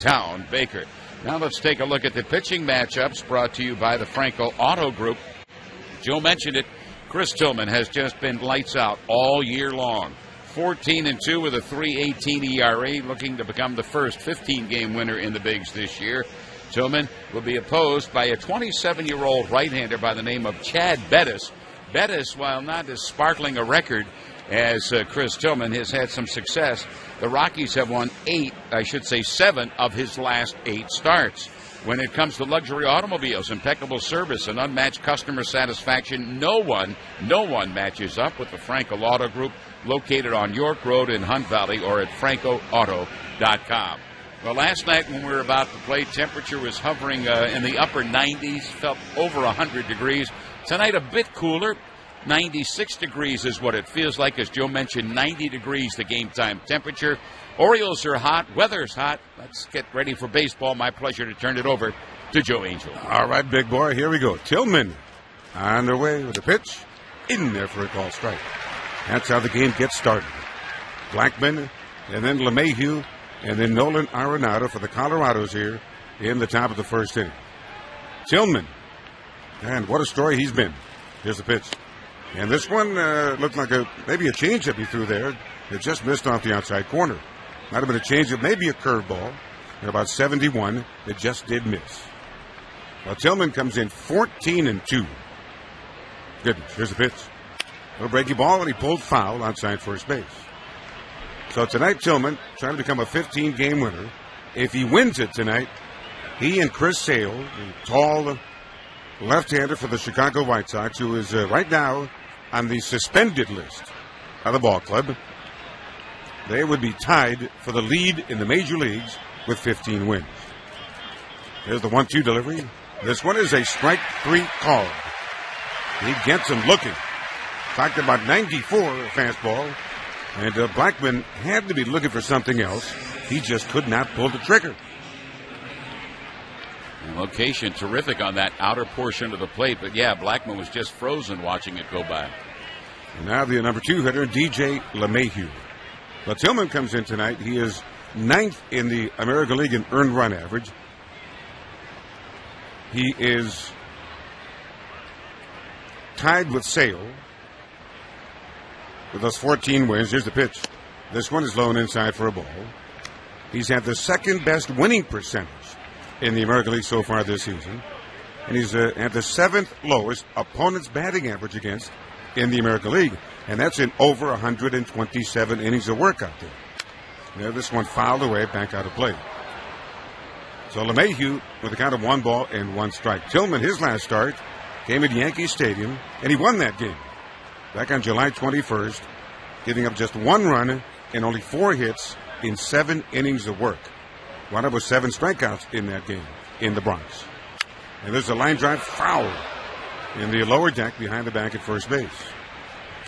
Town Baker. Now let's take a look at the pitching matchups brought to you by the Franco Auto Group. Joe mentioned it. Chris Tillman has just been lights out all year long. 14-2 with a 3.18 ERA, looking to become the first 15-game winner in the bigs this year. Tillman will be opposed by a 27-year-old right-hander by the name of Chad Bettis. Bettis, while not as sparkling a record as Chris Tillman, has had some success. The Rockies have won 7 of his last 8 starts. When it comes to luxury automobiles, impeccable service, and unmatched customer satisfaction, no one matches up with the Franco Auto Group, located on York Road in Hunt Valley or at francoauto.com. Well, last night when we were about to play, temperature was hovering in the upper 90s, felt over 100 degrees. Tonight a bit cooler. 96 degrees is what it feels like. As Joe mentioned, 90 degrees the game time temperature. Orioles are hot. Weather's hot. Let's get ready for baseball. My pleasure to turn it over to Joe Angel. All right, big boy, here we go. Tillman on their way with a pitch. In there for a call strike. That's how the game gets started. Blackman, and then LeMahieu, and then Nolan Arenado for the Colorados here in the top of the first inning. Tillman, and what a story he's been. Here's the pitch. And this one looked like maybe a changeup he threw there. It just missed off the outside corner. Might have been a changeup, maybe a curveball. At about 71, it just did miss. Well, Tillman comes in 14-2. Goodness, here's the pitch. Little breaky ball, and he pulled foul outside first base. So tonight, Tillman trying to become a 15-game winner. If he wins it tonight, he and Chris Sale, the tall left-hander for the Chicago White Sox, who is right now on the suspended list of the ball club, they would be tied for the lead in the major leagues with 15 wins. Here's the 1-2 delivery. This one is a strike 3 call. He gets him looking. Talked about 94 fastball, and Blackman had to be looking for something else. He just could not pull the trigger. Location terrific on that outer portion of the plate, but yeah, Blackman was just frozen watching it go by. And now the number 2 hitter, DJ LeMahieu. But Tillman comes in tonight. He is 9th in the American League in earned run average. He is tied with Sale with those 14 wins. Here's the pitch. This one is low and inside for a ball. He's had the second best winning percentage in the American League so far this season. And he's at the 7th lowest opponent's batting average against in the American League. And that's in over 127 innings of work out there. Now this one fouled away, back out of play. So LeMahieu with a count of 1 ball and 1 strike. Tillman, his last start, came at Yankee Stadium, and he won that game back on July 21st, giving up just 1 run and only 4 hits in 7 innings of work. Wound up with 7 strikeouts in that game in the Bronx. And there's a line drive foul in the lower deck behind the back at first base.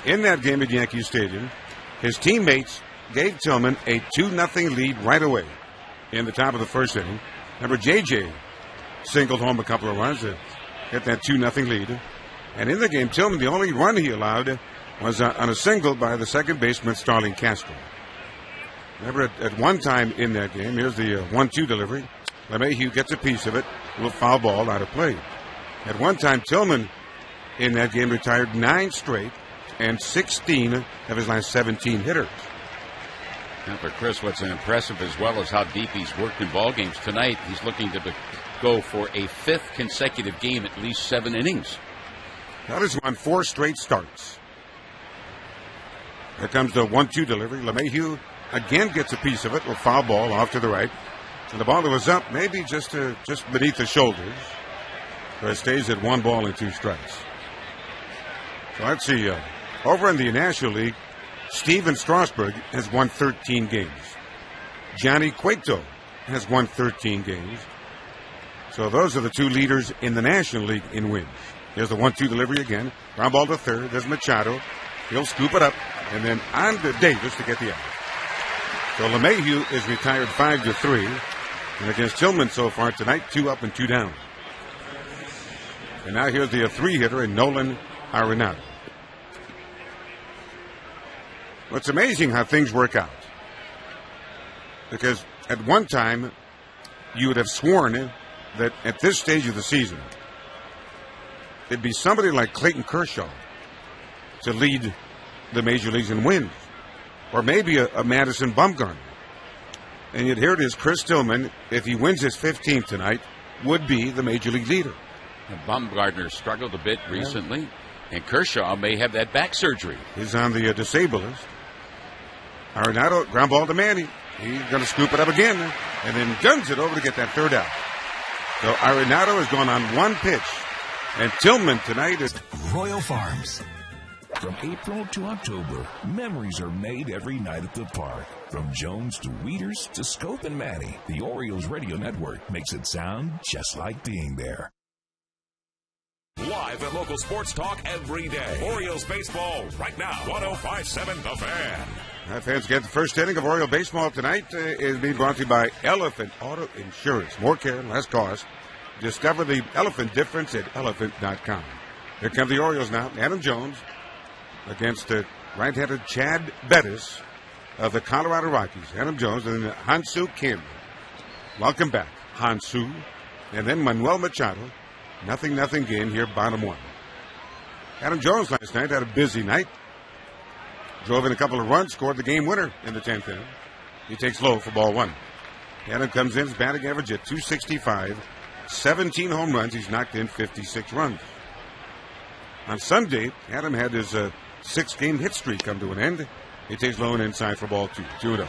In that game at Yankee Stadium, his teammates gave Tillman a 2-0 lead right away in the top of the first inning. Remember, J.J. singled home a couple of runs to get that 2-0 lead. And in the game, Tillman, the only run he allowed was on a single by the second baseman, Starling Castro. Remember, at one time in that game, here's the 1-2 delivery. LeMahieu gets a piece of it, a little foul ball out of play. At one time, Tillman in that game retired 9 straight and 16 of his last 17 hitters. And for Chris, what's impressive as well is how deep he's worked in ball games. Tonight, he's looking to go for a 5th consecutive game, at least 7 innings. That is on 4 straight starts. Here comes the 1-2 delivery. LeMahieu again gets a piece of it with foul ball off to the right. And the ball that was up maybe just beneath the shoulders. So it stays at 1 ball and 2 strikes. So let's see. Over in the National League, Steven Strasburg has won 13 games. Johnny Cueto has won 13 games. So those are the 2 leaders in the National League in wins. Here's the 1-2 delivery again. Ground ball to third. There's Machado. He'll scoop it up. And then on to Davis to get the out. So LeMahieu is retired 5-3. And against Tillman so far tonight, 2 up and 2 down. And now here's the 3-hitter in Nolan Arenado. Well, it's amazing how things work out. Because at one time, you would have sworn that at this stage of the season, it'd be somebody like Clayton Kershaw to lead the major leagues in wins, or maybe a Madison Bumgarner. And yet here it is, Chris Tillman, if he wins his 15th tonight, would be the major league leader. And Bumgarner struggled a bit recently, and Kershaw may have that back surgery. He's on the disabled list. Arenado, ground ball to Manny. He's going to scoop it up again, and then guns it over to get that third out. So Arenado has gone on one pitch, and Tillman tonight is Royal Farms. From April to October, memories are made every night at the park. From Jones to Weeders to Scope and Matty, the Orioles Radio Network makes it sound just like being there. Live at local sports talk every day. Orioles baseball right now. 105.7 The Fan. Our fans get the first inning of Oriole baseball tonight is being brought to you by Elephant Auto Insurance. More care, less cost. Discover the elephant difference at elephant.com. Here come the Orioles now. Adam Jones against right-handed Chad Bettis of the Colorado Rockies. Adam Jones and then Hansu Kim. Welcome back, Hansu. And then Manuel Machado. Nothing game here, bottom one. Adam Jones last night had a busy night. Drove in a couple of runs, scored the game winner in the 10th inning. He takes low for ball one. Adam comes in, his batting average at .265, 17 home runs. He's knocked in 56 runs. On Sunday, Adam had his 6-game hit streak come to an end. He takes low and inside for ball 2-0.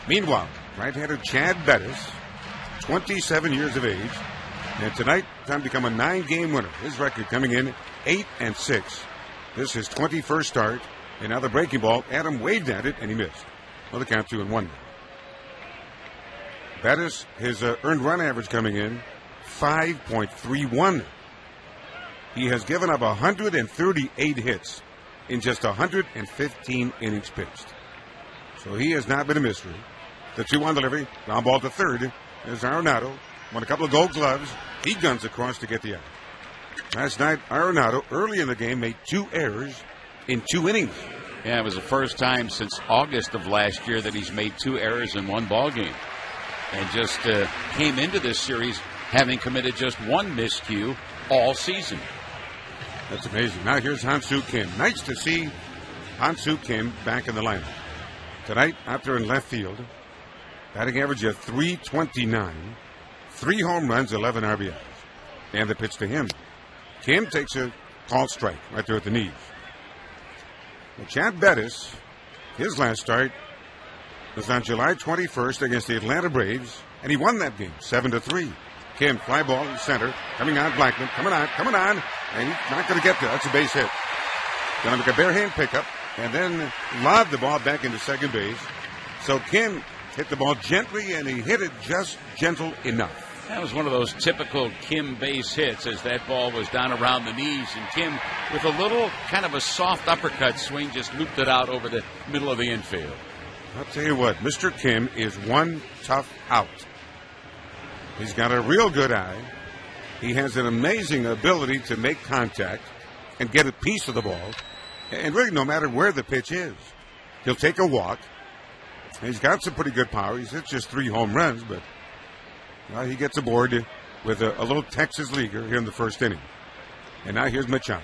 Meanwhile, right-handed Chad Bettis, 27 years of age, and tonight, time to become a 9-game winner. His record coming in 8-6. This is his 21st start. And now the breaking ball. Adam waved at it, and he missed. Well, the count 2-1. Bettis, his earned run average coming in 5.31. He has given up 138 hits in just 115 innings pitched. So he has not been a mystery. The 2-1 delivery, ground ball to third. There's Arenado. Won a couple of gold gloves. He guns across to get the out. Last night, Arenado, early in the game, made 2 errors in 2 innings. Yeah, it was the first time since August of last year that he's made 2 errors in one ball game. And just came into this series having committed just 1 miscue all season. That's amazing. Now here's Hansu Kim. Nice to see Hansu Kim back in the lineup. Tonight, out there in left field, batting average of .329, 3 home runs, 11 RBIs. And the pitch to him. Kim takes a called strike right there at the knees. Well, Chad Bettis, his last start was on July 21st against the Atlanta Braves, and he won that game 7-3. Kim, fly ball in center, coming on Blackman, coming on, and he's not going to get there. That's a base hit. Going to make a bare hand pickup, and then lob the ball back into second base. So Kim hit the ball gently, and he hit it just gentle enough. That was one of those typical Kim base hits as that ball was down around the knees, and Kim, with a little kind of a soft uppercut swing, just looped it out over the middle of the infield. I'll tell you what, Mr. Kim is one tough out. He's got a real good eye. He has an amazing ability to make contact and get a piece of the ball. And really, no matter where the pitch is, he'll take a walk. He's got some pretty good power. He's hit just 3 home runs, but he gets aboard with a little Texas leaguer here in the first inning. And now here's Machado.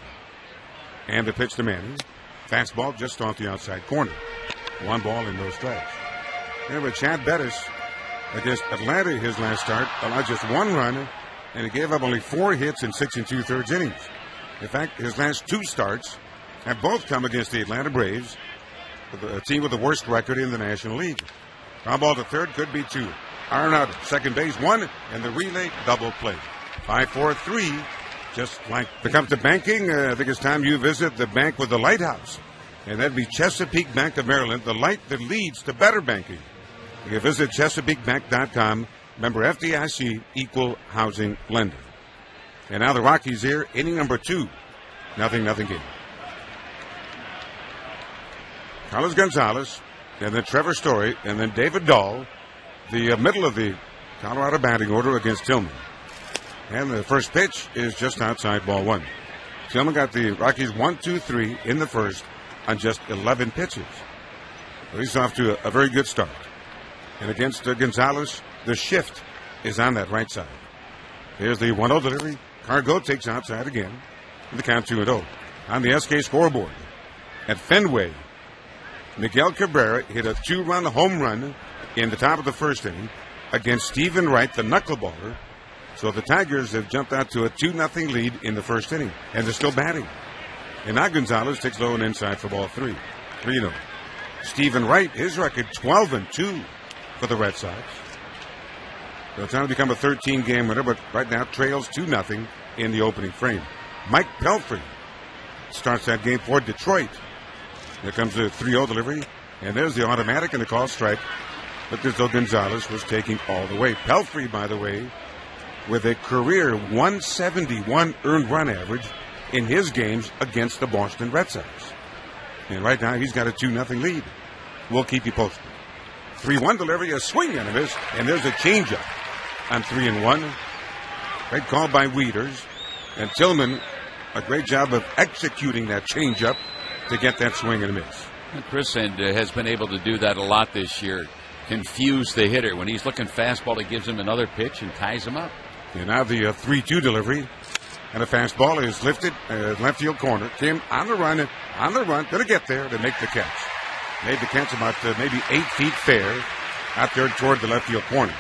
And the pitch to Manny. Fastball just off the outside corner. 1 ball and no strikes. Anyway, Chad Bettis against Atlanta, his last start, allowed just 1 run, and he gave up only 4 hits in 6 2/3 innings. In fact, his last 2 starts have both come against the Atlanta Braves, a team with the worst record in the National League. Ground ball to third, could be 2. Arenado, second base, 1, and the relay double play. 5-4-3, just like to come to banking. I think it's time you visit the bank with the lighthouse, and that'd be Chesapeake Bank of Maryland, the light that leads to better banking. You can visit ChesapeakeBank.com, member FDIC, equal housing lender. And now the Rockies here, inning number 2, 0-0 game. Carlos Gonzalez, and then Trevor Story, and then David Dahl, the middle of the Colorado batting order against Tillman. And the first pitch is just outside ball 1. Tillman got the Rockies 1-2-3 in the first on just 11 pitches. So he's off to a very good start. And against Gonzalez, the shift is on that right side. Here's the 1-0 delivery. Cargo takes outside again. The count 2-0. On the SK scoreboard at Fenway, Miguel Cabrera hit a 2-run home run in the top of the first inning against Stephen Wright, the knuckleballer. So the Tigers have jumped out to a 2-0 lead in the first inning, and they're still batting. And now Gonzalez takes low and inside for ball 3. 3-0. Stephen Wright, his record 12-2 for the Red Sox. They're trying to become a 13-game winner, but right now trails 2-0 in the opening frame. Mike Pelfrey starts that game for Detroit. There comes the 3-0 delivery, and there's the automatic and the call strike. But as though Gonzalez was taking all the way. Pelfrey, by the way, with a career 171 earned run average in his games against the Boston Red Sox. And right now he's got a 2-0 lead. We'll keep you posted. 3-1 delivery, a swing and a miss, and there's a changeup on 3-1. Great call by Wieters. And Tillman, a great job of executing that changeup to get that swing and a miss. Chris has been able to do that a lot this year. Confuse the hitter. When he's looking fastball, he gives him another pitch and ties him up. And now the 3-2 delivery. And a fastball is lifted left field corner. Kim on the run. Going to get there to make the catch. Made the catch about maybe 8 feet fair out there toward the left field corner.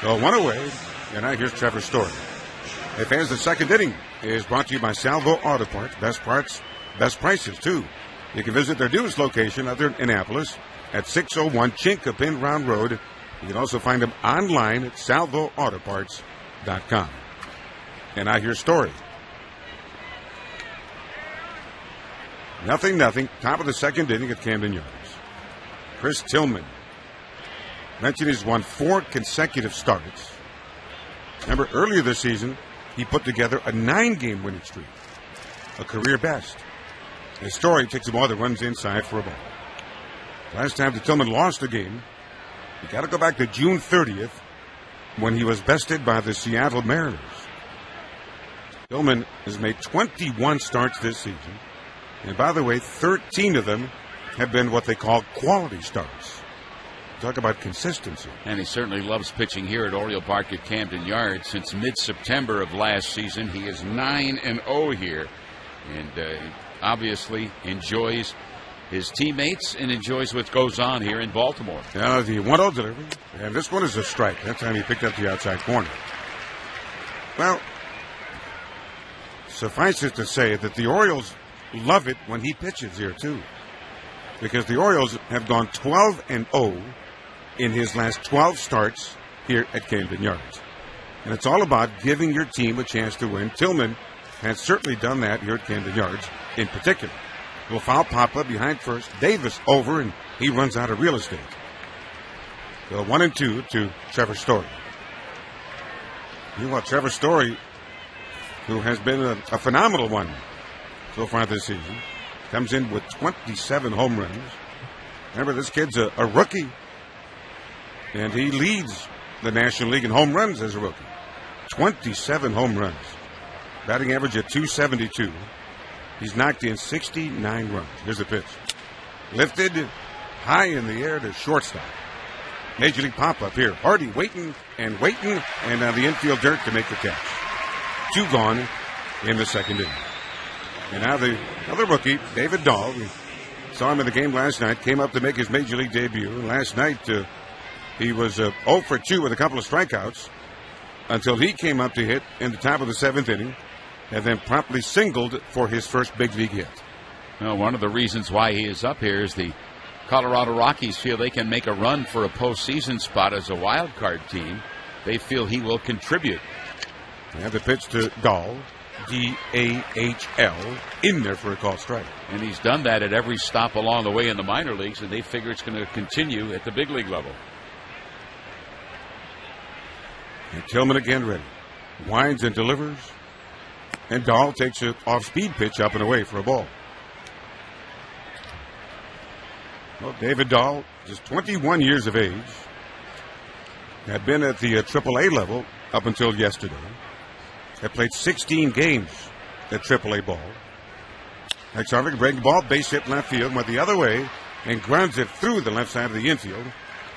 So one away. And now here's Trevor Story. Hey fans, the second inning is brought to you by Salvo Auto Parts, best prices too. You can visit their newest location out there in Annapolis at 601 Chinkapin Round Road. You can also find them online at salvoautoparts.com. And I hear Story. 0-0. Top of the second inning at Camden Yards. Chris Tillman. Mentioned he's won 4 consecutive starts. Remember, earlier this season, he put together a 9-game winning streak. A career best. His Story takes a ball that runs inside for a ball. Last time that Tillman lost a game, you got to go back to June 30th when he was bested by the Seattle Mariners. Tillman has made 21 starts this season. And by the way, 13 of them have been what they call quality starts. Talk about consistency. And he certainly loves pitching here at Oriole Park at Camden Yards. Since mid-September of last season, he is 9-0 here. And obviously enjoys his teammates and enjoys what goes on here in Baltimore. Now the 1-0 delivery. And this one is a strike. That time he picked up the outside corner. Well, suffice it to say that the Orioles love it when he pitches here, too. Because the Orioles have gone 12-0 in his last 12 starts here at Camden Yards. And it's all about giving your team a chance to win. Tillman has certainly done that here at Camden Yards in particular. Little foul pop-up behind first. Davis over, and he runs out of real estate. So 1-2 to Trevor Story. You know what, Trevor Story, who has been a phenomenal one so far this season, comes in with 27 home runs. Remember, this kid's a rookie, and he leads the National League in home runs as a rookie. 27 home runs. Batting average at .272. He's knocked in 69 runs. Here's the pitch. Lifted high in the air to shortstop. Major League pop-up here. Hardy waiting, and now the infield dirt to make the catch. 2 gone in the second inning. And now the other rookie, David Dahl. We saw him in the game last night. Came up to make his Major League debut. Last night, he was 0 for 2 with a couple of strikeouts until he came up to hit in the top of the 7th inning and then promptly singled for his first big league hit. Well, one of the reasons why he is up here is the Colorado Rockies feel they can make a run for a postseason spot as a wild card team. They feel he will contribute. And the pitch to Dahl. D-A-H-L, in there for a call strike. And he's done that at every stop along the way in the minor leagues, and they figure it's going to continue at the big league level. And Tillman again ready. Winds and delivers. And Dahl takes an off-speed pitch up and away for a ball. Well, David Dahl, just 21 years of age, had been at the AAA level up until yesterday. Had played 16 games at AAA ball. Next Harvick breaking ball, base hit left field, went the other way and grounds it through the left side of the infield.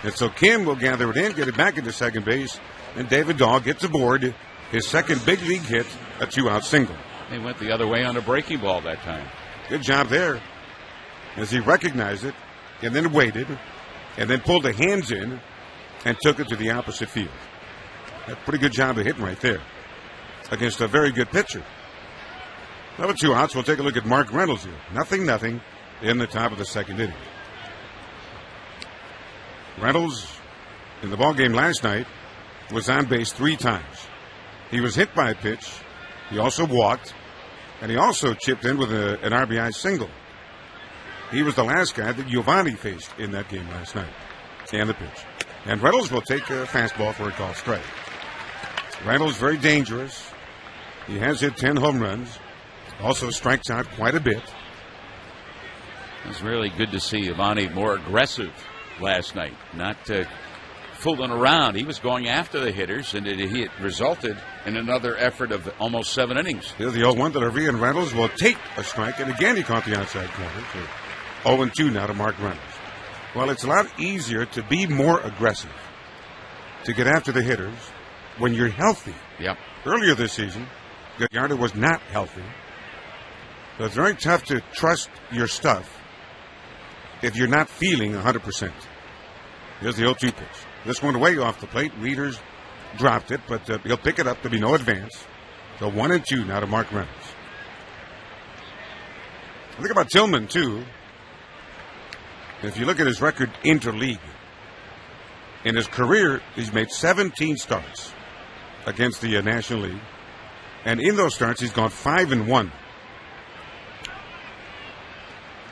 And so Kim will gather it in, get it back into second base, and David Dahl gets aboard his second big league hit, a 2-out single. He went the other way on a breaking ball that time. Good job there as he recognized it and then waited and then pulled the hands in and took it to the opposite field. A pretty good job of hitting right there against a very good pitcher. Another 2 outs. We'll take a look at Mark Reynolds here. 0-0 in the top of the second inning. Reynolds, in the ballgame last night, was on base 3 times. He was hit by a pitch. He also walked. And he also chipped in with an RBI single. He was the last guy that Giovanni faced in that game last night. And the pitch. And Reynolds will take a fastball for a called strike. Reynolds very dangerous. He has hit 10 home runs. Also strikes out quite a bit. It's really good to see Giovanni more aggressive last night. Not fooling around. He was going after the hitters, and it resulted in another effort of almost 7 innings. Here's the 0-1 delivery, and Reynolds will take a strike, and again he caught the outside corner. So 0-2 now to Mark Reynolds. Well, it's a lot easier to be more aggressive, to get after the hitters when you're healthy. Yep. Earlier this season, Gallardo was not healthy. So it's very tough to trust your stuff if you're not feeling 100%. Here's the 0-2 pitch. This one away off the plate. Readers dropped it, but he'll pick it up. There'll be no advance. So 1-2 now to Mark Reynolds. Think about Tillman, too. If you look at his record interleague, in his career, he's made 17 starts against the National League. And in those starts, he's gone 5-1.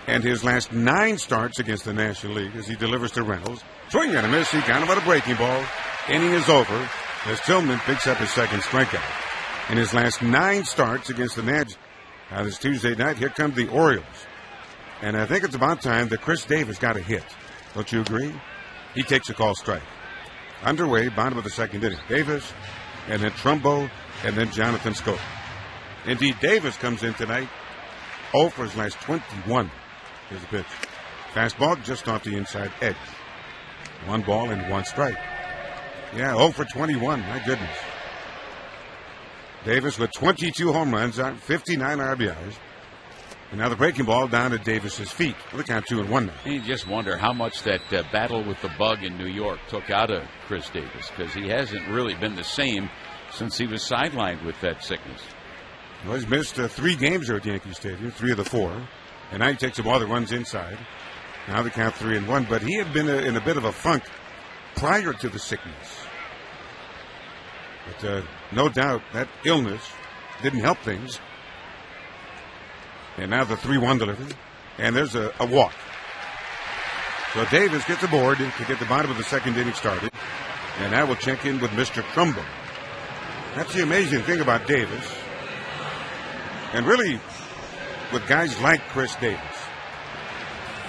And his last 9 starts against the National League as he delivers to Reynolds. Swing and a miss. He got him on a breaking ball. Inning is over as Tillman picks up his second strikeout. In his last 9 starts against the Nats this Tuesday night, here come the Orioles. And I think it's about time that Chris Davis got a hit. Don't you agree? He takes a call strike. Underway, bottom of the second inning. Davis, and then Trumbo, and then Jonathan Scope. Indeed, Davis comes in tonight 0 for his last 21. Here's the pitch. Fastball just off the inside edge. 1 ball and 1 strike. Yeah, 0 for 21. My goodness. Davis with 22 home runs on 59 RBIs. And now the breaking ball down at Davis's feet. Look at 2-1 now. And you just wonder how much that battle with the bug in New York took out of Chris Davis, because he hasn't really been the same since he was sidelined with that sickness. Well, he's missed 3 games here at Yankee Stadium, 3 of the 4. And now he takes a ball that runs inside. Now the count 3-1. But he had been in a bit of a funk prior to the sickness. But no doubt that illness didn't help things. And now the 3-1 delivery. And there's a walk. So Davis gets aboard to get the bottom of the second inning started. And now we'll check in with Mr. Trumbo. That's the amazing thing about Davis. And really, with guys like Chris Davis.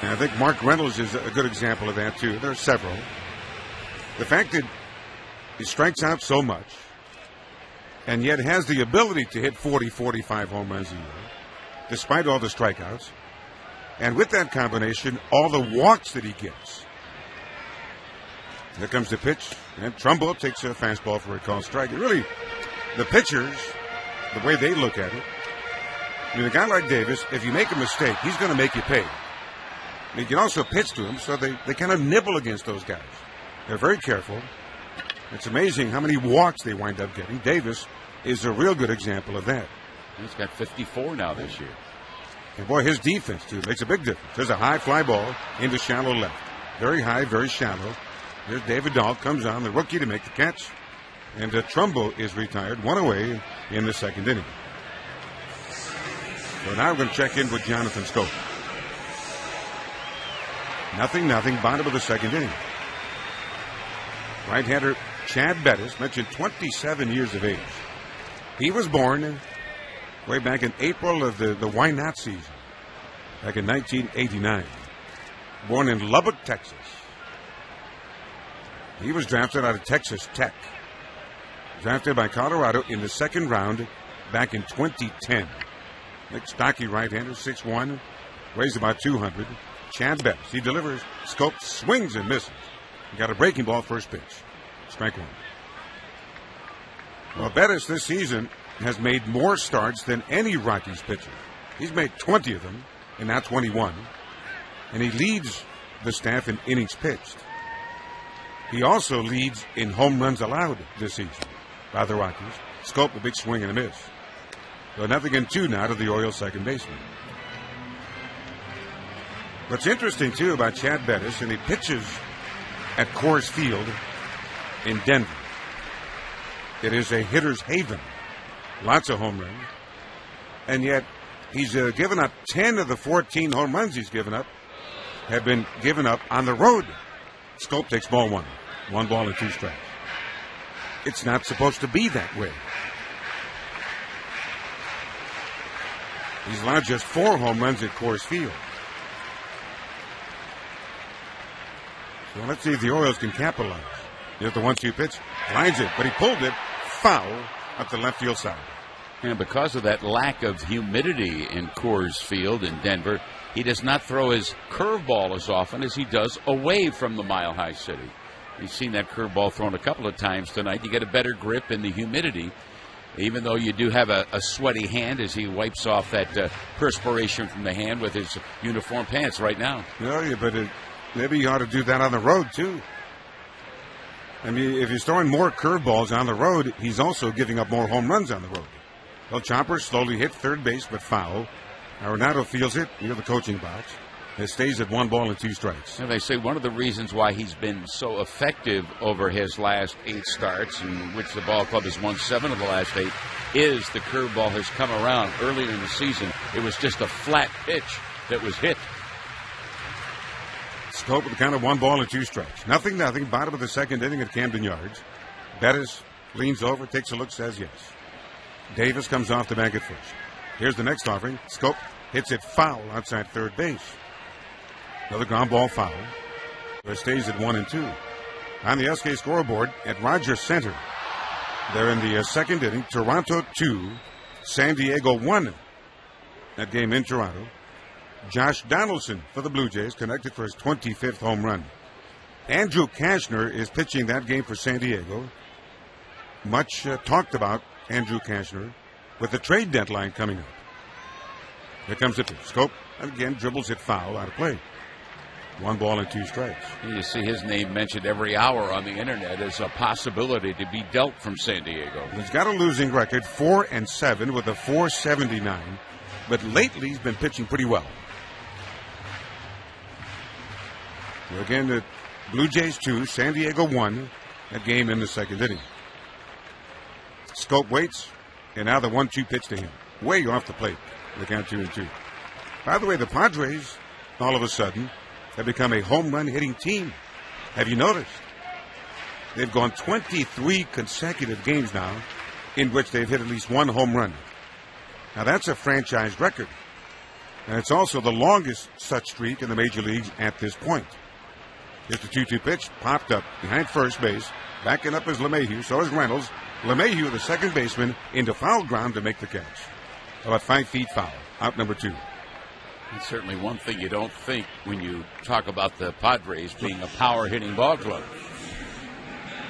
And I think Mark Reynolds is a good example of that, too. There are several. The fact that he strikes out so much and yet has the ability to hit 40, 45 home runs a year, despite all the strikeouts. And with that combination, all the walks that he gets. There comes the pitch, and Trumbo takes a fastball for a called strike. And really, the pitchers, the way they look at it, I mean, a guy like Davis, if you make a mistake, he's going to make you pay. And you can also pitch to him, so they kind of nibble against those guys. They're very careful. It's amazing how many walks they wind up getting. Davis is a real good example of that. He's got 54 now this year. And boy, his defense, too, makes a big difference. There's a high fly ball into shallow left. Very high, very shallow. Here's David Dahl, comes on, the rookie, to make the catch. And Trumbo is retired, 1 away in the second inning. So now we're going to check in with Jonathan Scope. 0-0, bottom of the second inning. Right-hander Chad Bettis, mentioned 27 years of age. He was born way back in April of the Why Not season, back in 1989. Born in Lubbock, Texas. He was drafted out of Texas Tech. Drafted by Colorado in the second round back in 2010. Big stocky right-hander, 6'1", weighs about 200. Chad Bettis. He delivers. Scope swings and misses. Got a breaking ball, first pitch. Strike one. Well, Bettis this season has made more starts than any Rockies pitcher. He's made 20 of them, and now 21. And he leads the staff in innings pitched. He also leads in home runs allowed this season by the Rockies. Scope, a big swing and a miss. So 0-2 now to the Orioles' second baseman. What's interesting, too, about Chad Bettis, and he pitches at Coors Field in Denver. It is a hitter's haven. Lots of home runs. And yet, he's given up 10 of the 14 home runs he's given up have been given up on the road. Scope takes ball one. 1 ball and 2 strikes. It's not supposed to be that way. He's allowed just 4 home runs at Coors Field. So let's see if the Orioles can capitalize. Here's the 1-2 pitch. Lines it, but he pulled it foul up the left field side. And because of that lack of humidity in Coors Field in Denver, he does not throw his curveball as often as he does away from the Mile High City. You've seen that curveball thrown a couple of times tonight. You get a better grip in the humidity, even though you do have a sweaty hand as he wipes off that perspiration from the hand with his uniform pants right now. Yeah, but maybe you ought to do that on the road, too. I mean, if he's throwing more curveballs on the road, he's also giving up more home runs on the road. Well, Chopper slowly hit third base, but foul. Arenado fields it near the coaching box. It stays at 1 ball and 2 strikes. And they say one of the reasons why he's been so effective over his last 8 starts, in which the ball club has won 7 of the last 8, is the curveball has come around. Earlier in the season, it was just a flat pitch that was hit. Scope with the count of 1 ball and 2 strikes. 0-0. Bottom of the second inning at Camden Yards. Bettis leans over, takes a look, says yes. Davis comes off the bag at first. Here's the next offering. Scope hits it foul outside third base. Another ground ball foul. It stays at 1-2. On the SK scoreboard at Rogers Center. They're in the second inning. Toronto 2, San Diego 1. That game in Toronto. Josh Donaldson for the Blue Jays connected for his 25th home run. Andrew Kashner is pitching that game for San Diego. Much talked about Andrew Kashner with the trade deadline coming up. Here comes the pitch. Scope again dribbles it foul out of play. 1 ball and 2 strikes. You see his name mentioned every hour on the internet as a possibility to be dealt from San Diego. He's got a losing record, 4-7 with a 4.79, but lately he's been pitching pretty well. So again, the Blue Jays 2, San Diego 1. That game in the second inning. Scope waits, and now the 1-2 pitch to him. Way off the plate. They count 2-2. By the way, the Padres, all of a sudden, have become a home run hitting team. Have you noticed? They've gone 23 consecutive games now in which they've hit at least 1 home run. Now that's a franchise record. And it's also the longest such streak in the major leagues at this point. Here's the 2-2 pitch, popped up behind first base. Backing up is LeMahieu, so is Reynolds. LeMahieu, the second baseman, into foul ground to make the catch. About 5 feet foul. Out number 2. It's certainly one thing you don't think when you talk about the Padres being a power-hitting ball club.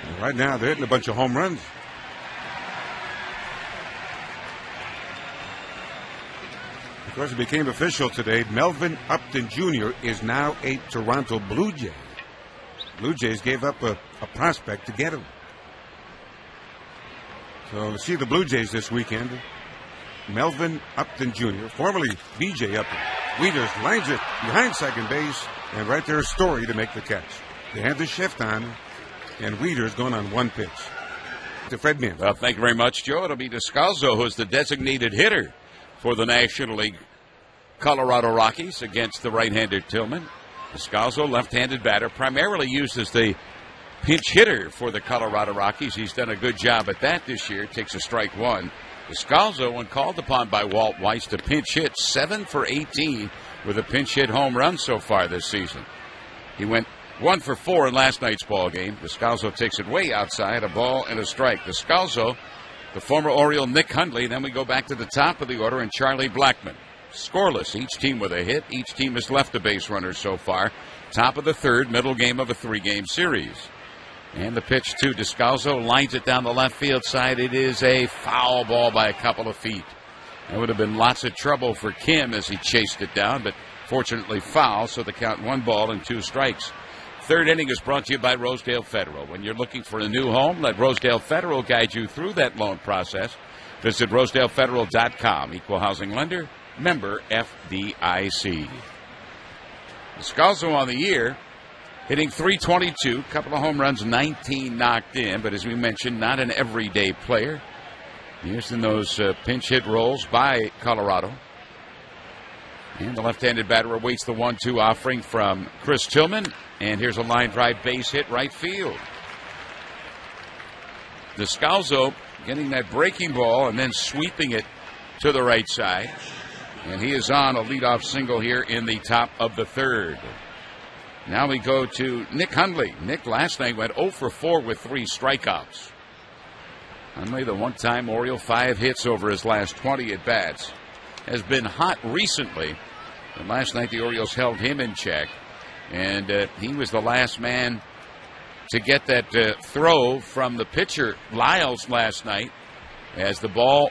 And right now, they're hitting a bunch of home runs. Of course, it became official today. Melvin Upton Jr. is now a Toronto Blue Jay. Blue Jays gave up a prospect to get him. So let's see the Blue Jays this weekend. Melvin Upton Jr., formerly B.J. Upton. Wieters lines it behind second base, and right there, Story to make the catch. They had the shift on, and Wieters going on 1 pitch. To Fred Mann. Well, thank you very much, Joe. It'll be Descalzo who's the designated hitter for the National League Colorado Rockies against the right-hander Tillman. Descalzo, left-handed batter, primarily used as the pinch hitter for the Colorado Rockies. He's done a good job at that this year. Takes a strike 1. Descalzo, when called upon by Walt Weiss to pinch hit, 7 for 18 with a pinch hit home run so far this season. He went 1 for 4 in last night's ball game. Descalzo takes it way outside, a ball and a strike. Descalzo, the former Oriole Nick Hundley. Then we go back to the top of the order and Charlie Blackmon. scoreless. Each team with a hit. Each team has left a base runner so far. Top of the third, middle game of a 3-game series. And the pitch to Descalzo, lines it down the left field side. It is a foul ball by a couple of feet. That would have been lots of trouble for Kim as he chased it down, but fortunately foul, so the count 1 ball and 2 strikes. Third inning is brought to you by Rosedale Federal. When you're looking for a new home, let Rosedale Federal guide you through that loan process. Visit rosedalefederal.com. Equal housing lender, member FDIC. Descalzo on the year, hitting .322, couple of home runs, 19 knocked in, but as we mentioned, not an everyday player. Used in those pinch hit rolls by Colorado. And the left-handed batter awaits the 1-2 offering from Chris Tillman. And here's a line drive base hit right field. Descalzo getting that breaking ball and then sweeping it to the right side. And he is on a leadoff single here in the top of the third. Now we go to Nick Hundley. Nick last night went 0 for 4 with 3 strikeouts. Hundley, the one-time Oriole, 5 hits over his last 20 at-bats, has been hot recently. And last night the Orioles held him in check. And he was the last man to get that throw from the pitcher, Lyles, last night, as the ball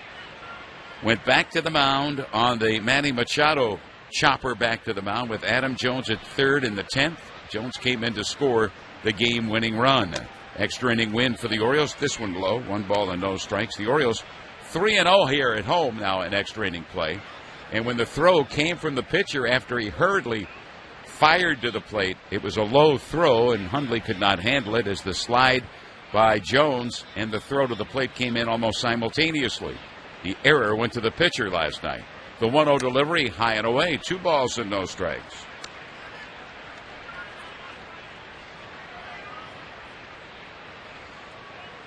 went back to the mound on the Manny Machado chopper back to the mound with Adam Jones at third in the 10th. Jones came in to score the game-winning run. Extra inning win for the Orioles. This one low, 1 ball and no strikes. The Orioles 3-0 here at home now in extra inning play. And when the throw came from the pitcher after he hurriedly fired to the plate, it was a low throw, and Hundley could not handle it as the slide by Jones and the throw to the plate came in almost simultaneously. The error went to the pitcher last night. The 1-0 delivery, high and away, 2 balls and no strikes.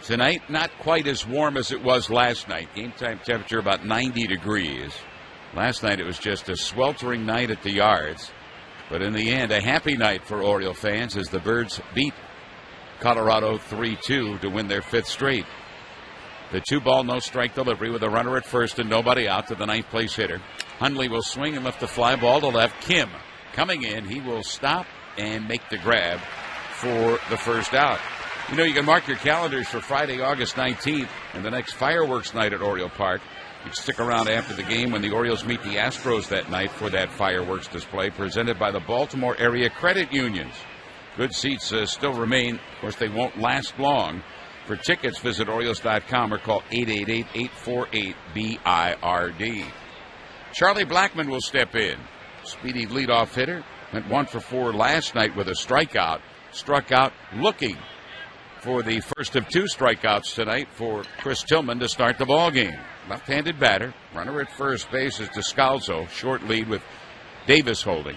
Tonight, not quite as warm as it was last night. Game time temperature about 90 degrees. Last night it was just a sweltering night at the yards. But in the end, a happy night for Oriole fans as the Birds beat Colorado 3-2 to win their 5th straight. The 2-ball, no-strike delivery with a runner at first and nobody out to the 9th place hitter. Hundley will swing and lift the fly ball to left. Kim coming in. He will stop and make the grab for the first out. You know, you can mark your calendars for Friday, August 19th, and the next fireworks night at Oriole Park. You can stick around after the game when the Orioles meet the Astros that night for that fireworks display presented by the Baltimore Area Credit Unions. Good seats still remain. Of course, they won't last long. For tickets, visit Orioles.com or call 888-848-BIRD. Charlie Blackmon will step in. Speedy leadoff hitter. Went 1 for 4 last night with a strikeout. Struck out looking for the first of 2 strikeouts tonight for Chris Tillman to start the ball game. Left-handed batter. Runner at first base is Descalzo. Short lead with Davis holding.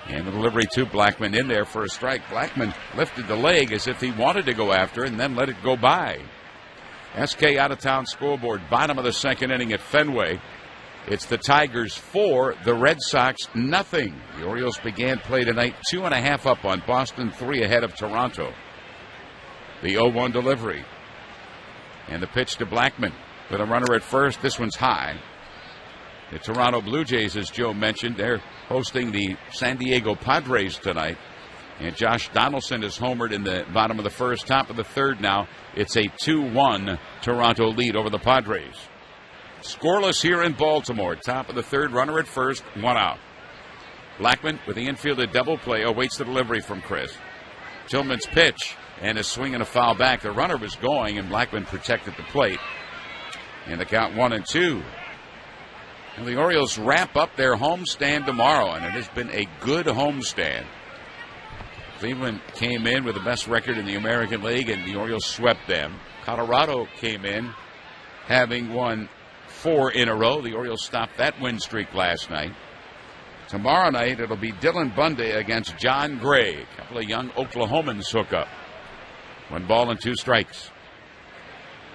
And the delivery to Blackmon in there for a strike. Blackmon lifted the leg as if he wanted to go after it and then let it go by. SK out-of-town scoreboard, bottom of the 2nd inning at Fenway. It's the Tigers 4, the Red Sox nothing. The Orioles began play tonight 2.5 up on Boston, 3 ahead of Toronto. The 0-1 delivery. And the pitch to Blackmon with a runner at first. This one's high. The Toronto Blue Jays, as Joe mentioned, they're hosting the San Diego Padres tonight. And Josh Donaldson is homered in the bottom of the 1st, top of the 3rd now. It's a 2-1 Toronto lead over the Padres. Scoreless here in Baltimore. Top of the 3rd, runner at first, 1 out. Blackmon with the infielded double play awaits the delivery from Chris. Tillman's pitch and a swing and a foul back. The runner was going, and Blackmon protected the plate. And the count 1-2. And the Orioles wrap up their homestand tomorrow, and it has been a good homestand. Cleveland came in with the best record in the American League, and the Orioles swept them. Colorado came in having won 4 in a row. The Orioles stopped that win streak last night. Tomorrow night, it'll be Dylan Bundy against John Gray. A couple of young Oklahomans hook up. 1 ball and 2 strikes.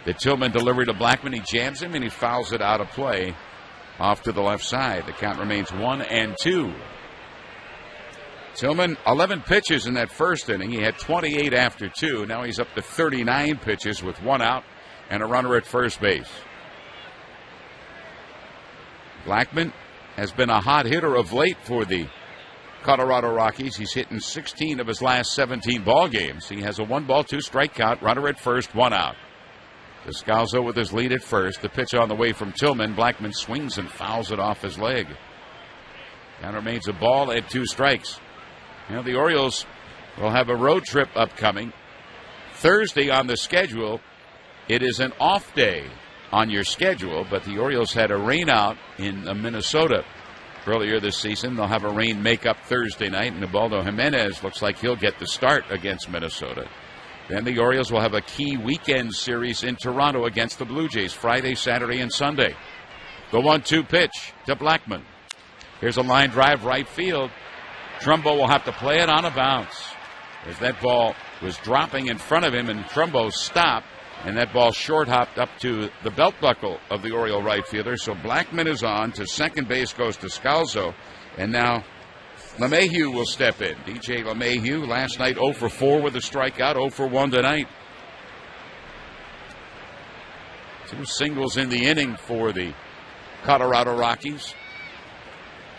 The Tillman delivery to Blackmon. He jams him, and he fouls it out of play. Off to the left side. The count remains 1-2. Tillman, 11 pitches in that 1st inning. He had 28 after 2. Now he's up to 39 pitches with 1 out and a runner at first base. Blackmon has been a hot hitter of late for the Colorado Rockies. He's hit in 16 of his last 17 ball games. He has a 1-ball, 2-strike count, runner at first, 1 out. Descalzo with his lead at first. The pitch on the way from Tillman. Blackman swings and fouls it off his leg. Count remains a ball and 2 strikes. The Orioles will have a road trip upcoming. Thursday on the schedule, it is an off day on your schedule, but the Orioles had a rain out in Minnesota earlier this season. They'll have a rain makeup Thursday night, and Ubaldo Jimenez looks like he'll get the start against Minnesota. Then the Orioles will have a key weekend series in Toronto against the Blue Jays Friday, Saturday, and Sunday. The 1-2 pitch to Blackman. Here's a line drive right field. Trumbo will have to play it on a bounce as that ball was dropping in front of him, and Trumbo stopped, and that ball short hopped up to the belt buckle of the Oriole right fielder. So Blackman is on. To second base goes Descalzo, and now LeMahieu will step in. DJ LeMahieu last night 0 for 4 with a strikeout, 0 for 1 tonight. 2 singles in the inning for the Colorado Rockies.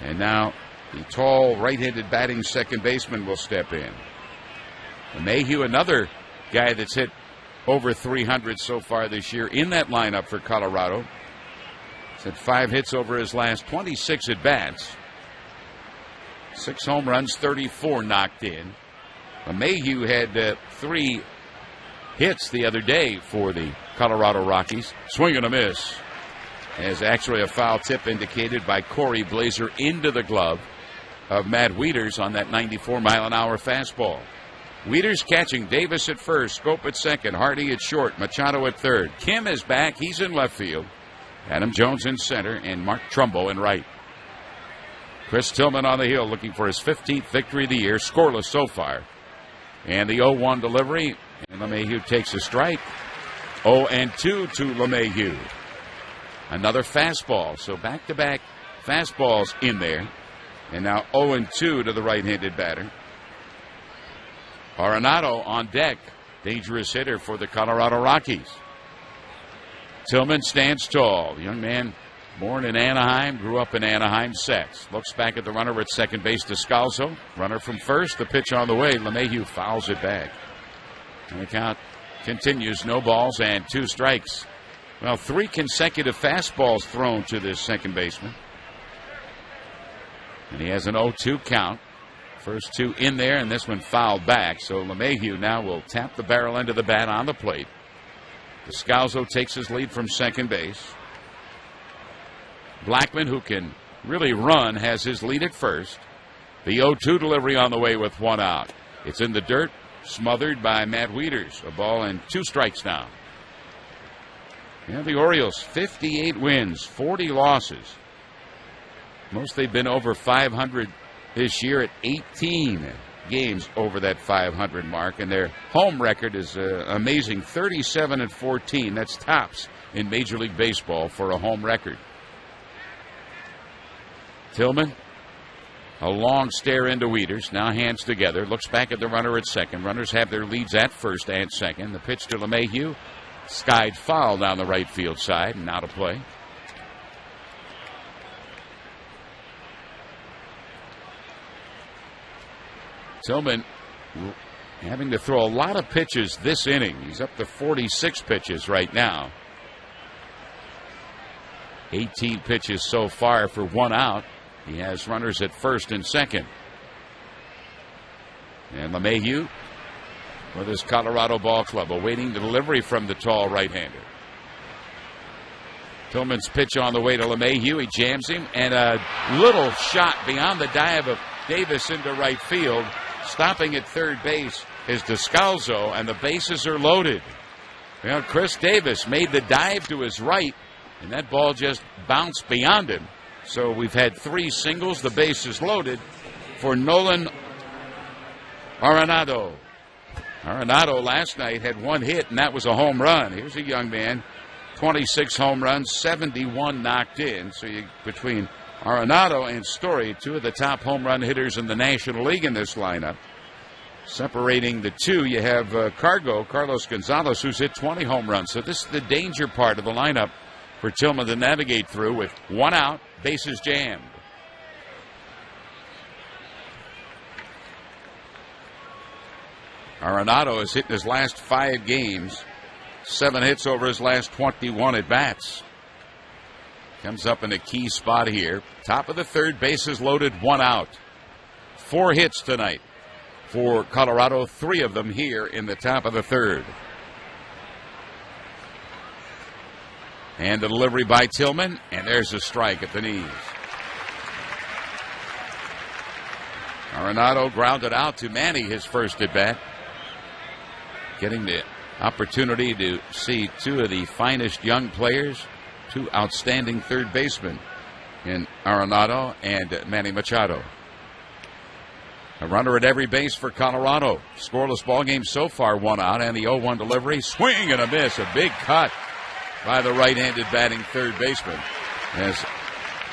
And now the tall right-handed batting second baseman will step in. LeMahieu, another guy that's hit over 300 so far this year in that lineup for Colorado. He's had 5 hits over his last 26 at-bats. 6 home runs, 34 knocked in. LeMahieu had 3 hits the other day for the Colorado Rockies. Swing and a miss. As actually a foul tip indicated by Corey Blazer into the glove of Matt Wieters on that 94-mile-an-hour fastball. Wieters catching, Davis at first, Scope at second, Hardy at short, Machado at third. Kim is back. He's in left field. Adam Jones in center, and Mark Trumbo in right. Chris Tillman on the hill looking for his 15th victory of the year, scoreless so far. And the 0-1 delivery, and LeMahieu takes a strike. 0-2 to LeMahieu. Another fastball, so back-to-back fastballs in there. And now 0-2 to the right-handed batter. Arenado on deck. Dangerous hitter for the Colorado Rockies. Tillman stands tall. The young man born in Anaheim, grew up in Anaheim, sets. Looks back at the runner at second base, Descalzo. Runner from first, the pitch on the way. LeMahieu fouls it back. And the count continues, no balls and 2 strikes. Well, 3 consecutive fastballs thrown to this second baseman. And he has an 0-2 count. First 2 in there, and this one fouled back. So LeMahieu now will tap the barrel end of the bat on the plate. Descalzo takes his lead from second base. Blackman, who can really run, has his lead at first. The 0-2 delivery on the way with 1 out. It's in the dirt, smothered by Matt Wieters. A ball and 2 strikes now. The Orioles, 58 wins, 40 losses. Most they've been over 500 this year at 18 games over that 500 mark. And their home record is amazing, 37-14. That's tops in Major League Baseball for a home record. Tillman, a long stare into Wieters, now hands together, looks back at the runner at second. Runners have their leads at first and second. The pitch to LeMahieu. Skied foul down the right field side, and now to play. Tillman having to throw a lot of pitches this inning. He's up to 46 pitches right now. 18 pitches so far for 1 out. He has runners at first and second. And LeMahieu with his Colorado ball club, awaiting the delivery from the tall right-hander. Tillman's pitch on the way to LeMahieu. He jams him, and a little shot beyond the dive of Davis into right field. Stopping at third base is Descalzo, and the bases are loaded. Chris Davis made the dive to his right, and that ball just bounced beyond him. So we've had 3 singles. The base is loaded for Nolan Arenado. Arenado last night had 1 hit, and that was a home run. Here's a young man, 26 home runs, 71 knocked in. So between Arenado and Story, 2 of the top home run hitters in the National League in this lineup. Separating the 2, you have Carlos Gonzalez, who's hit 20 home runs. So this is the danger part of the lineup for Tillman to navigate through with 1 out, bases jammed. Arenado has hit in his last 5 games, 7 hits over his last 21 at-bats. Comes up in a key spot here. Top of the third, bases loaded, 1 out. 4 hits tonight for Colorado, 3 of them here in the top of the third. And the delivery by Tillman, and there's a strike at the knees. Arenado grounded out to Manny, his first at-bat. Getting the opportunity to see 2 of the finest young players, 2 outstanding third basemen in Arenado and Manny Machado. A runner at every base for Colorado. Scoreless ball game so far, 1 out, and the 0-1 delivery. Swing and a miss, a big cut by the right-handed batting third baseman. As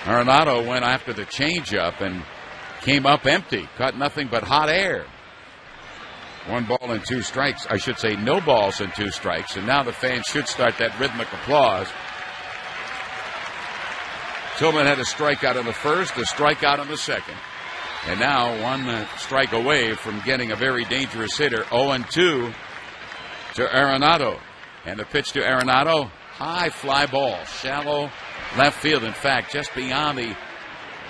Arenado went after the changeup and came up empty, caught nothing but hot air. 1 ball and 2 strikes. I should say no balls and 2 strikes. And now the fans should start that rhythmic applause. Tillman had a strikeout in the first, a strikeout in the second. And now 1 strike away from getting a very dangerous hitter. 0-2 to Arenado. And the pitch to Arenado, high fly ball, shallow left field. In fact, just beyond the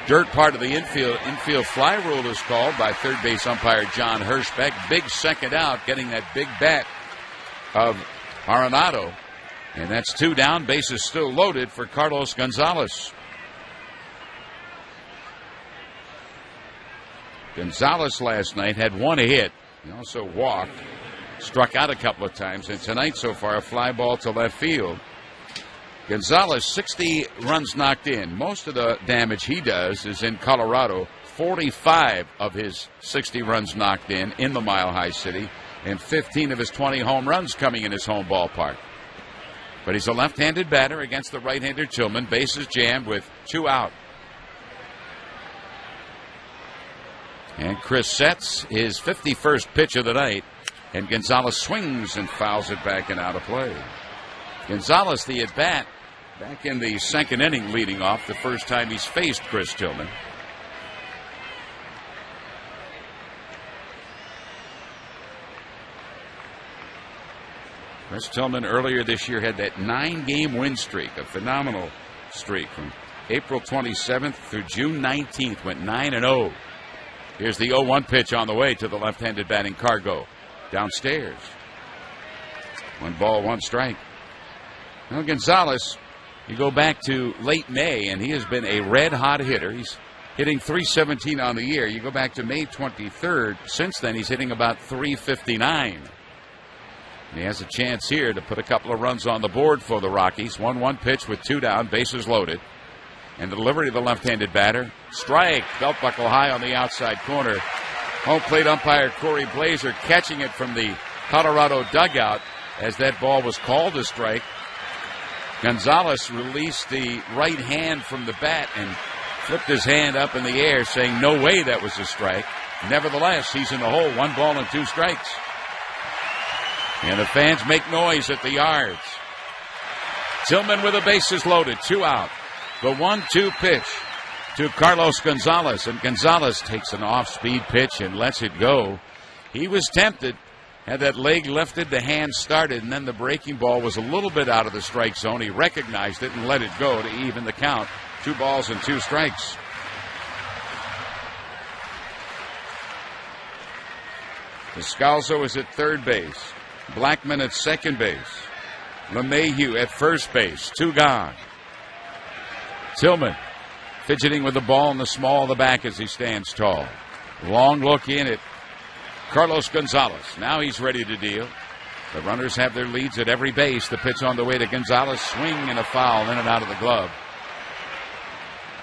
dirt part of the infield. Infield fly rule is called by third base umpire John Hirschbeck. Big second out, getting that big bat of Arenado. And that's 2 down, bases still loaded for Carlos Gonzalez. Gonzalez last night had 1 hit. He also walked, struck out a couple of times, and tonight so far a fly ball to left field. Gonzalez, 60 runs knocked in. Most of the damage he does is in Colorado. 45 of his 60 runs knocked in the Mile High City, and 15 of his 20 home runs coming in his home ballpark. But he's a left-handed batter against the right-hander Tillman. Bases jammed with 2 out. And Chris sets his 51st pitch of the night, and Gonzalez swings and fouls it back and out of play. Gonzalez, the at-bat, back in the 2nd inning, leading off the first time he's faced Chris Tillman. Chris Tillman earlier this year had that 9-game win streak, a phenomenal streak from April 27th through June 19th, went 9-0. Here's the 0-1 pitch on the way to the left-handed batting Cargo. Downstairs. 1 ball, 1 strike. Now Gonzalez, you go back to late May, and he has been a red-hot hitter. He's hitting .317 on the year. You go back to May 23rd. Since then, he's hitting about .359. And he has a chance here to put a couple of runs on the board for the Rockies. 1-1 pitch with 2 down, bases loaded. And the delivery to the left-handed batter. Strike, belt buckle high on the outside corner. Home plate umpire Corey Blazer catching it from the Colorado dugout as that ball was called a strike. Gonzalez released the right hand from the bat and flipped his hand up in the air, saying no way that was a strike. Nevertheless, he's in the hole. 1 ball and 2 strikes. And the fans make noise at the yards. Tillman with the bases loaded, 2 out. The 1-2 pitch to Carlos Gonzalez, and Gonzalez takes an off-speed pitch and lets it go. He was tempted, had that leg lifted, the hand started, and then the breaking ball was a little bit out of the strike zone. He recognized it and let it go to even the count. 2 balls and 2 strikes. Descalzo is at third base. Blackman at second base. LeMahieu at first base. 2 gone. Tillman fidgeting with the ball in the small of the back as he stands tall. Long look in at Carlos Gonzalez. Now he's ready to deal. The runners have their leads at every base. The pitch on the way to Gonzalez. Swing and a foul in and out of the glove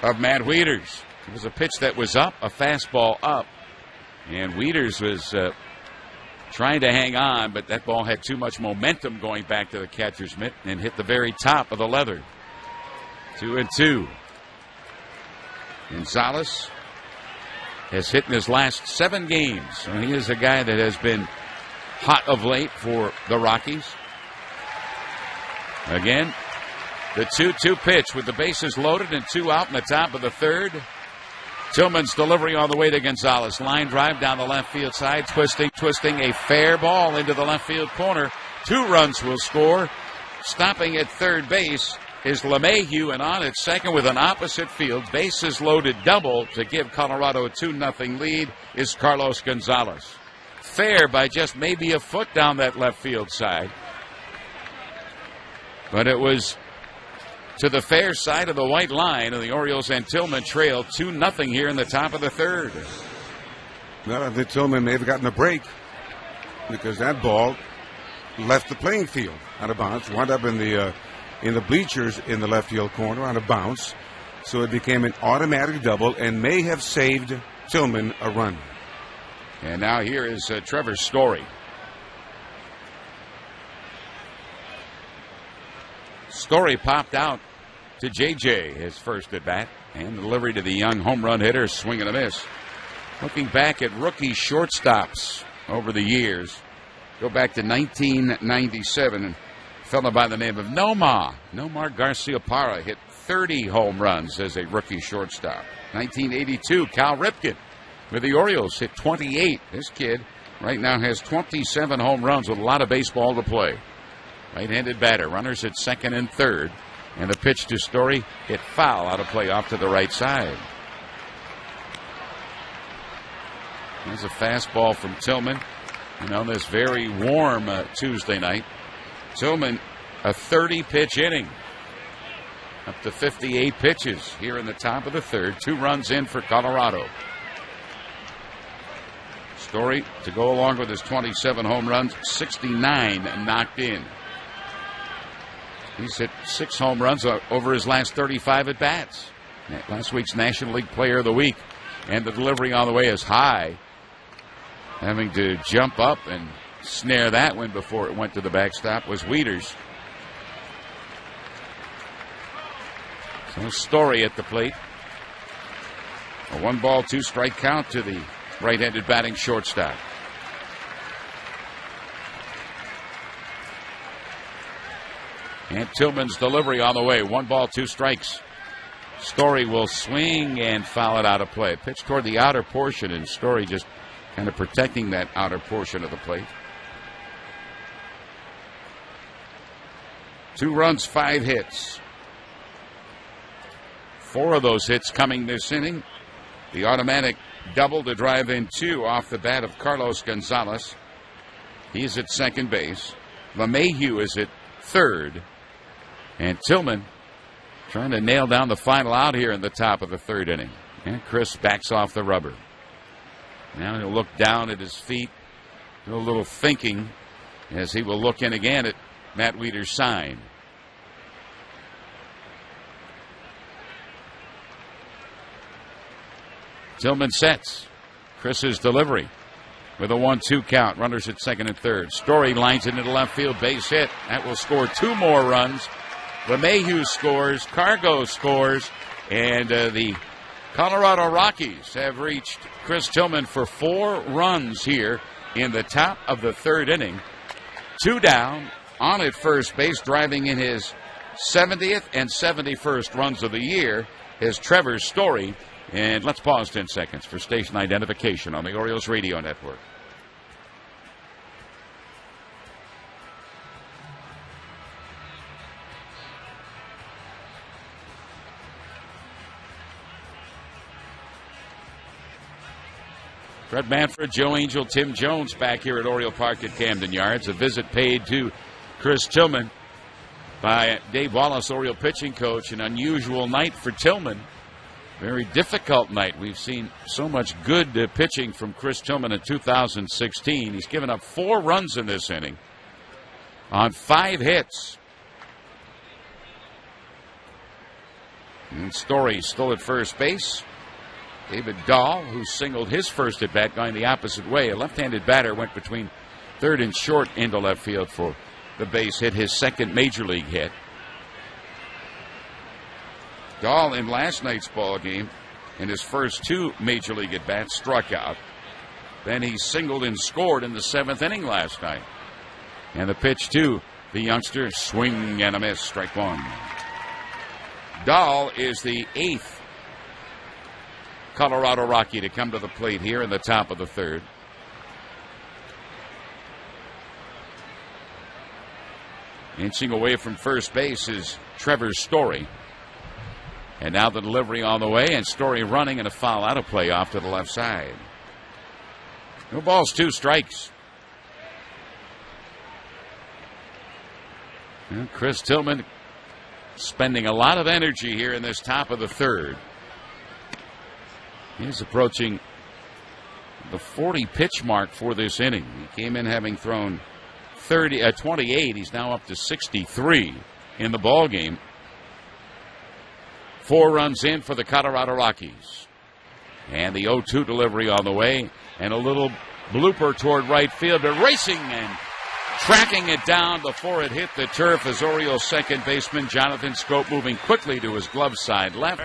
of Matt Wieters. It was a pitch that was up, a fastball up. And Wieters was trying to hang on, but that ball had too much momentum going back to the catcher's mitt and hit the very top of the leather. 2-2. Gonzalez has hit in his last 7 games. So he is a guy that has been hot of late for the Rockies. Again, the 2-2 pitch with the bases loaded and 2 out in the top of the third. Tillman's delivery on the way to Gonzalez. Line drive down the left field side. Twisting. A fair ball into the left field corner. 2 runs will score. Stopping at third base is LeMahieu, and on at second with an opposite field, bases loaded double to give Colorado a 2-0 lead is Carlos Gonzalez. Fair by just maybe a foot down that left field side. But it was to the fair side of the white line, and the Orioles and Tillman trail 2-0 here in the top of the third. Well, I think Tillman may have gotten a break because that ball left the playing field out of bounds, wound up in the bleachers in the left field corner on a bounce. So it became an automatic double and may have saved Tillman a run. And now here is Trevor Story. Story popped out to J.J. his first at bat, and delivery to the young home run hitter, swing and a miss. Looking back at rookie shortstops over the years, go back to 1997, and a fellow by the name of Nomar Garciaparra hit 30 home runs as a rookie shortstop. 1982, Cal Ripken with the Orioles hit 28. This kid right now has 27 home runs with a lot of baseball to play. Right-handed batter, runners at second and third, and the pitch to Story hit foul out of play off to the right side. There's a fastball from Tillman. And on this very warm Tuesday night, Tillman, a 30-pitch inning, up to 58 pitches here in the top of the third. 2 runs in for Colorado. Story to go along with his 27 home runs, 69 knocked in. He's hit 6 home runs over his last 35 at-bats. Last week's National League Player of the Week. And the delivery on the way is high. Having to jump up and snare that one before it went to the backstop was Wieters. So Story at the plate. A 1-ball, 2-strike count to the right-handed batting shortstop. And Tillman's delivery on the way. 1 ball, 2 strikes. Story will swing and foul it out of play. Pitch toward the outer portion, and Story just kind of protecting that outer portion of the plate. 2 runs, 5 hits. 4 of those hits coming this inning. The automatic double to drive in 2 off the bat of Carlos Gonzalez. He's at second base. LeMahieu is at third. And Tillman trying to nail down the final out here in the top of the third inning. And Chris backs off the rubber. Now he'll look down at his feet, do a little thinking as he will look in again at Matt Wieters' sign. Tillman sets. Chris's delivery with a 1-2 count. Runners at second and third. Story lines it into left field. Base hit. That will score 2 more runs. LeMahieu scores. Cargo scores. And the Colorado Rockies have reached Chris Tillman for 4 runs here in the top of the third inning. 2 down, on at first base, driving in his 70th and 71st runs of the year is Trevor Story. And let's pause 10 seconds for station identification on the Orioles radio network. Fred Manfred, Joe Angel, Tim Jones back here at Oriole Park at Camden Yards. A visit paid to Chris Tillman by Dave Wallace, Oriole pitching coach. An unusual night for Tillman. Very difficult night. We've seen so much good pitching from Chris Tillman in 2016. He's given up 4 runs in this inning on 5 hits. And Story still at first base. David Dahl, who singled his first at bat, going the opposite way. A left-handed batter went between third and short into left field for the base hit, his second major league hit. Dahl in last night's ball game, in his first 2 major league at bats, struck out. Then he singled and scored in the 7th inning last night. And the pitch to the youngster, swing and a miss, strike 1. Dahl is the 8th Colorado Rocky to come to the plate here in the top of the third. Inching away from first base is Trevor Story. And now the delivery on the way, and Story running, and a foul out of play off to the left side. No balls, 2 strikes. And Chris Tillman spending a lot of energy here in this top of the third. He's approaching the 40 pitch mark for this inning. He came in having thrown 28. He's now up to 63 in the ball game. 4 runs in for the Colorado Rockies. And the 0-2 delivery on the way, and a little blooper toward right field, but racing and tracking it down before it hit the turf as Orioles second baseman Jonathan Scope moving quickly to his glove side left.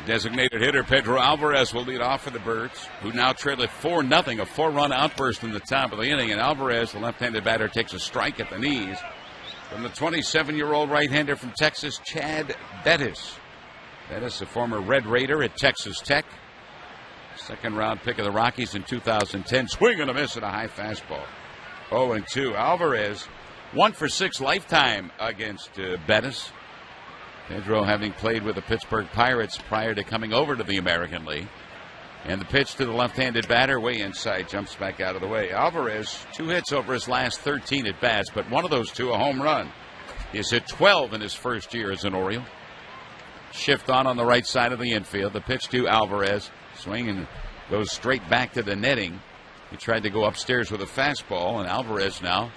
Designated hitter Pedro Alvarez will lead off for the Birds, who now trail at 4-0, a 4-run outburst in the top of the inning. And Alvarez, the left-handed batter, takes a strike at the knees from the 27-year-old right-hander from Texas, Chad Bettis. Bettis, a former Red Raider at Texas Tech. Second-round pick of the Rockies in 2010. Swing and a miss and a high fastball. 0-2. Alvarez, 1 for 6 lifetime against Bettis. Pedro having played with the Pittsburgh Pirates prior to coming over to the American League. And the pitch to the left-handed batter, way inside, jumps back out of the way. Alvarez, 2 hits over his last 13 at-bats, but one of those 2 a home run. He's hit 12 in his first year as an Oriole. Shift on the right side of the infield. The pitch to Alvarez. Swing and goes straight back to the netting. He tried to go upstairs with a fastball, and Alvarez now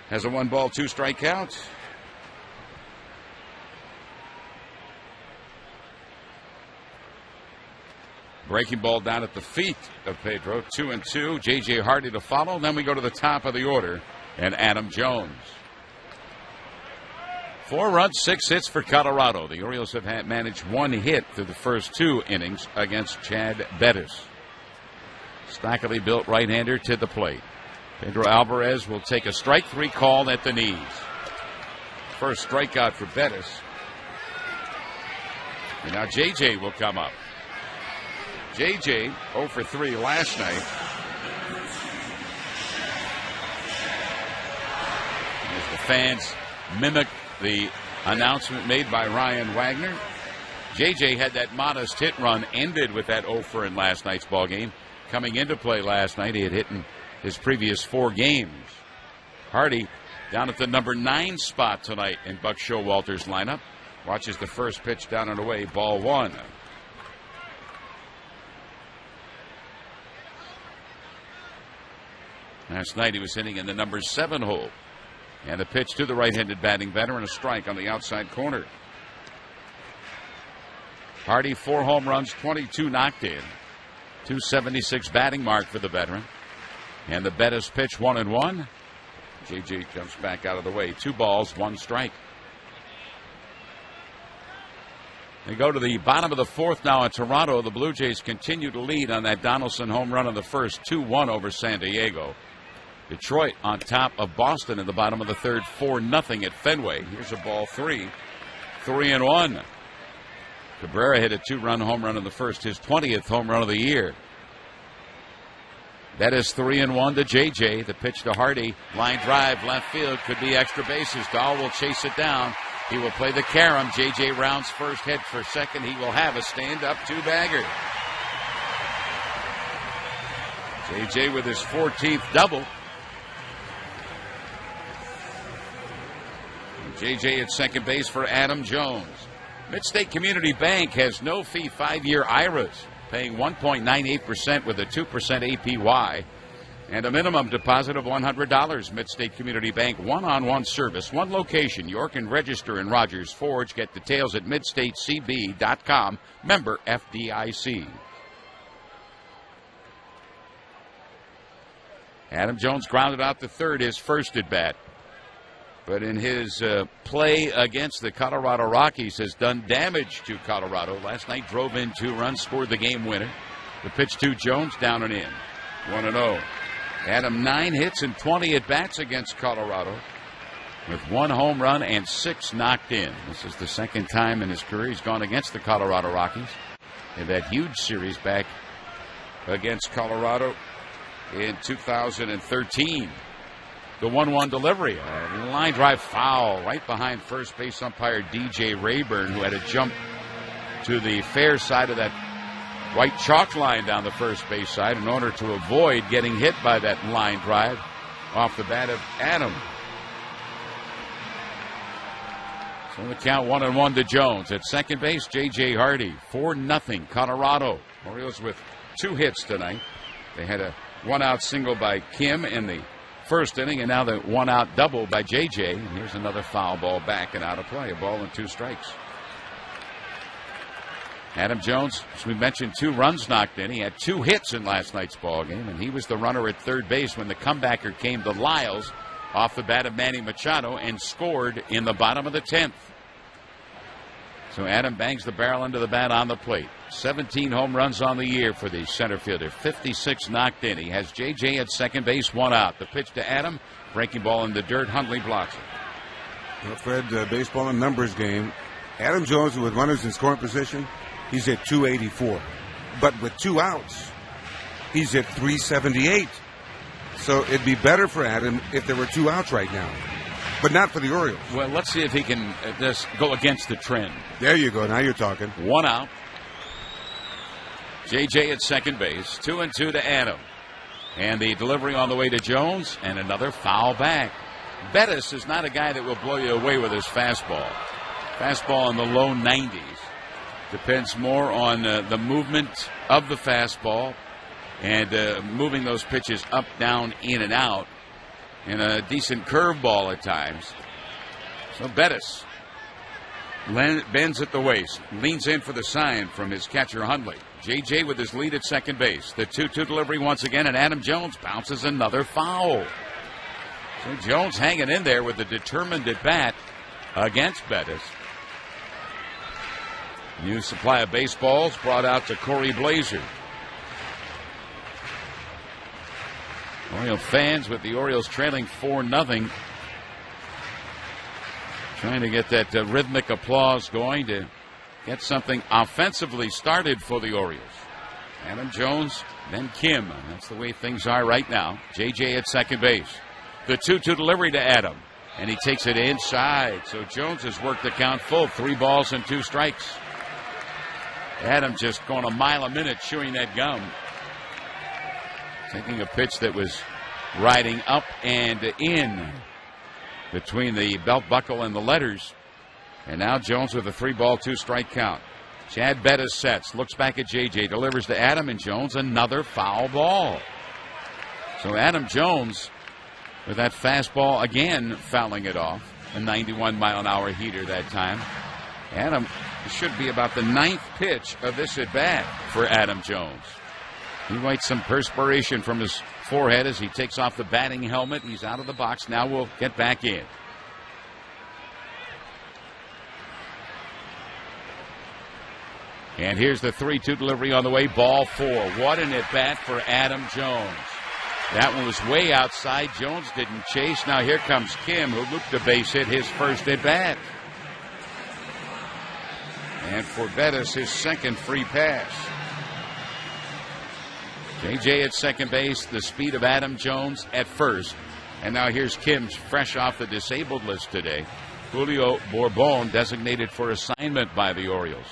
has a 1-ball, 2-strike count. Breaking ball down at the feet of Pedro. 2-2. J.J. Hardy to follow. Then we go to the top of the order, and Adam Jones. 4 runs, 6 hits for Colorado. The Orioles have managed 1 hit through the first 2 innings against Chad Bettis. Stockily built right-hander to the plate. Pedro Alvarez will take a strike 3 call at the knees. First strikeout for Bettis. And now J.J. will come up. J.J. 0 for 3 last night. As the fans mimic the announcement made by Ryan Wagner, J.J. had that modest hit run, ended with that 0 for in last night's ball game. Coming into play last night, he had hit in his previous 4 games. Hardy down at the number 9 spot tonight in Buck Showalter's lineup. Watches the first pitch down and away, ball 1. Last night he was hitting in the number 7 hole. And the pitch to the right-handed batting veteran, a strike on the outside corner. Hardy, 4 home runs, 22 knocked in. 276 batting mark for the veteran. And the Bettis pitch 1-1. J.J. jumps back out of the way. 2 balls, 1 strike. They go to the bottom of the 4th now at Toronto. The Blue Jays continue to lead on that Donaldson home run in the first, 2-1 over San Diego. Detroit on top of Boston in the bottom of the 3rd, 4-0 at Fenway. Here's a ball 3. 3-1. Cabrera hit a 2-run home run in the first, his 20th home run of the year. That is 3-1 to J.J. The pitch to Hardy. Line drive, left field. Could be extra bases. Dahl will chase it down. He will play the carom. J.J. rounds first, head for second. He will have a stand-up 2-bagger. J.J. with his 14th double. J.J. at second base for Adam Jones. Midstate Community Bank has no-fee 5-year IRAs, paying 1.98% with a 2% APY and a minimum deposit of $100. Midstate Community Bank, one-on-one service, 1 location. York and register in Rogers Forge. Get details at midstatecb.com. Member FDIC. Adam Jones grounded out the 3rd, his first at bat. But in his play against the Colorado Rockies has done damage to Colorado. Last night drove in 2 runs, scored the game winner. The pitch to Jones, down and in. 1-0. Adam 9 hits and 20 at-bats against Colorado with 1 home run and 6 knocked in. This is the 2nd time in his career he's gone against the Colorado Rockies. in that huge series back against Colorado in 2013. The 1-1 delivery, a line drive foul right behind first base umpire DJ Rayburn, who had to jump to the fair side of that white chalk line down the first base side in order to avoid getting hit by that line drive off the bat of Adam. So the count 1-1 to Jones. At second base, J.J. Hardy, 4-0 Colorado. Orioles with 2 hits tonight. They had a 1-out single by Kim in the first inning, and now the 1-out double by J.J. And here's another foul ball back and out of play. A ball and 2 strikes. Adam Jones, as we mentioned, 2 runs knocked in. He had 2 hits in last night's ball game, and he was the runner at third base when the comebacker came to Lyles off the bat of Manny Machado and scored in the bottom of the 10th. So Adam bangs the barrel into the bat on the plate. 17 home runs on the year for the center fielder. 56 knocked in. He has J.J. at second base, 1 out. The pitch to Adam. Breaking ball in the dirt. Hundley blocks it. Well, Fred, baseball and numbers game. Adam Jones with runners in scoring position, he's at 284. But with 2 outs, he's at 378. So it'd be better for Adam if there were 2 outs right now. But not for the Orioles. Well, let's see if he can just go against the trend. There you go. Now you're talking. 1 out. J.J. at second base. 2-2 to Adam. And the delivery on the way to Jones. And another foul back. Bettis is not a guy that will blow you away with his fastball. Fastball in the low 90s. Depends more on the movement of the fastball and moving those pitches up, down, in, and out. And a decent curveball at times. So Bettis bends at the waist, leans in for the sign from his catcher Hundley. J.J. with his lead at second base. The 2-2 delivery once again, and Adam Jones bounces another foul. So Jones hanging in there with a determined at bat against Bettis. New supply of baseballs brought out to Corey Blazer. Oriole fans with the Orioles trailing 4-0. Trying to get that rhythmic applause going to get something offensively started for the Orioles. Adam Jones, then Kim. That's the way things are right now. J.J. at second base. The 2-2 delivery to Adam. And he takes it inside. So Jones has worked the count full. 3 balls and 2 strikes. Adam just going a mile a minute chewing that gum. Taking a pitch that was riding up and in between the belt buckle and the letters. And now Jones with a 3-ball, 2-strike count. Chad Bettis sets, looks back at J.J., delivers to Adam, and Jones another foul ball. So Adam Jones with that fastball again fouling it off. A 91-mile-an-hour heater that time. Adam should be about the 9th pitch of this at-bat for Adam Jones. He wipes some perspiration from his forehead as he takes off the batting helmet. He's out of the box. Now we'll get back in. And here's the 3-2 delivery on the way. Ball 4. What an at-bat for Adam Jones. That one was way outside. Jones didn't chase. Now here comes Kim, who looped a base hit, his first at-bat. And for Bettis, his second free pass. J.J. at second base, the speed of Adam Jones at first. And now here's Kim's fresh off the disabled list today. Julio Bourbon designated for assignment by the Orioles.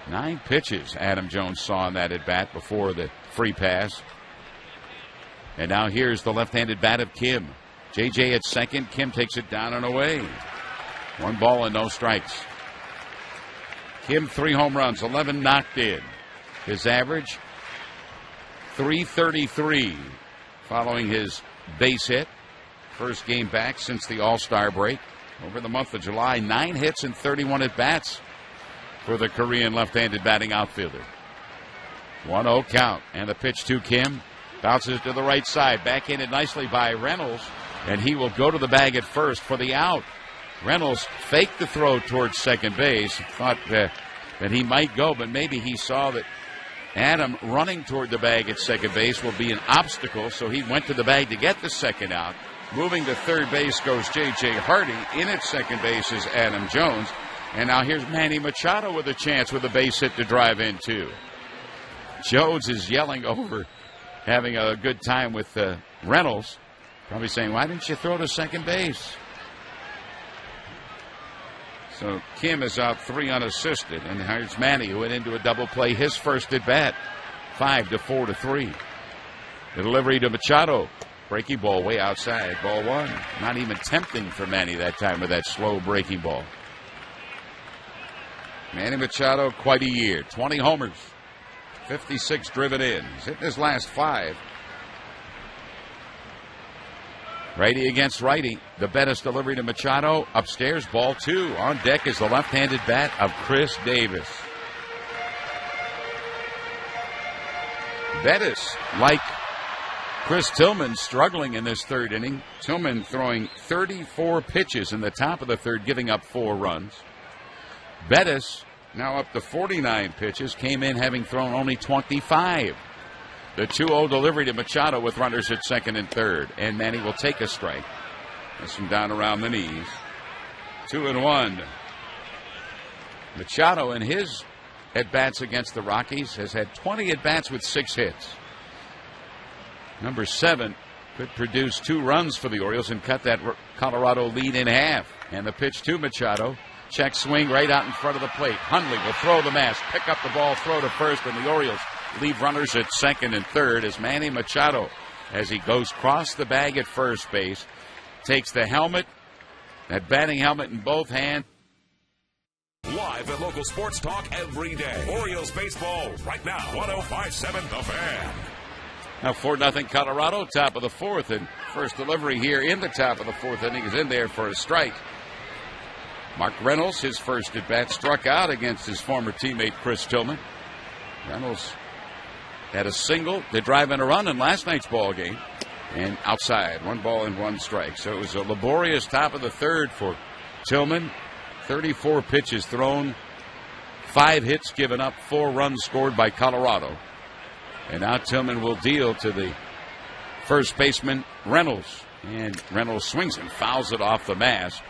9 pitches Adam Jones saw in that at bat before the free pass. And now here's the left-handed bat of Kim. J.J. at second. Kim takes it down and away. 1 ball and no strikes. Kim 3 home runs, 11 knocked in. His average 333 following his base hit. First game back since the All-Star break. Over the month of July, 9 hits and 31 at-bats for the Korean left-handed batting outfielder. 1-0 count, and the pitch to Kim. Bounces to the right side. Backhanded nicely by Reynolds, and he will go to the bag at first for the out. Reynolds faked the throw towards second base. Thought that he might go, but maybe he saw that Adam running toward the bag at second base will be an obstacle, so he went to the bag to get the second out. Moving to third base goes J.J. Hardy. In at second base is Adam Jones. And now here's Manny Machado with a chance with a base hit to drive in, too. Jones is yelling over, having a good time with Reynolds. Probably saying, why didn't you throw to second base? So Kim is out 3 unassisted. And here's Manny, who went into a double play his first at bat. 5-4-3. The delivery to Machado. Breaking ball way outside. Ball 1. Not even tempting for Manny that time with that slow breaking ball. Manny Machado, quite a year. 20 homers. 56 driven in. He's hit his last 5. Righty against righty. The Bettis delivery to Machado. Upstairs, ball 2. On deck is the left-handed bat of Chris Davis. Bettis, like Chris Tillman, struggling in this third inning. Tillman throwing 34 pitches in the top of the third, giving up 4 runs. Bettis, now up to 49 pitches, came in having thrown only 25. The 2-0 delivery to Machado with runners at second and third. And Manny will take a strike. That's from down around the knees. 2-1. Machado in his at-bats against the Rockies has had 20 at-bats with 6 hits. Number 7 could produce 2 runs for the Orioles and cut that Colorado lead in half. And the pitch to Machado. Check swing right out in front of the plate. Hundley will throw the mask, pick up the ball, throw to first, and the Orioles leave runners at second and third as Manny Machado, as he goes across the bag at first base, takes the helmet, that batting helmet in both hands. Live at local sports talk every day. Orioles baseball right now. 105.7 The Fan. Now 4-0 Colorado, top of the 4th, and first delivery here in the top of the 4th inning is in there for a strike. Mark Reynolds, his first at bat, struck out against his former teammate Chris Tillman. Reynolds had a single to drive in a run in last night's ball game, and outside, 1 ball and 1 strike. So it was a laborious top of the 3rd for Tillman. 34 pitches thrown, 5 hits given up, 4 runs scored by Colorado. And now Tillman will deal to the first baseman, Reynolds. And Reynolds swings and fouls it off the mask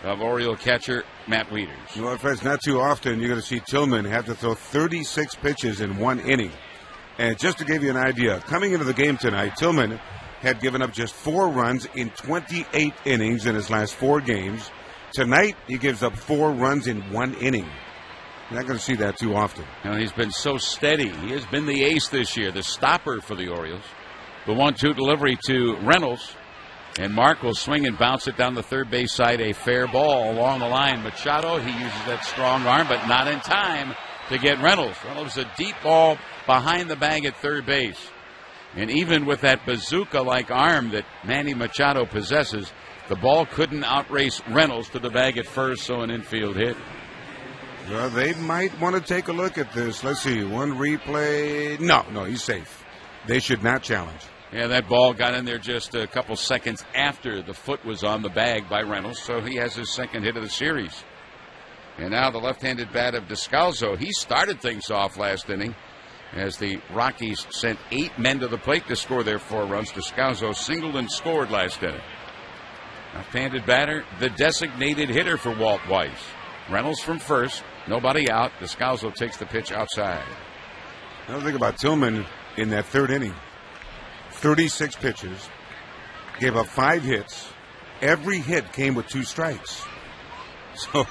of Oriole catcher Matt Wieters. You know, Fred, not too often you're going to see Tillman have to throw 36 pitches in 1 inning. And just to give you an idea, coming into the game tonight, Tillman had given up just 4 runs in 28 innings in his last 4 games. Tonight, he gives up 4 runs in 1 inning. You're not going to see that too often. You know, he's been so steady. He has been the ace this year, the stopper for the Orioles. The 1-2 delivery to Reynolds. And Mark will swing and bounce it down the third base side. A fair ball along the line. Machado, he uses that strong arm, but not in time to get Reynolds. Reynolds, a deep ball behind the bag at third base. And even with that bazooka-like arm that Manny Machado possesses, the ball couldn't outrace Reynolds to the bag at first, so an infield hit. Well, they might want to take a look at this. Let's see, 1 replay. No, he's safe. They should not challenge. Yeah, that ball got in there just a couple seconds after the foot was on the bag by Reynolds, so he has his second hit of the series. And now the left-handed bat of Descalso. He started things off last inning as the Rockies sent 8 men to the plate to score their 4 runs. Descalso singled and scored last inning. Left-handed batter, the designated hitter for Walt Weiss. Reynolds from first, nobody out. Descalso takes the pitch outside. Another thing about Tillman in that 3rd inning. 36 pitches, gave up 5 hits. Every hit came with 2 strikes. So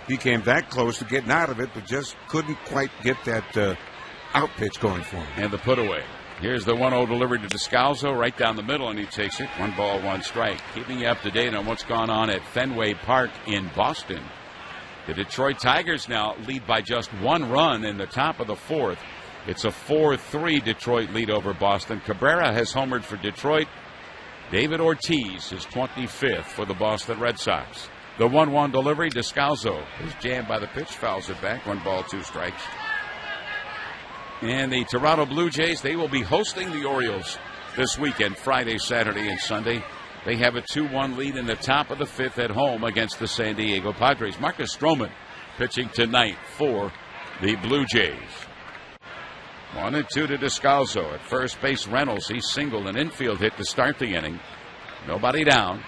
he came that close to getting out of it, but just couldn't quite get that out pitch going for him. And the put away. Here's the 1-0 delivery to Descalso right down the middle, and he takes it. 1 ball, 1 strike. Keeping you up to date on what's gone on at Fenway Park in Boston. The Detroit Tigers now lead by just 1 run in the top of the 4th. It's a 4-3 Detroit lead over Boston. Cabrera has homered for Detroit. David Ortiz is 25th for the Boston Red Sox. The 1-1 delivery, Descalso is jammed by the pitch, fouls it back. 1 ball, 2 strikes. And the Toronto Blue Jays, they will be hosting the Orioles this weekend, Friday, Saturday, and Sunday. They have a 2-1 lead in the top of the 5th at home against the San Diego Padres. Marcus Stroman pitching tonight for the Blue Jays. 1-2 to Descalso. At first base, Reynolds, he singled an infield hit to start the inning. Nobody down.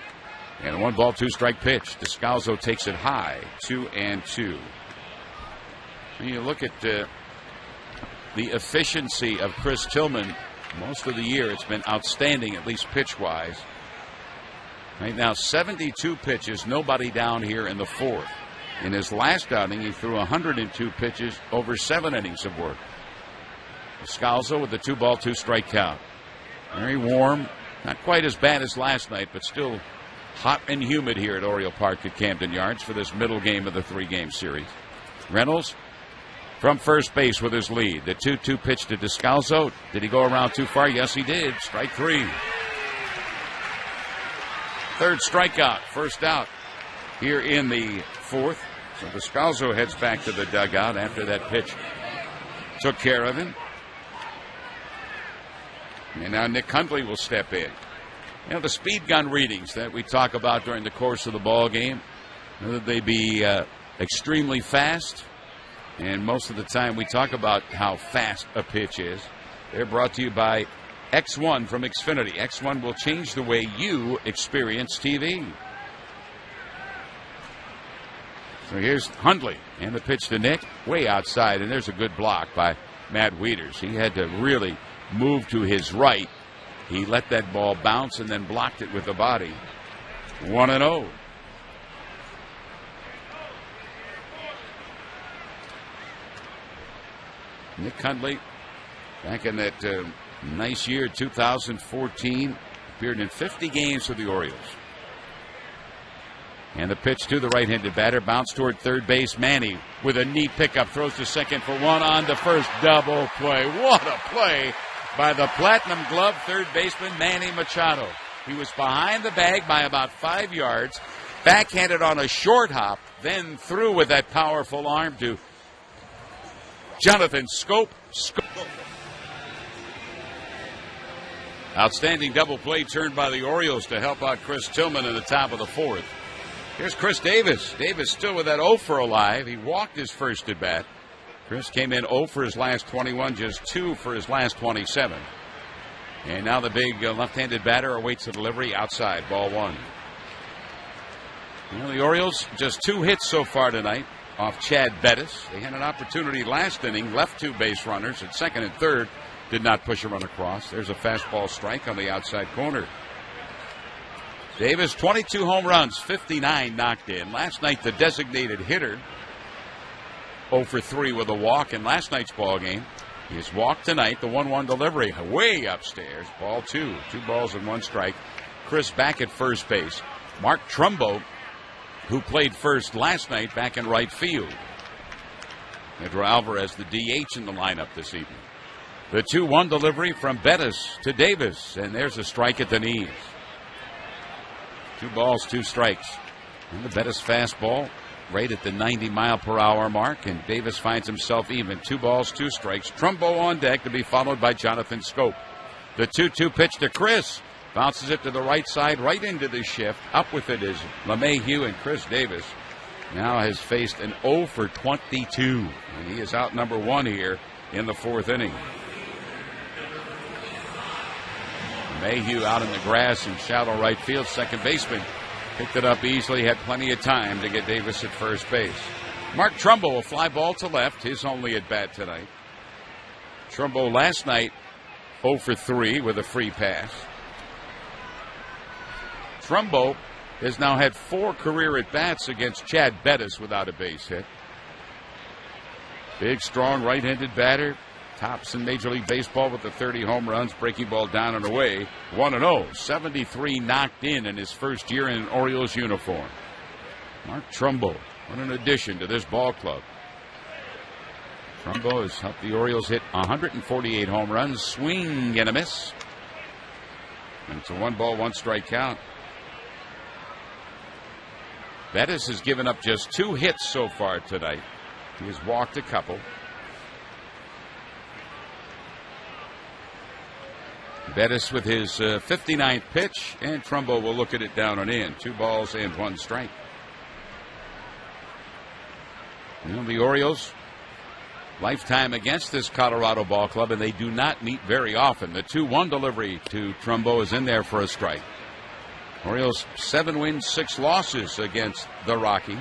And a 1-ball, 2-strike pitch. Descalso takes it high. 2-2. When you look at the efficiency of Chris Tillman, most of the year it's been outstanding, at least pitch-wise. Right now, 72 pitches, nobody down here in the fourth. In his last outing, he threw 102 pitches over 7 innings of work. Descalso with the 2-ball, 2-strike count. Very warm. Not quite as bad as last night, but still hot and humid here at Oriole Park at Camden Yards for this middle game of the 3-game series. Reynolds from first base with his lead. The 2-2 pitch to Descalso. Did he go around too far? Yes, he did. Strike 3. Third strikeout, first out here in the fourth. So Descalso heads back to the dugout after that pitch took care of him. And now Nick Hundley will step in. You know, the speed gun readings that we talk about during the course of the ball game, whether they be extremely fast, and most of the time we talk about how fast a pitch is. They're brought to you by X1 from Xfinity. X1 will change the way you experience TV. So here's Hundley, and the pitch to Nick, way outside, and there's a good block by Matt Wieters. He had to really move to his right. He let that ball bounce and then blocked it with the body. 1-0. Nick Hundley, back in that nice year, 2014, appeared in 50 games for the Orioles. And the pitch to the right-handed batter, bounced toward third base. Manny with a neat pickup, throws to second for one, on to first. Double play. What a play by the platinum glove third baseman Manny Machado. He was behind the bag by about 5 yards, backhanded on a short hop, then threw with that powerful arm to Jonathan Schoop. Outstanding double play turned by the Orioles to help out Chris Tillman in the top of the fourth. Here's Chris Davis. Davis still with that 0 for alive. He walked his first at bat. Chris came in 0 for his last 21, just 2 for his last 27. And now the big left-handed batter awaits the delivery outside. Ball 1. Well, the Orioles, just 2 hits so far tonight off Chad Bettis. They had an opportunity last inning, left 2 base runners at second and third. Did not push a run across. There's a fastball strike on the outside corner. Davis, 22 home runs, 59 knocked in. Last night, the designated hitter, 0 for 3 with a walk in last night's ball game. He's walked tonight, the 1-1 delivery way upstairs. Ball 2, 2 balls and 1 strike. Chris back at first base. Mark Trumbo, who played first last night, back in right field. Pedro Alvarez, the DH in the lineup this evening. The 2-1 delivery from Bettis to Davis, and there's a strike at the knees. 2 balls, 2 strikes. And the Bettis fastball right at the 90-mile-per-hour mark, and Davis finds himself even. 2 balls, 2 strikes. Trumbo on deck to be followed by Jonathan Schoop. The 2-2 pitch to Chris. Bounces it to the right side, right into the shift. Up with it is LeMahieu, and Chris Davis now has faced an 0 for 22. And he is out number 1 here in the 4th inning. Mayhew out in the grass in shallow right field. Second baseman picked it up easily, had plenty of time to get Davis at first base. Mark Trumbo, a fly ball to left, his only at bat tonight. Trumbo last night 0 for 3 with a free pass. Trumbo has now had 4 career at bats against Chad Bettis without a base hit. Big, strong right-handed batter. Tops in Major League Baseball with the 30 home runs, breaking ball down and away. 1-0, 73 knocked in his first year in an Orioles uniform. Mark Trumbo, what an addition to this ball club. Trumbo has helped the Orioles hit 148 home runs, swing and a miss. And it's a 1-ball, 1-strike count. Bettis has given up just 2 hits so far tonight. He has walked a couple. Bettis with his 59th pitch, and Trumbo will look at it down and in. 2 balls and 1 strike. You know, the Orioles, lifetime against this Colorado ball club, and they do not meet very often. The 2-1 delivery to Trumbo is in there for a strike. Orioles 7 wins, 6 losses against the Rockies.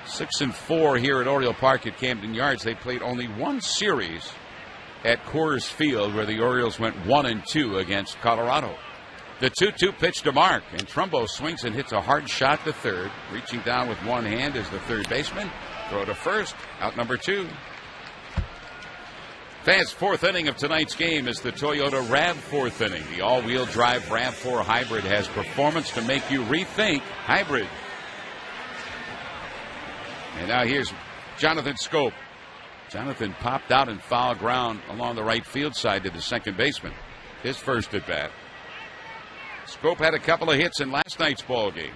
6-4 here at Oriole Park at Camden Yards. They played only one series at Coors Field, where the Orioles went 1-2 against Colorado. The 2-2 pitch to Mark, and Trumbo swings and hits a hard shot to third. Reaching down with one hand is the third baseman. Throw to first, out number 2. Fans, fourth inning of tonight's game is the Toyota RAV4 inning. The all-wheel drive RAV4 hybrid has performance to make you rethink hybrid. And now here's Jonathan Scope. Jonathan popped out in foul ground along the right field side to the second baseman. His first at bat. Scope had a couple of hits in last night's ball game.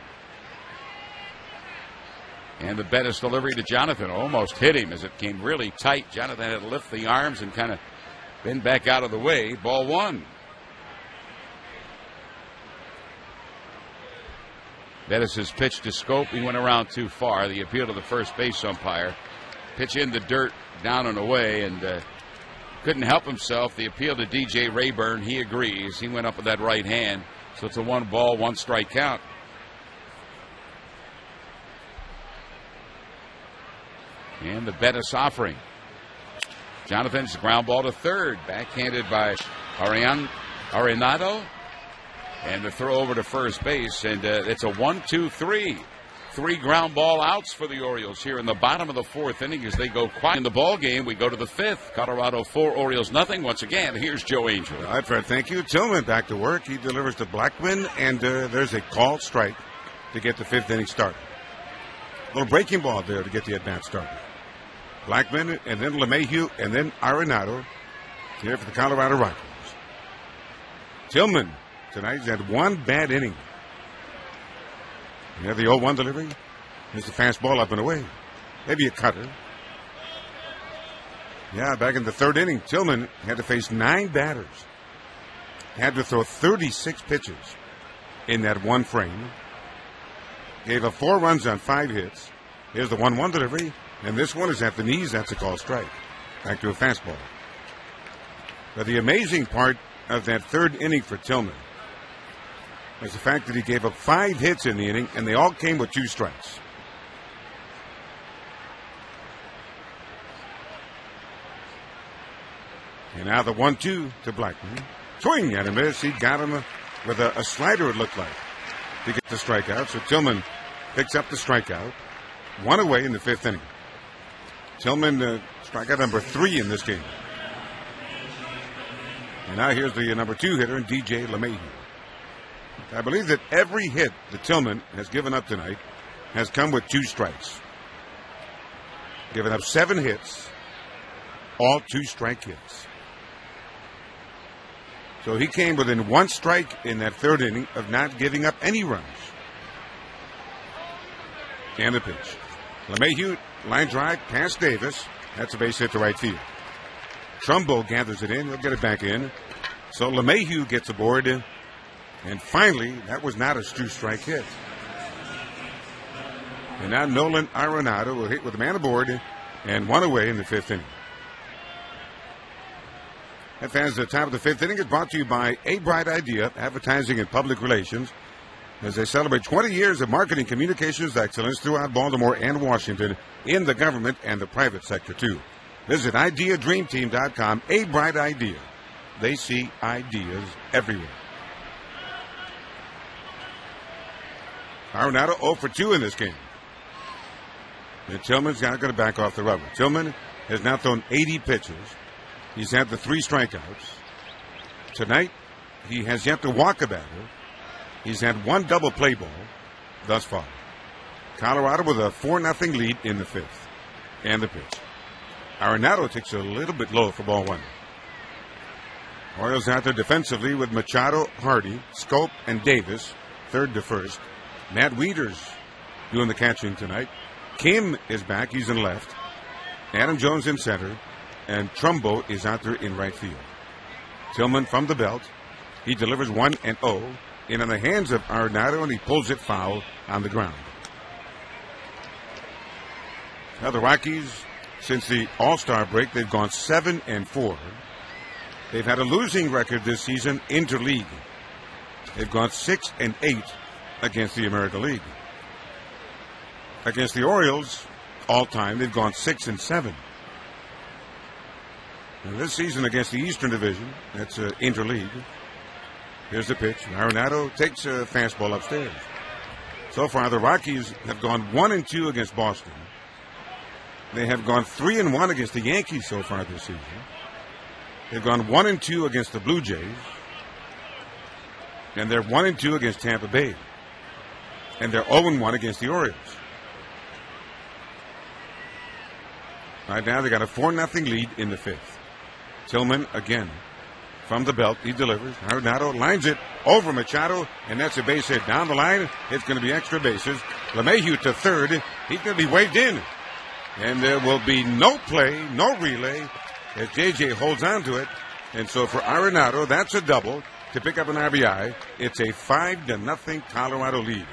And the Bettis delivery to Jonathan almost hit him as it came really tight. Jonathan had to lift the arms and kind of bend back out of the way. Ball 1. Bettis' pitch to Scope. He went around too far. The appeal to the first base umpire. Pitch in the dirt, down and away, and couldn't help himself. The appeal to DJ Rayburn. He agrees. He went up with that right hand. So it's a 1-ball, 1-strike count. And the Bettis offering. Jonathan's ground ball to third. Backhanded by Arenado. And the throw over to first base. And it's a 1-2-3. 3 ground ball outs for the Orioles here in the bottom of the fourth inning as they go quiet in the ball game. We go to the fifth. Colorado 4, Orioles nothing. Once again, here's Joe Angel. All right, Fred, thank you. Tillman back to work. He delivers to Blackman, and there's a called strike to get the fifth inning started. A little breaking ball there to get the at-bat started. Blackman, and then LeMahieu, and then Arenado here for the Colorado Rockies. Tillman tonight has had one bad inning. You have the 0-1 delivery. There's the fastball up and away. Maybe a cutter. Yeah, back in the third inning, Tillman had to face 9 batters. Had to throw 36 pitches in that one frame. Gave up 4 runs on 5 hits. Here's the 1-1 delivery. And this one is at the knees. That's a called strike. Back to a fastball. But the amazing part of that third inning for Tillman is the fact that he gave up 5 hits in the inning, and they all came with 2 strikes. And now the 1-2 to Blackman. Swing and a miss. He got him with a slider, it looked like, to get the strikeout. So Tillman picks up the strikeout. 1 away in the fifth inning. Tillman strikeout number 3 in this game. And now here's the number 2 hitter, DJ LeMahieu. I believe that every hit that Tillman has given up tonight has come with 2 strikes. Given up 7 hits, all 2-strike hits. So he came within 1 strike in that third inning of not giving up any runs. And the pitch. LeMahieu, line drive, past Davis. That's a base hit to right field. Trumbo gathers it in. He'll get it back in. So LeMahieu gets aboard. And finally, that was not a 2-strike hit. And now Nolan Arenado will hit with a man aboard and 1 away in the fifth inning. That fans, the top of the fifth inning is brought to you by A Bright Idea, Advertising and Public Relations, as they celebrate 20 years of marketing communications excellence throughout Baltimore and Washington, in the government and the private sector, too. Visit IdeaDreamTeam.com. A Bright Idea. They see ideas everywhere. Arenado 0 for 2 in this game. And Tillman's not going to back off the rubber. Tillman has now thrown 80 pitches. He's had the 3 strikeouts. Tonight, he has yet to walk a batter. He's had 1 double play ball thus far. Colorado with a 4-0 lead in the fifth. And the pitch. Arenado takes a little bit low for ball 1. Orioles out there defensively with Machado, Hardy, Scope, and Davis, third to first. Matt Wieters doing the catching tonight. Kim is back. He's in left. Adam Jones in center. And Trumbo is out there in right field. Tillman from the belt. He delivers 1-0. In on the hands of Arenado, and he pulls it foul on the ground. Now the Rockies, since the All-Star break, they've gone 7-4. They've had a losing record this season interleague. They've gone 6-8 against the American League. Against the Orioles, all time, they've gone 6-7. Now this season against the Eastern Division, that's interleague. Here's the pitch. Arenado takes a fastball upstairs. So far, the Rockies have gone 1-2 against Boston. They have gone 3-1 against the Yankees so far this season. They've gone 1-2 against the Blue Jays. And they're 1-2 against Tampa Bay. And they're 0-1 against the Orioles. Right now, they got a 4-0 lead in the fifth. Tillman again from the belt. He delivers. Arenado lines it over Machado, and that's a base hit. Down the line, it's going to be extra bases. LeMahieu to third. He's going to be waved in. And there will be no play, no relay, as J.J. holds on to it. And so for Arenado, that's a double to pick up an RBI. It's a 5-0 Colorado lead.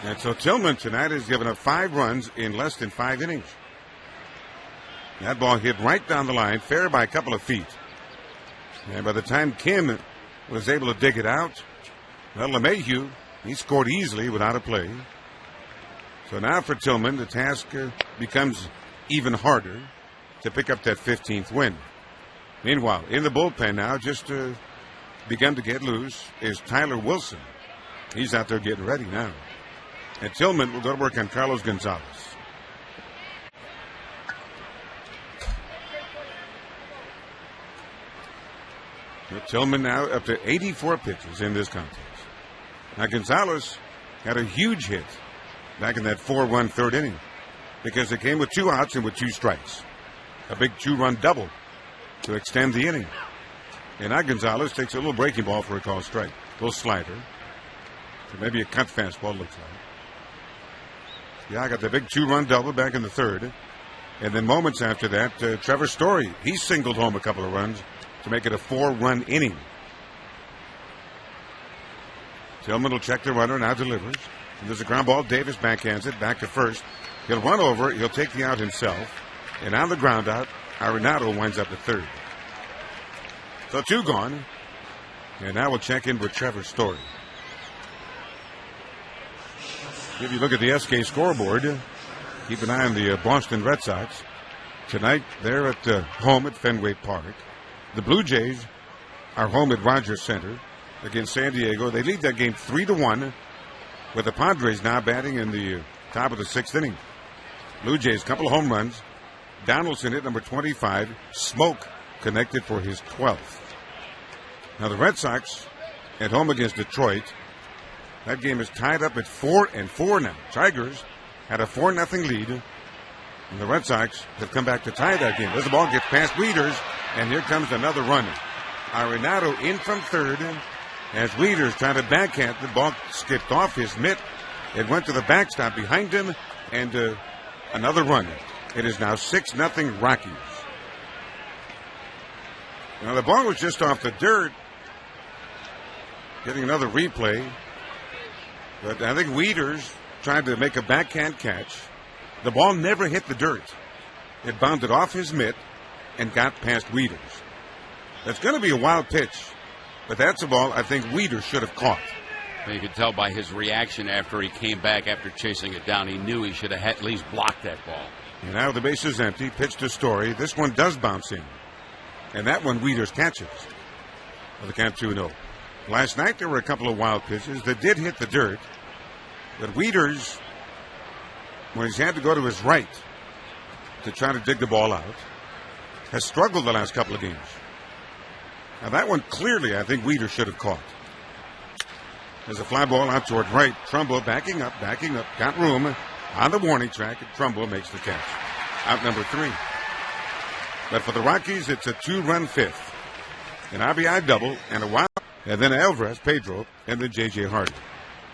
And so Tillman tonight has given up 5 runs in less than 5 innings. That ball hit right down the line, fair by a couple of feet. And by the time Kim was able to dig it out, well, LeMahieu, he scored easily without a play. So now for Tillman, the task becomes even harder to pick up that 15th win. Meanwhile, in the bullpen now, just begun to get loose, is Tyler Wilson. He's out there getting ready now. And Tillman will go to work on Carlos Gonzalez. But Tillman now up to 84 pitches in this contest. Now Gonzalez had a huge hit back in that 4-1 third inning because it came with 2 outs and with 2 strikes. A big 2-run double to extend the inning. And now Gonzalez takes a little breaking ball for a called strike. A little slider. Or maybe a cut fastball looks like. Yeah, I got the big 2-run double back in the third. And then moments after that, Trevor Story, he singled home a couple of runs to make it a 4-run inning. Tillman will check the runner, now delivers. And there's a ground ball. Davis backhands it back to first. He'll run over. He'll take the out himself. And on the ground out, Arenado winds up at third. So 2 gone. And now we'll check in with Trevor Story. If you look at the SK scoreboard, keep an eye on the Boston Red Sox. Tonight, they're at home at Fenway Park. The Blue Jays are home at Rogers Center against San Diego. They lead that game 3-1, with the Padres now batting in the top of the 6th inning. Blue Jays, couple of home runs. Donaldson hit number 25. Smoke connected for his 12th. Now the Red Sox at home against Detroit. That game is tied up at 4-4 now. Tigers had a 4-0 lead, and the Red Sox have come back to tie that game. As the ball gets past Wieters, and here comes another run. Arenado in from third, as Wieters trying to backhand. The ball skipped off his mitt. It went to the backstop behind him, and another run. It is now 6-0 Rockies. Now the ball was just off the dirt. Getting another replay. But I think Wieters tried to make a backhand catch. The ball never hit the dirt. It bounded off his mitt and got past Wieters. That's going to be a wild pitch. But that's a ball I think Wieters should have caught. You could tell by his reaction after he came back after chasing it down. He knew he should have at least blocked that ball. And now the base is empty. Pitch to Story. This one does bounce in. And that one Wieters catches. Well, the count 2-0. Last night there were a couple of wild pitches that did hit the dirt. But Wieters, when he's had to go to his right to try to dig the ball out, has struggled the last couple of games. Now that one clearly I think Wieters should have caught. There's a fly ball out toward right. Trumbo backing up, got room on the warning track. And Trumbo makes the catch. Out number 3. But for the Rockies, it's a 2-run fifth. An RBI double and a wild. And then Alvarez, Pedro, and then J.J. Hardy.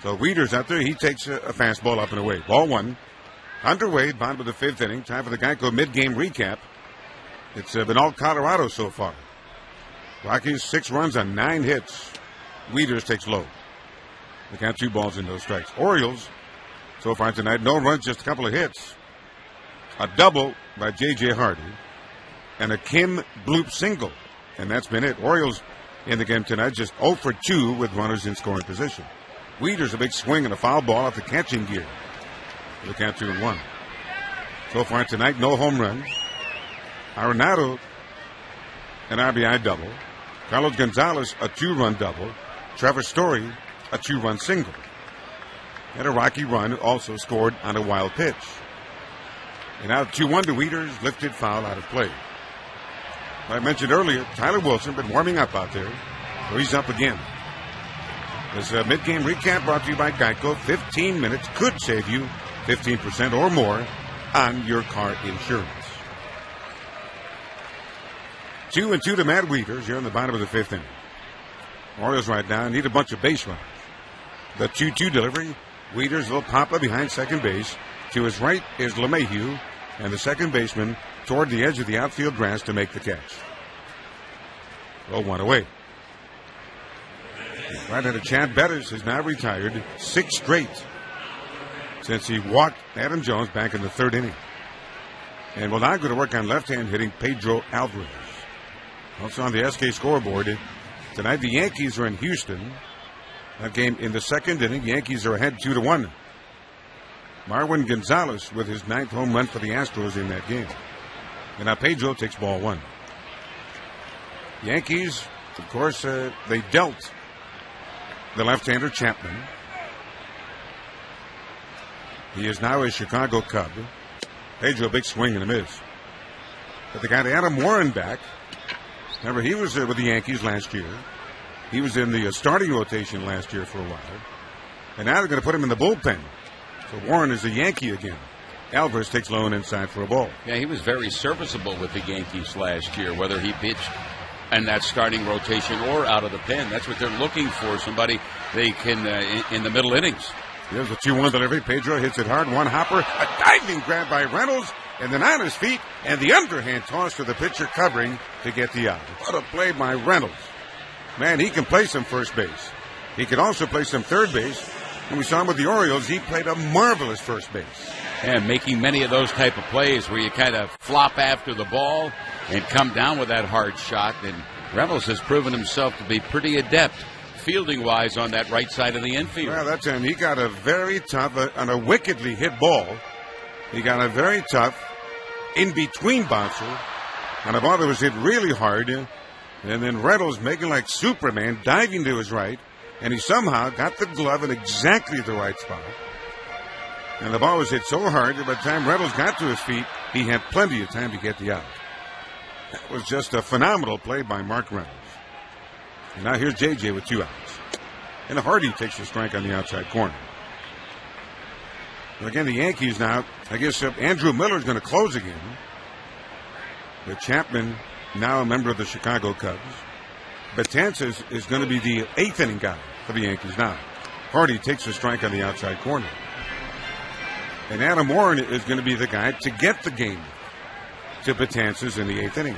So Wieters out there, he takes a fastball up and away. Ball 1. Underway, bottom of the 5th inning. Time for the Geico mid-game recap. It's been all Colorado so far. Rockies 6 runs on 9 hits. Wieters takes low. They count 2 balls and no strikes. Orioles, so far tonight, no runs, just a couple of hits. A double by J.J. Hardy. and a Kim Bloop single. And that's been it. Orioles in the game tonight just 0 for 2 with runners in scoring position. Wieters a big swing and a foul ball off the catching gear. Look at 2-1. So far tonight, no home runs. Arenado, an RBI double. Carlos Gonzalez, a 2-run double. Trevor Story, a 2-run single. And a Rocky run also scored on a wild pitch. And now 2-1 to Wieters, lifted foul out of play. I mentioned earlier, Tyler Wilson been warming up out there, so he's up again. This mid-game recap brought to you by Geico. 15 minutes could save you 15% or more on your car insurance. 2-2 to Matt Wieters here in the bottom of the 5th inning. Orioles right now need a bunch of base runners. The 2-2 delivery. Wieters, a little pop-up behind second base. To his right is LeMahieu, and the second baseman toward the edge of the outfield grass to make the catch. Well, 1 away. Right-hander Chad Bettis is now retired 6 straight since he walked Adam Jones back in the 3rd inning. And will now go to work on left-hand hitting Pedro Alvarez. Also on the SK scoreboard, tonight the Yankees are in Houston. That game in the 2nd inning, Yankees are ahead 2-1. Marwin Gonzalez with his 9th home run for the Astros in that game. And now Pedro takes ball 1. Yankees, of course, they dealt the left-hander Chapman. He is now a Chicago Cub. Pedro, big swing and a miss. But they got Adam Warren back. Remember, he was with the Yankees last year. He was in the starting rotation last year for a while. And now they're going to put him in the bullpen. So Warren is a Yankee again. Alvarez takes low and inside for a ball. Yeah, he was very serviceable with the Yankees last year, whether he pitched in that starting rotation or out of the pen. That's what they're looking for, somebody they can in the middle innings. Here's a 2-1 delivery. Pedro hits it hard. One hopper. A diving grab by Reynolds. And then on his feet. And the underhand toss to the pitcher covering to get the out. What a play by Reynolds. Man, he can play some first base. He can also play some third base. And we saw him with the Orioles. He played a marvelous first base. And making many of those type of plays where you kind of flop after the ball and come down with that hard shot. And Reynolds has proven himself to be pretty adept fielding-wise on that right side of the infield. Well, that's him. He got a very tough, on a wickedly hit ball. He got a very tough in-between bouncer on a ball that was hit really hard. And then Reynolds making like Superman, diving to his right. And he somehow got the glove in exactly the right spot. And the ball was hit so hard that by the time Reynolds got to his feet, he had plenty of time to get the out. That was just a phenomenal play by Mark Reynolds. And now here's J.J. with 2 outs. And Hardy takes the strike on the outside corner. But again, the Yankees now, I guess Andrew Miller's going to close again. But Chapman, now a member of the Chicago Cubs. Betances is going to be the 8th inning guy for the Yankees now. Hardy takes the strike on the outside corner. And Adam Warren is going to be the guy to get the game to Betances in the 8th inning.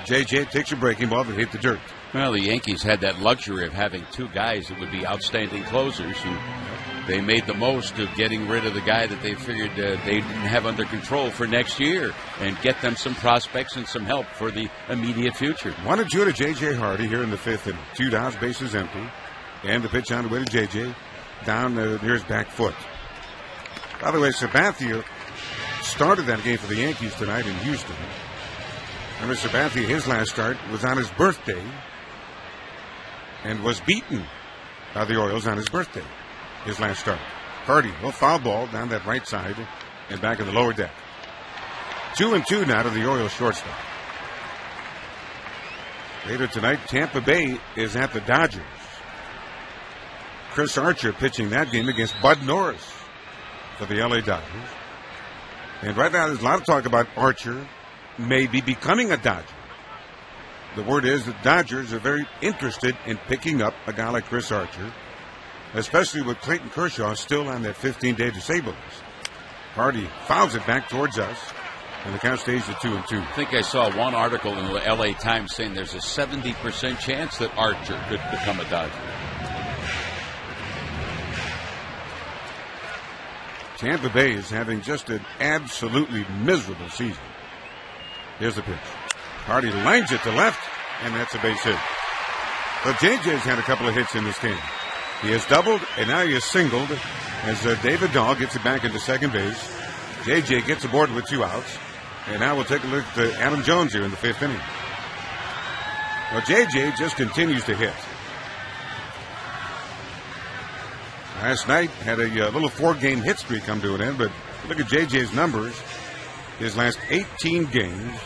J.J. takes a breaking ball that hit the dirt. Well, the Yankees had that luxury of having 2 guys that would be outstanding closers, and they made the most of getting rid of the guy that they figured they didn't have under control for next year and get them some prospects and some help for the immediate future. 1-2 to J.J. Hardy here in the 5th inning. 2 downs, bases empty. And the pitch on the way to J.J. down near his back foot. By the way, Sabathia started that game for the Yankees tonight in Houston. Remember, Sabathia, his last start was on his birthday and was beaten by the Orioles on his birthday, his last start. Hardy, well, foul ball down that right side and back in the lower deck. 2-2 now to the Orioles shortstop. Later tonight, Tampa Bay is at the Dodgers. Chris Archer pitching that game against Bud Norris for the L.A. Dodgers. And right now, there's a lot of talk about Archer maybe becoming a Dodger. The word is that Dodgers are very interested in picking up a guy like Chris Archer, especially with Clayton Kershaw still on that 15-day disabled list. Hardy fouls it back towards us, and the count stays at 2-2. I think I saw one article in the L.A. Times saying there's a 70% chance that Archer could become a Dodger. Tampa Bay is having just an absolutely miserable season. Here's the pitch. Hardy lines it to left, and that's a base hit. So JJ's had a couple of hits in this game. He has doubled, and now he has singled as David Dahl gets it back into second base. JJ gets aboard with 2 outs. And now we'll take a look at Adam Jones here in the 5th inning. Well, JJ just continues to hit. Last night had a little 4-game hit streak come to an end, but look at JJ's numbers. His last 18 games,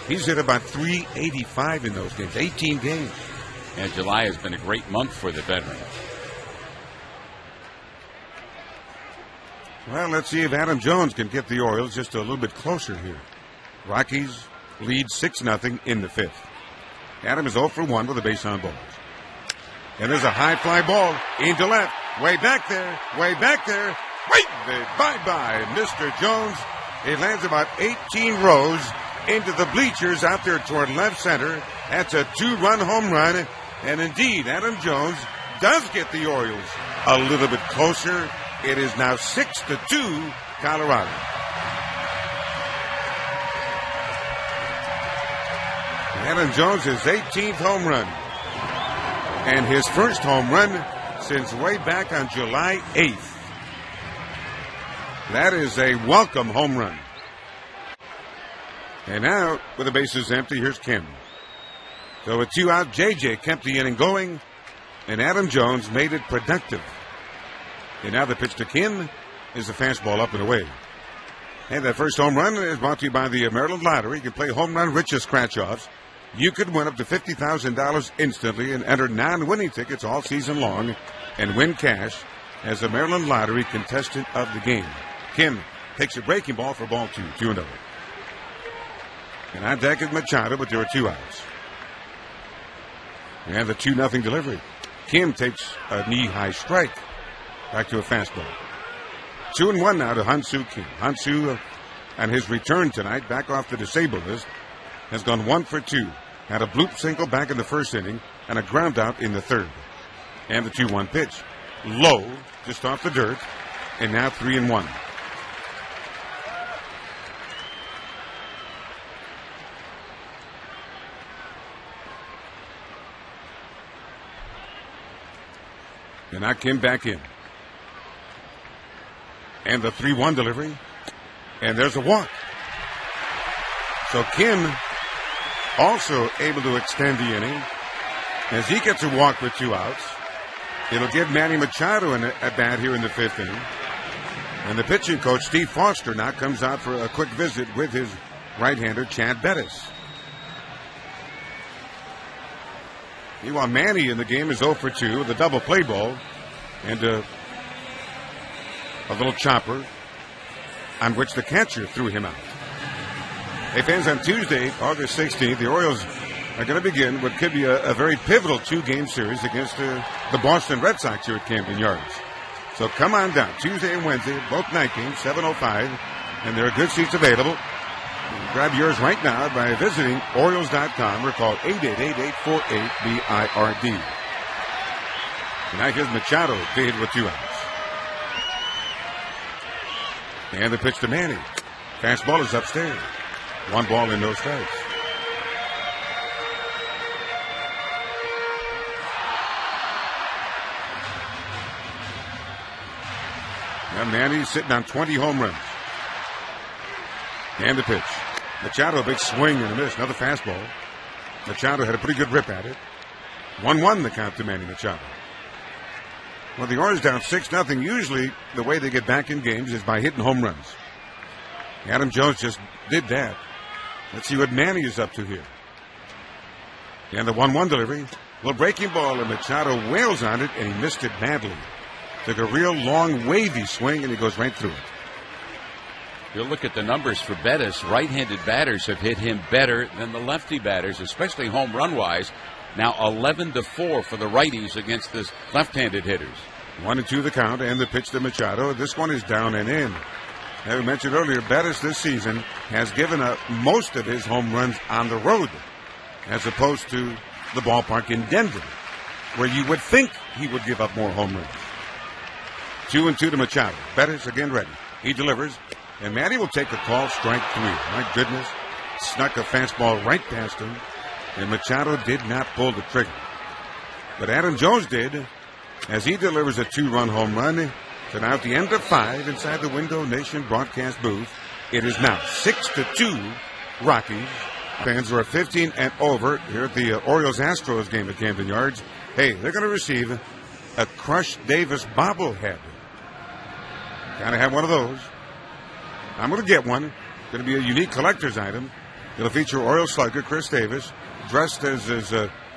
he's hit about .385 in those games. 18 games. And July has been a great month for the veteran. Well, let's see if Adam Jones can get the Orioles just a little bit closer here. Rockies lead 6-0 in the 5th. Adam is 0 for 1 with a base on balls. And there's a high fly ball into left. Way back there. Way back there. Wait, bye-bye, Mr. Jones. It lands about 18 rows into the bleachers out there toward left center. That's a 2-run home run. And indeed, Adam Jones does get the Orioles a little bit closer. It is now 6-2 Colorado. Adam Jones' 18th home run. And his first home run since way back on July 8th. That is a welcome home run. And now, with the bases empty, here's Kim. So with 2 out, JJ kept the inning going, and Adam Jones made it productive. And now the pitch to Kim is a fastball up and away. And that first home run is brought to you by the Maryland Lottery. You can play home run riches scratch-offs. You could win up to $50,000 instantly and enter non-winning tickets all season long and win cash as a Maryland Lottery contestant of the game. Kim takes a breaking ball for ball 2, 2-0. And on deck is Machado, but there are 2 outs. And the 2-0 delivery. Kim takes a knee-high strike. Back to a fastball. 2-1 now to Hansu Kim. Hansu, on his return tonight, back off the disabled list, has gone 1 for 2. Had a bloop single back in the first inning and a ground out in the 3rd. And the 2-1 pitch. Low, just off the dirt, and now 3-1. And now Kim back in. And the 3-1 delivery. And there's a walk. So Kim also able to extend the inning as he gets a walk with 2 outs. It'll give Manny Machado an at-bat here in the 5th inning. And the pitching coach, Steve Foster, now comes out for a quick visit with his right-hander, Chad Bettis. Meanwhile, Manny in the game is 0 for 2 with a double play ball and a little chopper on which the catcher threw him out. Hey, fans, on Tuesday, August 16th, the Orioles are going to begin what could be a very pivotal 2-game series against the Boston Red Sox here at Camden Yards. So come on down, Tuesday and Wednesday, both night games, 7:05, and there are good seats available. Grab yours right now by visiting Orioles.com or call 888-848-BIRD. Now here's Machado to hit with 2 outs. And the pitch to Manny. Fastball is upstairs. 1 ball and no strikes. Now Manny's sitting on 20 home runs. And the pitch. Machado, a big swing and a miss. Another fastball. Machado had a pretty good rip at it. 1-1 the count to Manny Machado. Well, the Orioles down 6-0. Usually the way they get back in games is by hitting home runs. Adam Jones just did that. Let's see what Manny is up to here. And the 1-1 delivery. Well, breaking ball, and Machado wails on it, and he missed it badly. Took a real long, wavy swing, and he goes right through it. You'll look at the numbers for Bettis. Right-handed batters have hit him better than the lefty batters, especially home run-wise. Now 11-4 for the righties against the left-handed hitters. 1-2 the count, and the pitch to Machado. This one is down and in. As we mentioned earlier, Bettis this season has given up most of his home runs on the road, as opposed to the ballpark in Denver, where you would think he would give up more home runs. 2-2 to Machado. Bettis again ready. He delivers, and Manny will take a call, strike 3. My goodness. snuck a fastball right past him, and Machado did not pull the trigger. But Adam Jones did, as he delivers a 2-run home run. So now at the end of 5 inside the Window Nation broadcast booth, it is now 6-2 Rockies. Fans who are 15 and over here at the Orioles-Astros game at Camden Yards. Hey, they're going to receive a Crush Davis bobblehead. Gotta have one of those. I'm going to get one. Going to be a unique collector's item. It'll feature Orioles slugger Chris Davis dressed as his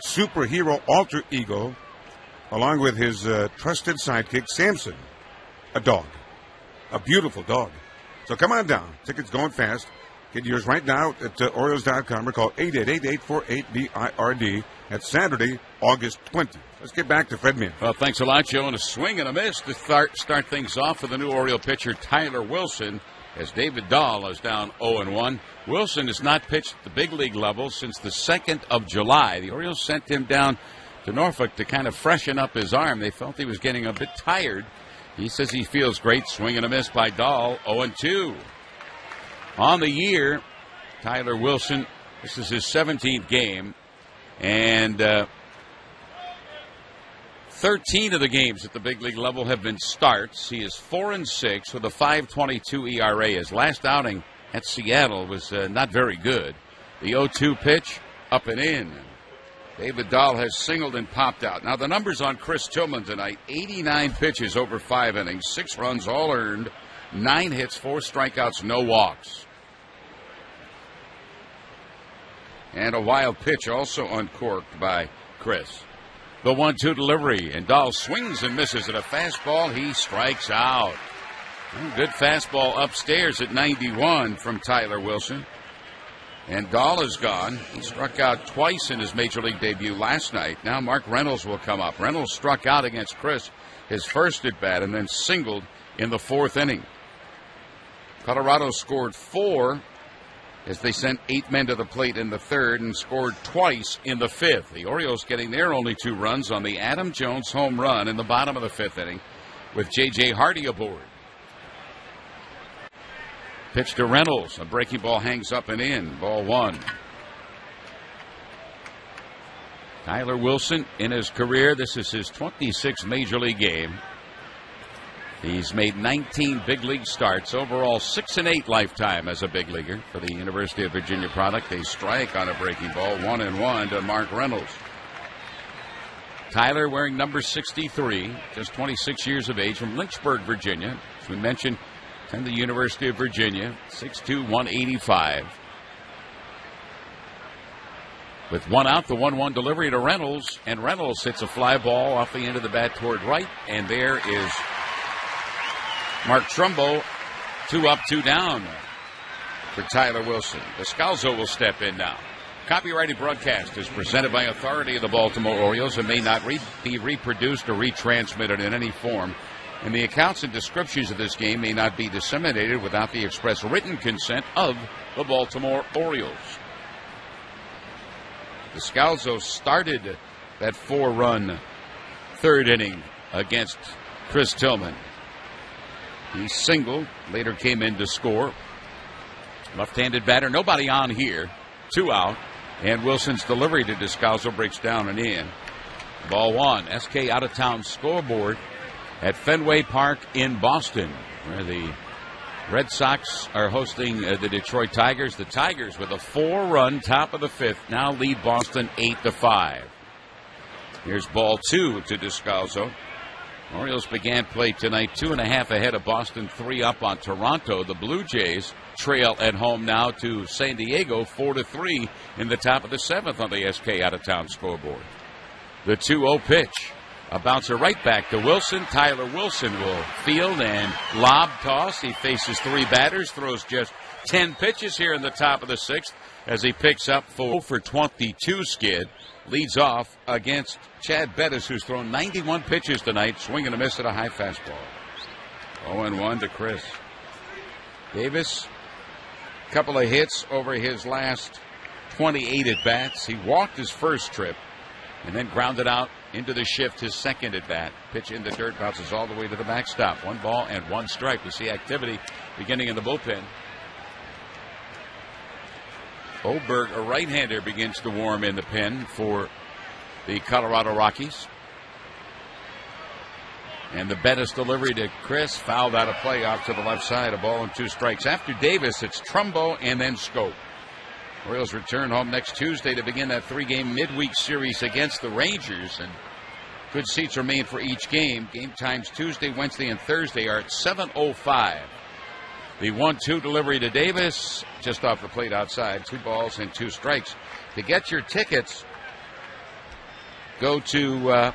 superhero alter ego, along with his trusted sidekick Samson, a dog, a beautiful dog. So come on down. Tickets going fast. Get yours right now at Orioles.com or call 888-848-BIRD. That's Saturday, August 20th. Let's get back to Fred Mann. Well, thanks a lot, Joe. And a swing and a miss to start things off for the new Oriole pitcher, Tyler Wilson, as David Dahl is down 0-1. Wilson has not pitched at the big league level since the 2nd of July. The Orioles sent him down to Norfolk to kind of freshen up his arm. They felt he was getting a bit tired. He says he feels great. Swing and a miss by Dahl, 0-2. On the year, Tyler Wilson, this is his 17th game, and 13 of the games at the big league level have been starts. He is 4-6 with a 5.22 ERA. His last outing at Seattle was not very good. The 0-2 pitch, up and in. David Dahl has singled and popped out. Now the numbers on Chris Tillman tonight, 89 pitches over 5 innings, 6 runs all earned, 9 hits, 4 strikeouts, no walks. And a wild pitch also uncorked by Chris. The 1-2 delivery, and Dahl swings and misses at a fastball. He strikes out. Good fastball upstairs at 91 from Tyler Wilson. And Dahl is gone. He struck out twice in his Major League debut last night. Now Mark Reynolds will come up. Reynolds struck out against Chris his first at bat and then singled in the 4th inning. Colorado scored 4 as they sent 8 men to the plate in the 3rd and scored twice in the 5th. The Orioles getting their only 2 runs on the Adam Jones home run in the bottom of the 5th inning with J.J. Hardy aboard. Pitch to Reynolds. A breaking ball hangs up and in. Ball 1. Tyler Wilson in his career, this is his 26th Major League game. He's made 19 big league starts. Overall, 6-8 lifetime as a big leaguer for the University of Virginia product. A strike on a breaking ball. 1-1 to Mark Reynolds. Tyler wearing number 63, just 26 years of age, from Lynchburg, Virginia. As we mentioned, attended the University of Virginia. 6'2", 185. With 1 out, the 1-1 delivery to Reynolds, and Reynolds hits a fly ball off the end of the bat toward right, and there is Mark Trumbo. 2 up, 2 down for Tyler Wilson. Descalzo will step in now. Copyrighted broadcast is presented by authority of the Baltimore Orioles and may not be reproduced or retransmitted in any form. And the accounts and descriptions of this game may not be disseminated without the express written consent of the Baltimore Orioles. Descalzo started that 4-run 3rd inning against Chris Tillman. He singled, later came in to score. Left-handed batter, nobody on here. 2 out, and Wilson's delivery to Descalzo breaks down and in. Ball 1, SK out-of-town scoreboard at Fenway Park in Boston, where the Red Sox are hosting the Detroit Tigers. The Tigers, with a 4-run top of the 5th, now lead Boston 8-5. Here's ball 2 to Descalzo. Orioles began play tonight 2.5 ahead of Boston, 3 up on Toronto. The Blue Jays trail at home now to San Diego, 4-3 in the top of the 7th on the SK out-of-town scoreboard. The 2-0 pitch. A bouncer right back to Wilson. Tyler Wilson will field and lob toss. He faces 3 batters, throws just 10 pitches here in the top of the 6th as he picks up 4 for 22 skid. Leads off against Chad Bettis, who's thrown 91 pitches tonight, swing and a miss at a high fastball. 0-1 to Chris. Davis, a couple of hits over his last 28 at-bats. He walked his first trip and then grounded out into the shift his second at-bat. Pitch in the dirt, bounces all the way to the backstop. 1 ball and 1 strike. We see activity beginning in the bullpen. Oberg, a right-hander, begins to warm in the pen for the Colorado Rockies. And the Bettis delivery to Chris, fouled out of play off to the left side, a ball and 2 strikes. After Davis, it's Trumbo and then Scope. Orioles return home next Tuesday to begin that 3-game midweek series against the Rangers, and good seats remain for each game. Game times Tuesday, Wednesday, and Thursday are at 7:05. The 1-2 delivery to Davis, just off the plate outside, 2 balls and 2 strikes. To get your tickets, go to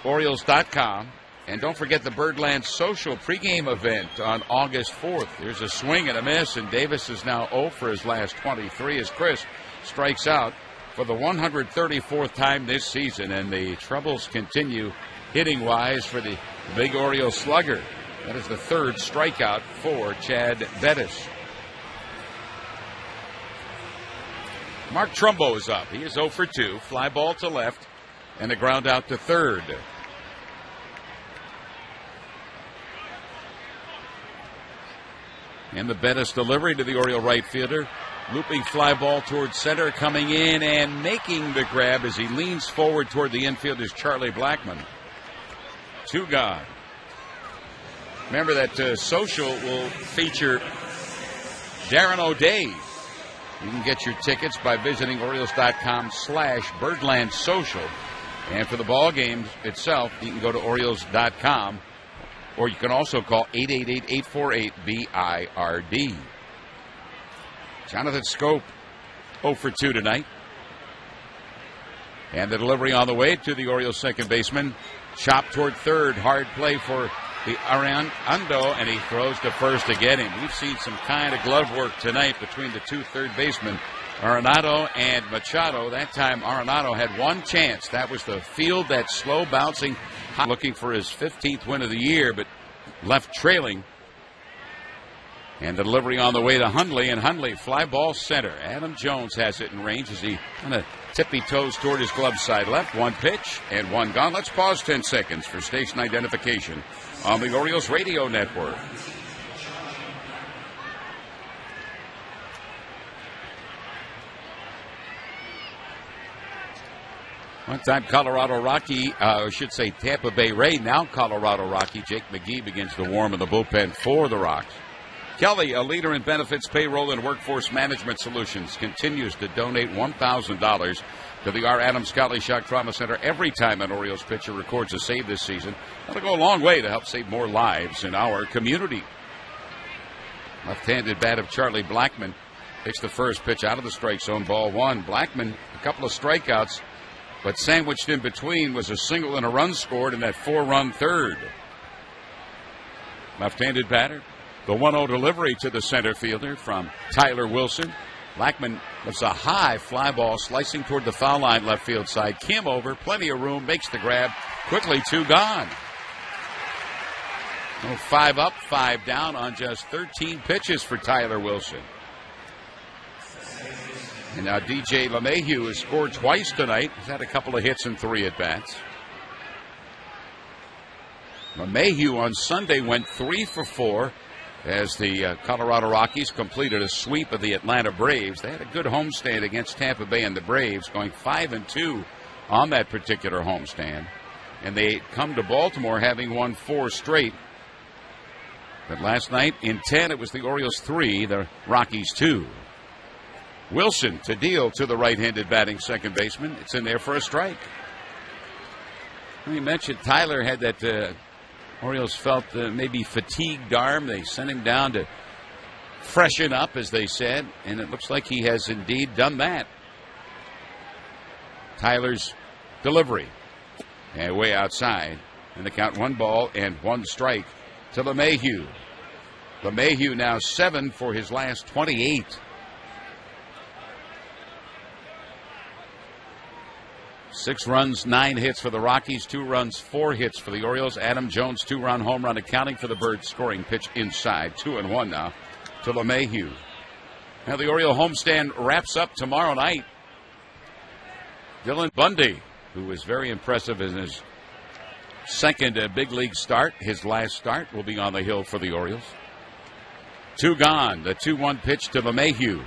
Orioles.com. And don't forget the Birdland Social pregame event on August 4th. There's a swing and a miss, and Davis is now 0 for his last 23 as Chris strikes out for the 134th time this season. And the troubles continue hitting-wise for the big Orioles slugger. That is the 3rd strikeout for Chad Bettis. Mark Trumbo is up. He is 0 for 2. Fly ball to left and a ground out to 3rd. And the Bettis delivery to the Oriole right fielder. Looping fly ball towards center, coming in and making the grab as he leans forward toward the infield is Charlie Blackmon. 2 gone. Remember that social will feature Darren O'Day. You can get your tickets by visiting Orioles.com/BirdlandSocial. And for the ball game itself, you can go to Orioles.com. Or you can also call 888-848-BIRD. Jonathan Scope, 0 for 2 tonight. And the delivery on the way to the Orioles second baseman. Chop toward 3rd. Hard play for the Arando, and he throws to first to get him. We've seen some kind of glove work tonight between the 2 third basemen, Arenado and Machado. That time Arenado had one chance. That was the field that slow bouncing, looking for his 15th win of the year, but left trailing. And the delivery on the way to Hundley, and Hundley fly ball center. Adam Jones has it in range as he kind of tippy toes toward his glove side left. 1 pitch and 1 gone. Let's pause 10 seconds for station identification on the Orioles Radio Network. One-time Colorado Rocky, Tampa Bay Ray, now Colorado Rocky, Jake McGee begins to warm in the bullpen for the Rocks. Kelly, a leader in benefits, payroll, and workforce management solutions, continues to donate $1,000 to the R. Adams Scotty Shock Trauma Center every time an Orioles pitcher records a save this season. That'll go a long way to help save more lives in our community. Left-handed bat of Charlie Blackmon takes the first pitch out of the strike zone, ball 1. Blackmon, a couple of strikeouts, but sandwiched in between was a single and a run scored in that 4-run 3rd. Left-handed batter. The 1-0 delivery to the center fielder from Tyler Wilson. Blackmon lifts a high fly ball slicing toward the foul line left field side. Kim over, plenty of room, makes the grab. Quickly 2 gone. 5 up, 5 down on just 13 pitches for Tyler Wilson. And now DJ LeMahieu has scored twice tonight. He's had a couple of hits and 3 at-bats. LeMahieu on Sunday went 3 for 4 as the Colorado Rockies completed a sweep of the Atlanta Braves. They had a good homestand against Tampa Bay and the Braves, going 5-2 on that particular homestand. And they come to Baltimore having won 4 straight. But last night in 10, it was the Orioles 3, the Rockies 2. Wilson to deal to the right-handed batting second baseman. It's in there for a strike. We mentioned Tyler had that Orioles felt maybe fatigued arm. They sent him down to freshen up, as they said, and it looks like he has indeed done that. Tyler's delivery. And way outside. And the count 1 ball and 1 strike to LeMahieu. LeMahieu now 7 for his last 28. Six runs, 9 hits for the Rockies, 2 runs, 4 hits for the Orioles. Adam Jones, 2-run home run, accounting for the Birds scoring pitch inside. 2-1 now to LeMahieu. Now the Oriole homestand wraps up tomorrow night. Dylan Bundy, who was very impressive in his second big league start, his last start, will be on the hill for the Orioles. 2 gone. The 2-1 pitch to LeMahieu.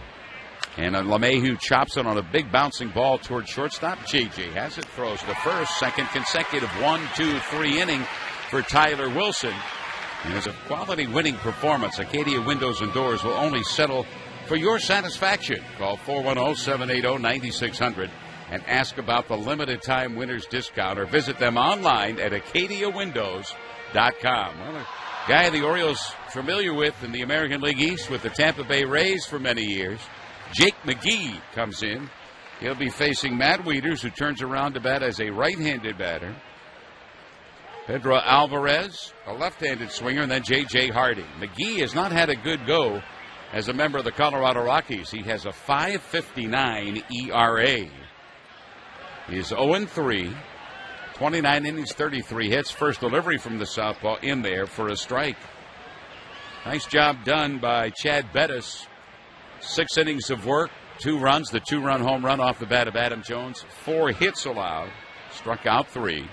And LeMahieu chops it on a big bouncing ball toward shortstop. JJ has it, throws to first. Second consecutive 1-2-3 inning for Tyler Wilson. And it's a quality winning performance. Acadia Windows and Doors will only settle for your satisfaction. Call 410-780-9600 and ask about the limited time winners discount, or visit them online at acadiawindows.com. Well, a guy the Orioles familiar with in the American League East with the Tampa Bay Rays for many years. Jake McGee comes in. He'll be facing Matt Wieters, who turns around to bat as a right-handed batter. Pedro Alvarez, a left-handed swinger, and then J.J. Hardy. McGee has not had a good go as a member of the Colorado Rockies. He has a .559 ERA. He's 0-3, 29 innings, 33 hits. First delivery from the southpaw in there for a strike. Nice job done by Chad Bettis. 6 innings of work, 2 runs, the 2-run home run off the bat of Adam Jones. 4 hits allowed, struck out 3.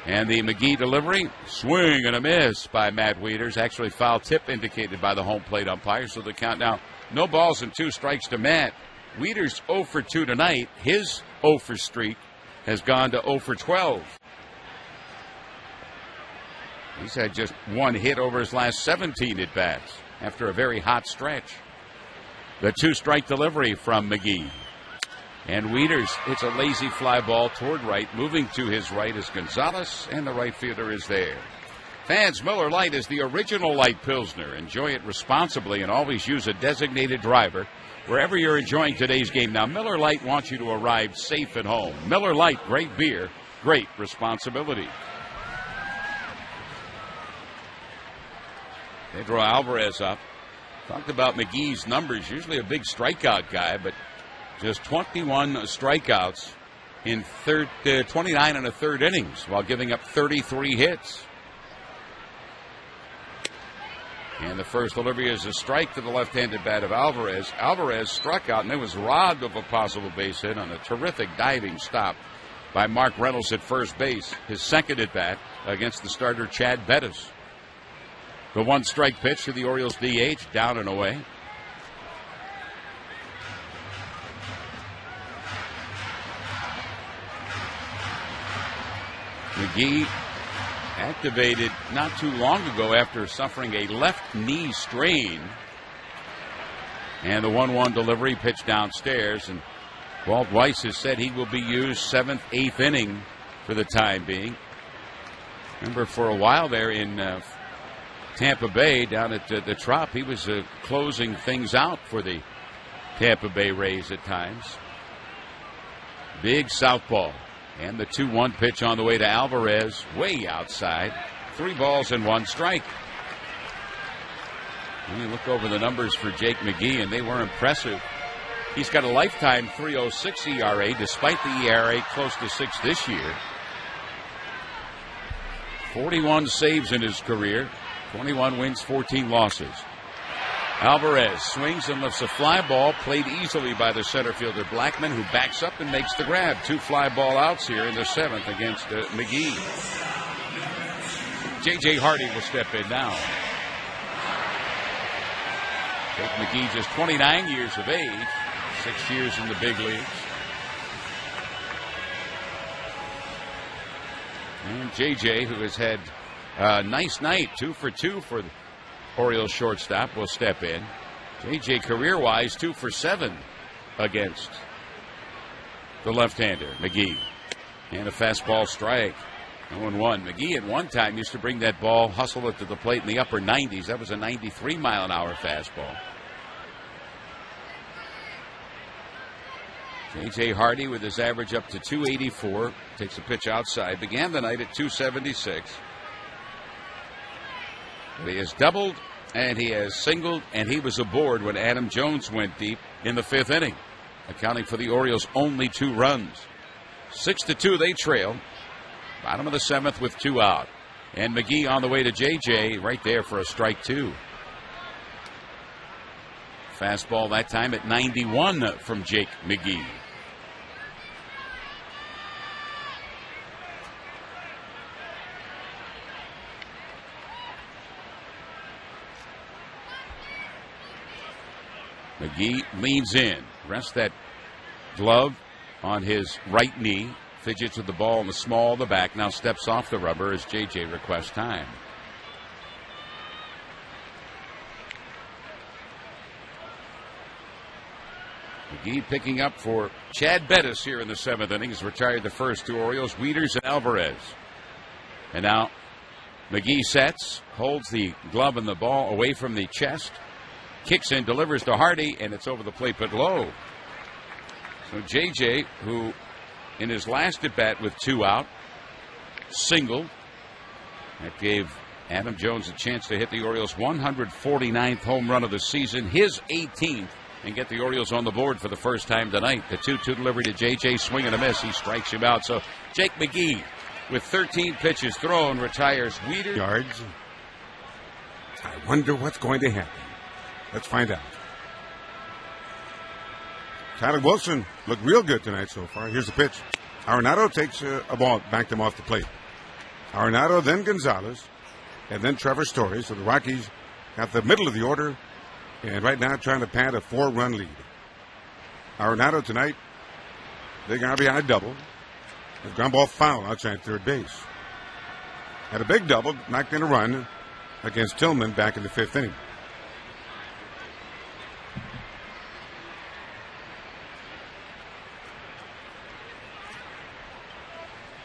And the McGee delivery, swing and a miss by Matt Wieters. Actually, foul tip indicated by the home plate umpire. So the count now, no balls and 2 strikes to Matt. Wieters 0 for 2 tonight. His 0 for streak has gone to 0 for 12. He's had just 1 hit over his last 17 at-bats after a very hot stretch. The 2-strike delivery from McGee. And Wieters, it's a lazy fly ball toward right. Moving to his right is Gonzalez, and the right fielder is there. Fans, Miller Lite is the original light Pilsner. Enjoy it responsibly and always use a designated driver wherever you're enjoying today's game. Now, Miller Lite wants you to arrive safe at home. Miller Lite, great beer, great responsibility. Pedro Alvarez up. Talked about McGee's numbers. Usually a big strikeout guy, but just 21 strikeouts in 29 and a third innings while giving up 33 hits. And the first delivery is a strike to the left-handed bat of Alvarez. Alvarez struck out and then was robbed of a possible base hit on a terrific diving stop by Mark Reynolds at first base. His second at bat against the starter Chad Bettis. The 1-strike pitch to the Orioles DH, down and away. McGee activated not too long ago after suffering a left knee strain. And the 1-1 delivery pitch downstairs. And Walt Weiss has said he will be used 7th, 8th inning for the time being. Remember, for a while there in Tampa Bay, down at the Trop, he was closing things out for the Tampa Bay Rays at times. Big southpaw. And the 2-1 pitch on the way to Alvarez, way outside. 3 balls and 1 strike. When you look over the numbers for Jake McGee, and they were impressive. He's got a lifetime .306 ERA, despite the ERA close to 6 this year. 41 saves in his career. 21 wins, 14 losses. Alvarez swings and lifts a fly ball, played easily by the center fielder Blackman, who backs up and makes the grab. 2 fly ball outs here in the 7th against McGee. J.J. Hardy will step in now. Jake McGee, just 29 years of age, 6 years in the big leagues. And J.J., who has had a nice night, 2 for 2 for the Orioles shortstop, will step in. J.J. career-wise, 2 for 7 against the left-hander, McGee. And a fastball strike. 0-1. McGee at one time used to bring that ball, hustle it to the plate in the upper 90s. That was a 93-mile-an-hour fastball. J.J. Hardy with his average up to 284. Takes a pitch outside. Began the night at 276. But he has doubled and he has singled, and he was aboard when Adam Jones went deep in the 5th inning, accounting for the Orioles' only 2 runs. 6-2 they trail. Bottom of the 7th with 2 out. And McGee on the way to J.J. right there for a strike 2. Fastball that time at 91 from Jake McGee. McGee leans in, rests that glove on his right knee, fidgets with the ball in the small of the back, now steps off the rubber as J.J. requests time. McGee picking up for Chad Bettis here in the 7th inning. He's retired the first two Orioles, Wieters and Alvarez. And now McGee sets, holds the glove and the ball away from the chest, kicks in, delivers to Hardy, and it's over the plate but low. So J.J., who in his last at bat with 2 out, singled. That gave Adam Jones a chance to hit the Orioles' 149th home run of the season, his 18th, and get the Orioles on the board for the first time tonight. The 2-2 delivery to J.J., swing and a miss. He strikes him out. So Jake McGee, with 13 pitches thrown, retires Wieters. Yards. I wonder what's going to happen. Let's find out. Tyler Wilson looked real good tonight so far. Here's the pitch. Arenado takes a ball, backed him off the plate. Arenado, then Gonzalez, and then Trevor Story. So the Rockies got the middle of the order, and right now trying to pad a 4-run lead. Arenado tonight, big RBI double. A ground ball foul outside third base. Had a big double, knocked in a run against Tillman back in the 5th inning.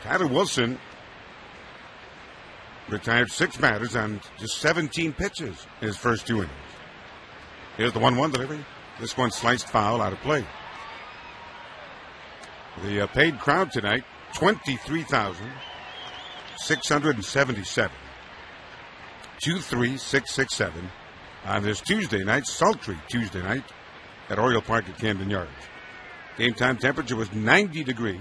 Tyler Wilson retired 6 batters on just 17 pitches in his first 2 innings. Here's the 1-1 delivery. This one sliced foul out of play. The paid crowd tonight, 23,677. 23667 on this Tuesday night, sultry Tuesday night at Oriole Park at Camden Yards. Game time temperature was 90 degrees.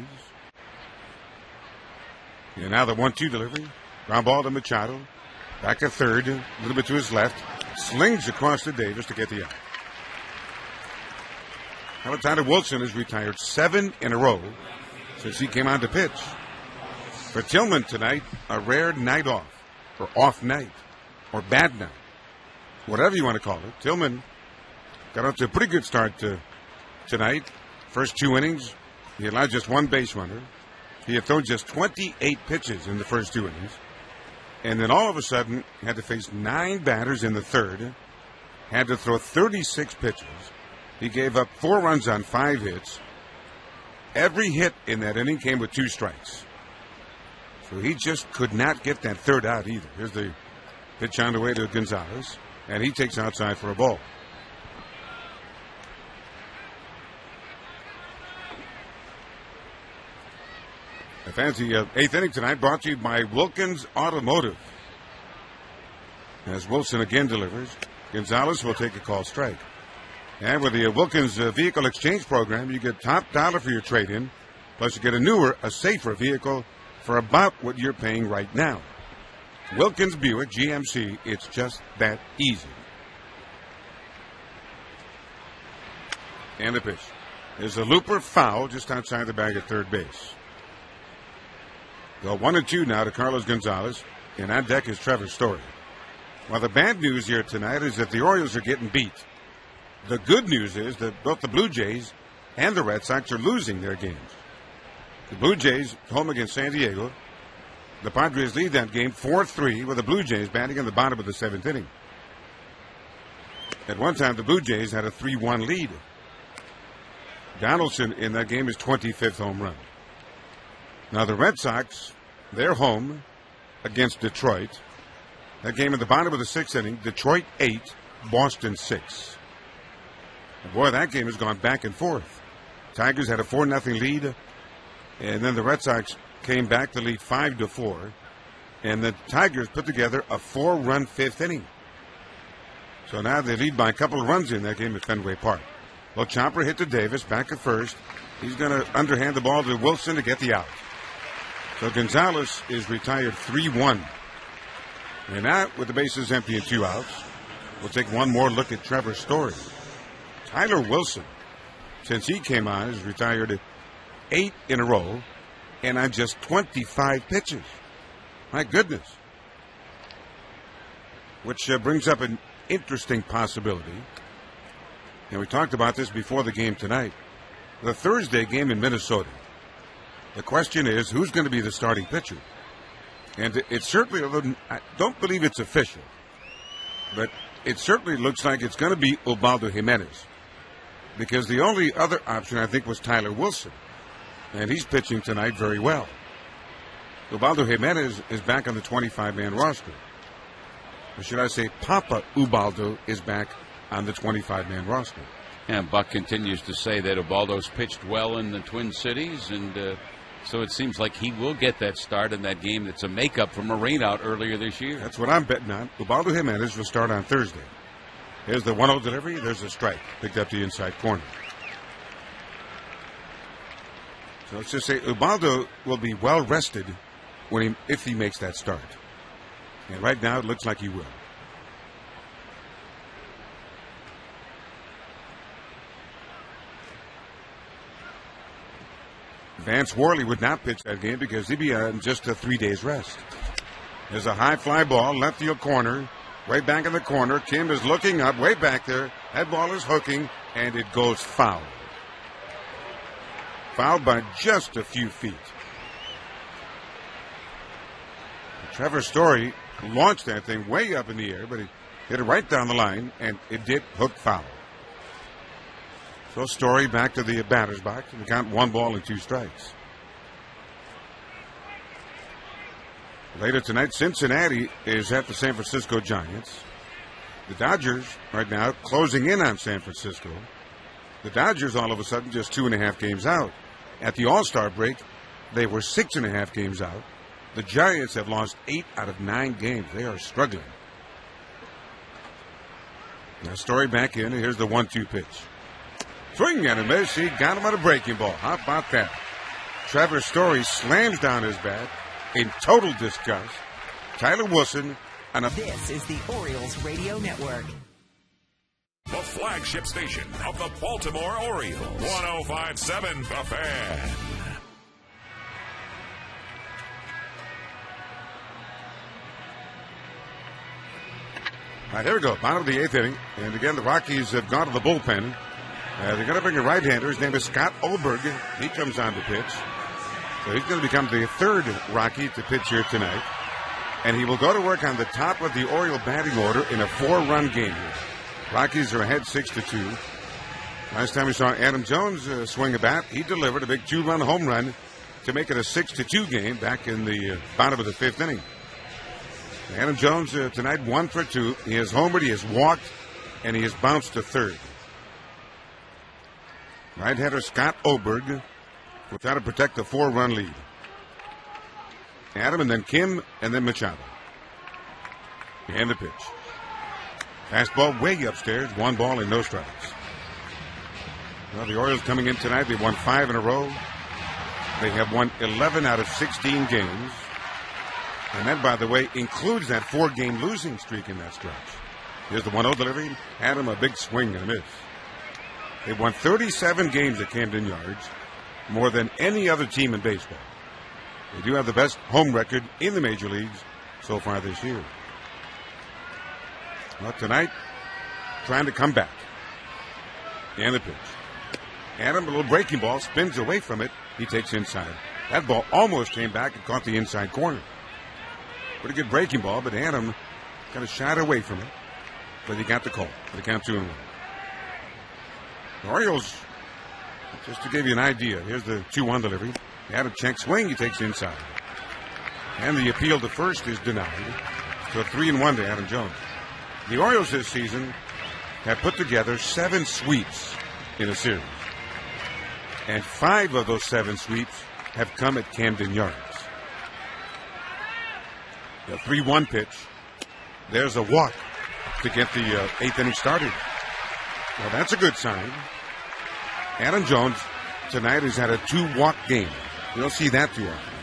And now the 1-2 delivery. Ground ball to Machado. Back at third, a little bit to his left. Slings across to Davis to get the out. Tyler Wilson has retired 7 in a row since he came on to pitch. For Tillman tonight, a rare night off, or off night, or bad night, whatever you want to call it. Tillman got off to a pretty good start tonight. First 2 innings, he allowed just 1 base runner. He had thrown just 28 pitches in the first 2 innings. And then all of a sudden, had to face 9 batters in the third. Had to throw 36 pitches. He gave up 4 runs on 5 hits. Every hit in that inning came with 2 strikes. So he just could not get that third out either. Here's the pitch on the way to Gonzalez. And he takes outside for a ball. The fancy 8th inning tonight brought to you by Wilkins Automotive. As Wilson again delivers, Gonzalez will take a call strike. And with the Wilkins Vehicle Exchange Program, you get top dollar for your trade-in, plus you get a newer, a safer vehicle for about what you're paying right now. Wilkins Buick GMC, it's just that easy. And the pitch. There's a looper foul just outside the bag at third base. Go 1-2 now to Carlos Gonzalez, and on deck is Trevor Story. Well, the bad news here tonight is that the Orioles are getting beat. The good news is that both the Blue Jays and the Red Sox are losing their games. The Blue Jays home against San Diego. The Padres lead that game 4-3 with the Blue Jays batting in the bottom of the 7th inning. At one time, the Blue Jays had a 3-1 lead. Donaldson in that game is 25th home run. Now the Red Sox, they're home against Detroit. That game at the bottom of the 6th inning, Detroit 8, Boston 6. And boy, that game has gone back and forth. Tigers had a 4-0 lead, and then the Red Sox came back to lead 5-4, and the Tigers put together a 4-run 5th inning. So now they lead by a couple of runs in that game at Fenway Park. Well, Chopper hit to Davis back at first. He's going to underhand the ball to Wilson to get the out. So Gonzalez is retired 3-1. And now, with the bases empty and 2 outs, we'll take one more look at Trevor Story. Tyler Wilson, since he came on, has retired 8 in a row and on just 25 pitches. My goodness. Which brings up an interesting possibility. And we talked about this before the game tonight. The Thursday game in Minnesota. The question is, who's going to be the starting pitcher? And it certainly, I don't believe it's official, but it certainly looks like it's going to be Ubaldo Jimenez. Because the only other option, I think, was Tyler Wilson. And he's pitching tonight very well. Ubaldo Jimenez is back on the 25-man roster. Or should I say, Papa Ubaldo is back on the 25-man roster. And Buck continues to say that Ubaldo's pitched well in the Twin Cities, and so it seems like he will get that start in that game that's a makeup from a rainout earlier this year. That's what I'm betting on. Ubaldo Jimenez will start on Thursday. Here's the 1-0 delivery. There's a strike. Picked up the inside corner. So let's just say Ubaldo will be well rested if he makes that start. And right now it looks like he will. Vance Worley would not pitch that game because he'd be on just a 3 days rest. There's a high fly ball, left field corner, way back in the corner. Kim is looking up, way back there. That ball is hooking, and it goes foul. Fouled by just a few feet. Trevor Story launched that thing way up in the air, but he hit it right down the line, and it did hook foul. So Story back to the batter's box, and count 1-2 strikes. Later tonight, Cincinnati is at the San Francisco Giants. The Dodgers right now closing in on San Francisco. The Dodgers all of a sudden just 2.5 games out. At the All-Star break, they were 6.5 games out. The Giants have lost 8 out of 9 games. They are struggling. Now Story back in, and here's the 1-2 pitch. Swing and a miss. He got him on a breaking ball. How about that? Trevor Story slams down his bat in total disgust. Tyler Wilson on a... This is the Orioles Radio Network. The flagship station of the Baltimore Orioles. 105.7 The Fan. All right, here we go. Bottom of the 8th inning. And again, the Rockies have gone to the bullpen. They're going to bring a right-hander. His name is Scott Oberg. He comes on to pitch. So he's going to become the 3rd Rocky to pitch here tonight. And he will go to work on the top of the Oriole batting order in a 4-run game here. Rockies are ahead 6-2. Last time we saw Adam Jones swing a bat, he delivered a big 2-run home run to make it a 6-2 game back in the bottom of the 5th inning. Adam Jones tonight 1 for 2. He has homered, he has walked, and he has bounced to 3rd. Right-hander Scott Oberg will try to protect the 4-run lead. Adam and then Kim and then Machado. And the pitch. Fastball way upstairs, 1 ball and no strikes. Well, the Orioles coming in tonight, they've won 5 in a row. They have won 11 out of 16 games. And that, by the way, includes that 4-game losing streak in that stretch. Here's the 1-0 delivery. Adam, a big swing and a miss. They've won 37 games at Camden Yards, more than any other team in baseball. They do have the best home record in the major leagues so far this year. Well, tonight, trying to come back. And the pitch. Adam, a little breaking ball, spins away from it. He takes inside. That ball almost came back and caught the inside corner. Pretty good breaking ball, but Adam kind of shied away from it. But he got the call for the count 2-1. The Orioles, just to give you an idea, here's the 2-1 delivery. Adam check swing, he takes inside. And the appeal to first is denied. So 3-1 to Adam Jones. The Orioles this season have put together 7 sweeps in a series. And 5 of those 7 sweeps have come at Camden Yards. The 3-1 pitch. There's a walk to get the 8th inning started. Well, that's a good sign. Adam Jones tonight has had a 2-walk game. You don't see that too often.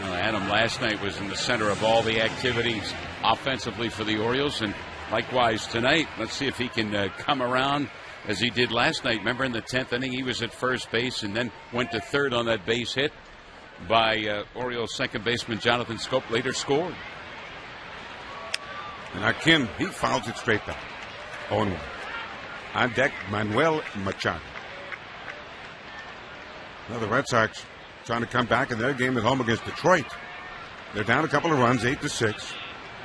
Well, Adam last night was in the center of all the activities offensively for the Orioles, and likewise tonight. Let's see if he can come around as he did last night. Remember in the 10th inning, he was at first base and then went to 3rd on that base hit by Orioles second baseman Jonathan Scope, later scored. And now Kim, he fouls it straight back. 0-1. On deck, Manuel Machado. Now the Red Sox trying to come back in their game at home against Detroit. They're down a couple of runs, 8-6.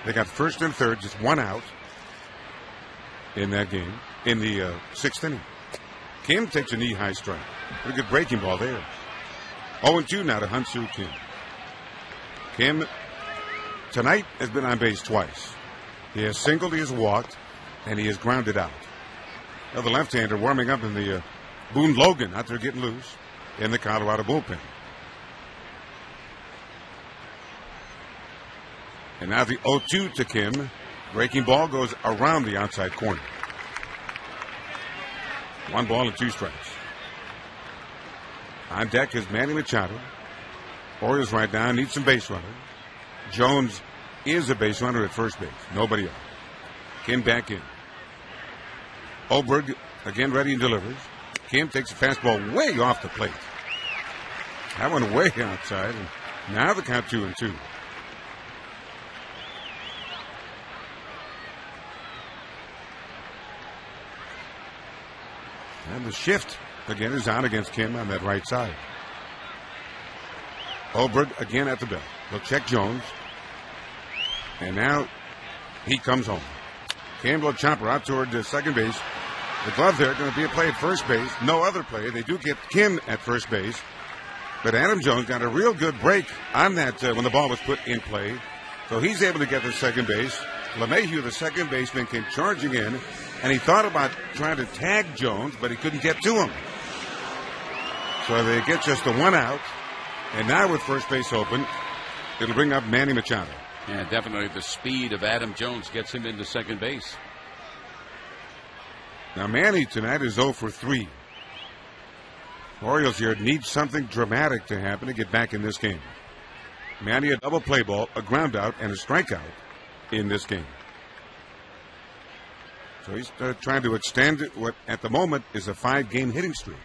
They got first and third, just one out in that game, in the sixth inning. Kim takes a knee-high strike. Pretty good breaking ball there. 0-2 now to Hyun-Soo Kim. Kim, tonight, has been on base twice. He has singled, he has walked, and he has grounded out. Now the left-hander warming up in the Boone Logan out there getting loose in the Colorado bullpen. And now the 0-2 to Kim. Breaking ball goes around the outside corner. 1 ball and 2 strikes. On deck is Manny Machado. Orioles right now need some base runner. Jones is a base runner at first base. Nobody else. Kim back in. Oberg again ready and delivers. Kim takes a fastball way off the plate. That one way outside. And now the count 2-2. And the shift again is on against Kim on that right side. Oberg again at the belt. They'll check Jones. And now he comes home. Campbell chopper out toward the second base. The glove there going to be a play at first base. No other play. They do get Kim at first base. But Adam Jones got a real good break on that when the ball was put in play. So he's able to get to second base. LeMahieu, the second baseman, came charging in. And he thought about trying to tag Jones, but he couldn't get to him. So they get just the 1 out. And now with first base open, it'll bring up Manny Machado. Yeah, definitely the speed of Adam Jones gets him into second base. Now Manny tonight is 0 for 3. Orioles here need something dramatic to happen to get back in this game. Manny a double play ball, a ground out, and a strikeout in this game. So he's trying to extend what at the moment is a 5-game hitting streak.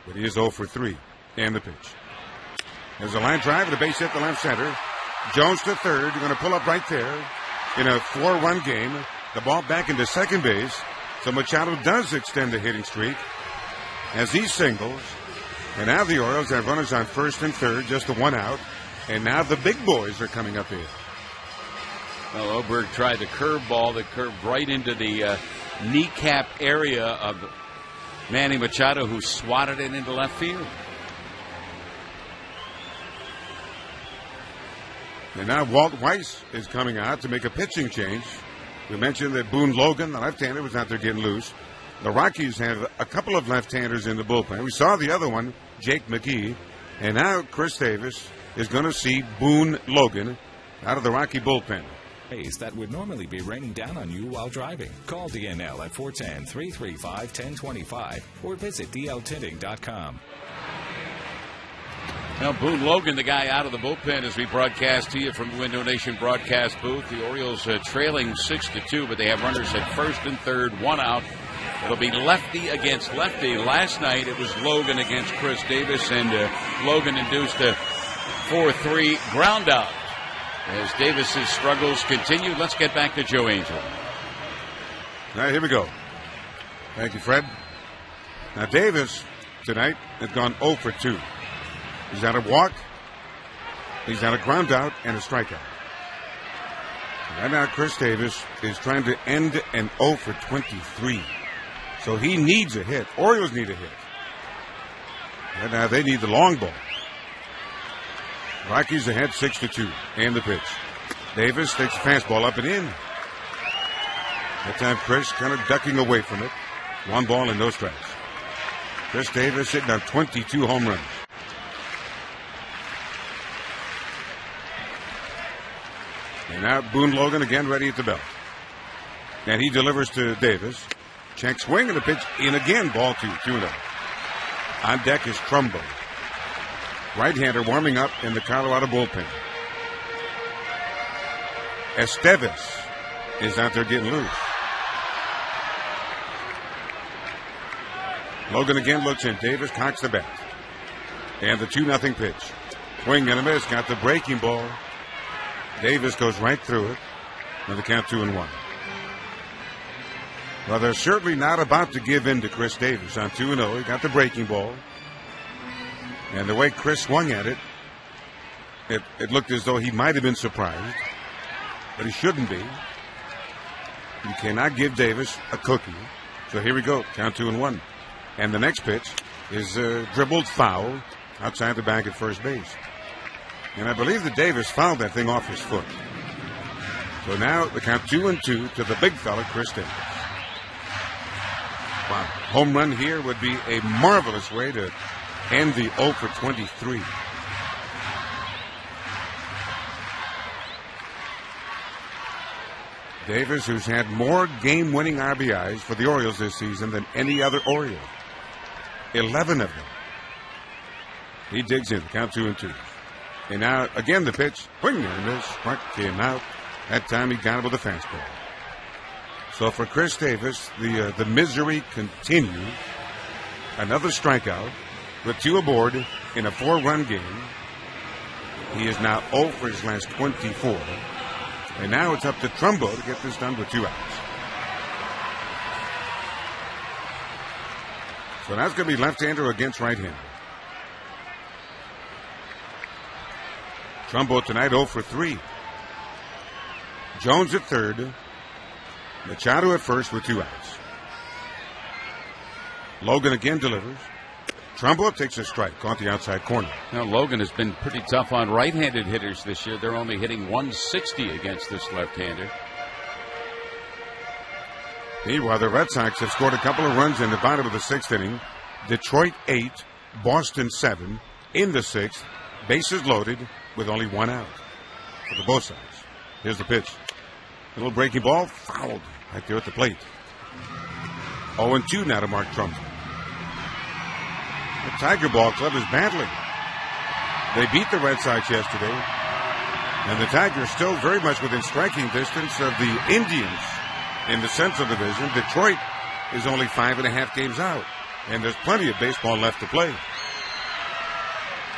But he is 0 for 3. And the pitch. There's a line drive and a base hit to left center. Jones to third. You're going to pull up right there in a 4-run game. The ball back into second base. So Machado does extend the hitting streak as he singles. And now the Orioles have runners on first and third, just the 1 out. And now the big boys are coming up here. Well, Oberg tried the curveball that curved right into the kneecap area of Manny Machado, who swatted it into left field. And now Walt Weiss is coming out to make a pitching change. We mentioned that Boone Logan, the left-hander, was out there getting loose. The Rockies have a couple of left-handers in the bullpen. We saw the other one, Jake McGee. And now Chris Davis is going to see Boone Logan out of the Rocky bullpen. That would normally be raining down on you while driving. Call DNL at 410-335-1025 or visit dltinting.com. Now, Boone Logan, the guy out of the bullpen as we broadcast to you from the Window Nation broadcast booth. The Orioles trailing 6-2, but they have runners at first and third, 1 out. It'll be lefty against lefty. Last night it was Logan against Chris Davis, and Logan induced a 4-3 ground out. As Davis's struggles continue, let's get back to Joe Angel. All right, here we go. Thank you, Fred. Now, Davis tonight has gone 0 for 2. He's had a walk, he's had a ground out, and a strikeout. Right now, Chris Davis is trying to end an 0 for 23. So he needs a hit. Orioles need a hit. Right now, they need the long ball. Rockies ahead 6-2. And the pitch. Davis takes the fastball up and in. That time Chris kind of ducking away from it. 1 ball and no strikes. Chris Davis hitting on 22 home runs. And now Boone Logan again ready at the belt. And he delivers to Davis. Check swing and the pitch in again. Ball 2-0. On deck is Trumbo. Right-hander warming up in the Colorado bullpen. Esteves is out there getting loose. Logan again looks in. Davis cocks the bat. And the 2-0 pitch. Swing and a miss. Got the breaking ball. Davis goes right through it. And the count 2-1. Well, they're certainly not about to give in to Chris Davis on 2-0. He got the breaking ball. And the way Chris swung at it, it looked as though he might have been surprised. But he shouldn't be. You cannot give Davis a cookie. So here we go. Count 2-1. And the next pitch is a dribbled foul outside the bag at first base. And I believe that Davis fouled that thing off his foot. So now the count 2-2 to the big fella, Chris Davis. Wow. Home run here would be a marvelous way to end the 0 for 23. Davis, who's had more game-winning RBIs for the Orioles this season than any other Oriole. 11 of them. He digs in, count 2-2. And now, again, the pitch. Swing and miss. Mark came out. That time he got it with a fastball. So for Chris Davis, the misery continues. Another strikeout with 2 aboard in a 4-run game. He is now 0 for his last 24. And now it's up to Trumbo to get this done with 2 outs. So that's going to be left-hander against right-hander. Trumbo tonight 0 for 3. Jones at third. Machado at first with 2 outs. Logan again delivers. Trumbo takes a strike, caught the outside corner. Now, Logan has been pretty tough on right-handed hitters this year. They're only hitting 160 against this left-hander. Meanwhile, the Red Sox have scored a couple of runs in the bottom of the 6th inning. Detroit 8, Boston 7 in the 6th. Bases loaded with only 1 out for both sides. Here's the pitch. Little breaking ball, fouled right there at the plate. 0-2 now to Mark Trumbo. The Tiger Ball Club is battling. They beat the Red Sox yesterday, and the Tigers still very much within striking distance of the Indians in the Central Division. Detroit is only 5.5 games out, and there's plenty of baseball left to play.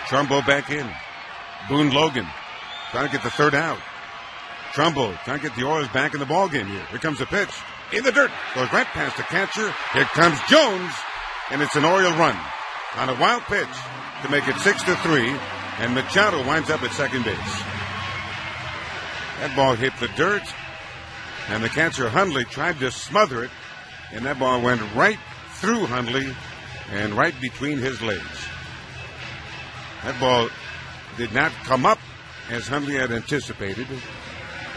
Trumbo back in. Boone Logan trying to get the 3rd out. Trumbo trying to get the Orioles back in the ballgame here. Here comes a pitch. In the dirt. Goes right past the catcher. Here comes Jones, and it's an Oriole run on a wild pitch to make it 6-3, and Machado winds up at second base. That ball hit the dirt, and the catcher Hundley tried to smother it, and that ball went right through Hundley and right between his legs. That ball did not come up as Hundley had anticipated.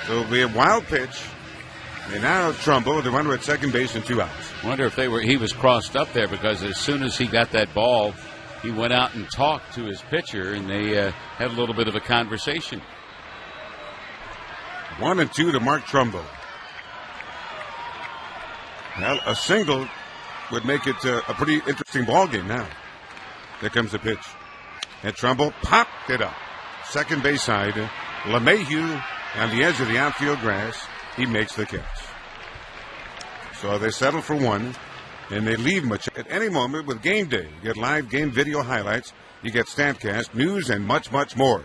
So it'll be a wild pitch. And now Trumbo, the runner at second base, and 2 outs. Wonder if he was crossed up there, because as soon as he got that ball, he went out and talked to his pitcher, and they had a little bit of a conversation. 1-2 to Mark Trumbo. Well, a single would make it a pretty interesting ball game now. There comes the pitch. And Trumbo popped it up. Second base side. LeMahieu on the edge of the outfield grass. He makes the catch. So they settle for 1, and they leave Machado. At any moment with Game Day, you get live game video highlights, you get StatCast, news, and much, much more.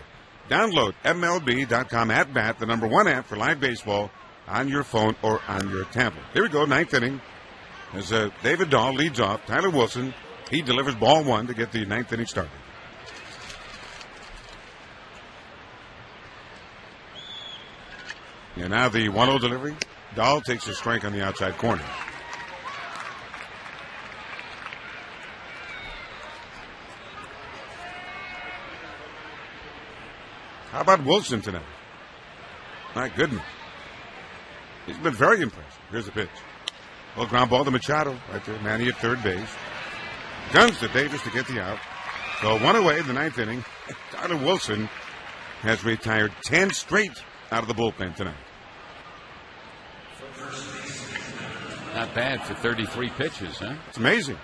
Download MLB.com @BAT, the #1 app for live baseball, on your phone or on your tablet. Here we go, 9th inning. As David Dahl leads off, Tyler Wilson, he delivers ball 1 to get the 9th inning started. And now the 1-0 delivery. Dahl takes a strike on the outside corner. How about Wilson tonight? My goodness. He's been very impressive. Here's the pitch. Well, ground ball to Machado right there. Manny at third base. Guns to Davis to get the out. So 1 away in the 9th inning. Tyler Wilson has retired 10 straight out of the bullpen tonight. Not bad for 33 pitches, huh? It's amazing.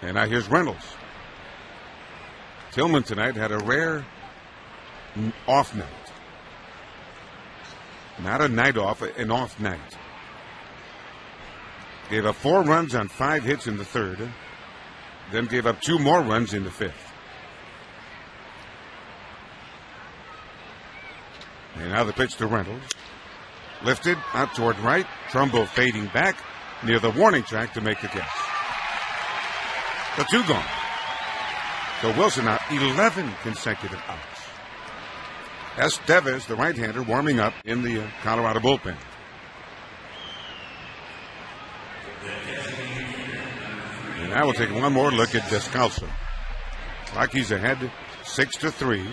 And now here's Reynolds. Tillman tonight had a rare off night. Not a night off, an off night. Gave up 4 runs on 5 hits in the 3rd. Then gave up 2 more runs in the 5th. And now the pitch to Reynolds. Lifted out toward right. Trumbo fading back near the warning track to make the catch. The 2 gone. So Wilson now 11 consecutive outs. Estevez, the right-hander, warming up in the Colorado bullpen. And now we'll take one more look at Descalso. Rockies ahead 6-3.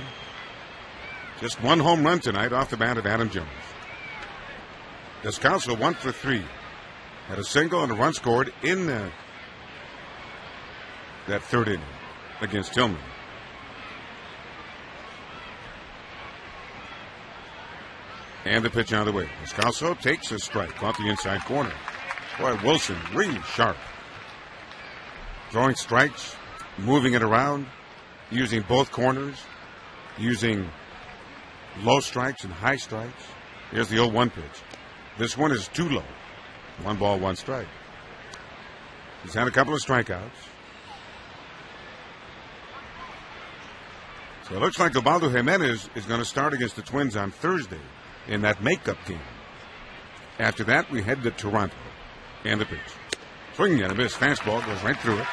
Just 1 home run tonight off the bat of Adam Jones. Descalso 1 for 3. Had a single and a run scored in that 3rd inning against Tillman. And the pitch on the way. Descalso takes a strike, caught the inside corner. Boy, Wilson really sharp. Throwing strikes, moving it around, using both corners, using low strikes and high strikes. Here's the 0-1 pitch. This one is too low. 1 ball, 1 strike. He's had a couple of strikeouts. So it looks like Ubaldo Jimenez is going to start against the Twins on Thursday in that makeup game. After that, we head to Toronto. And the pitch. Swinging at a miss. Fastball goes right through it.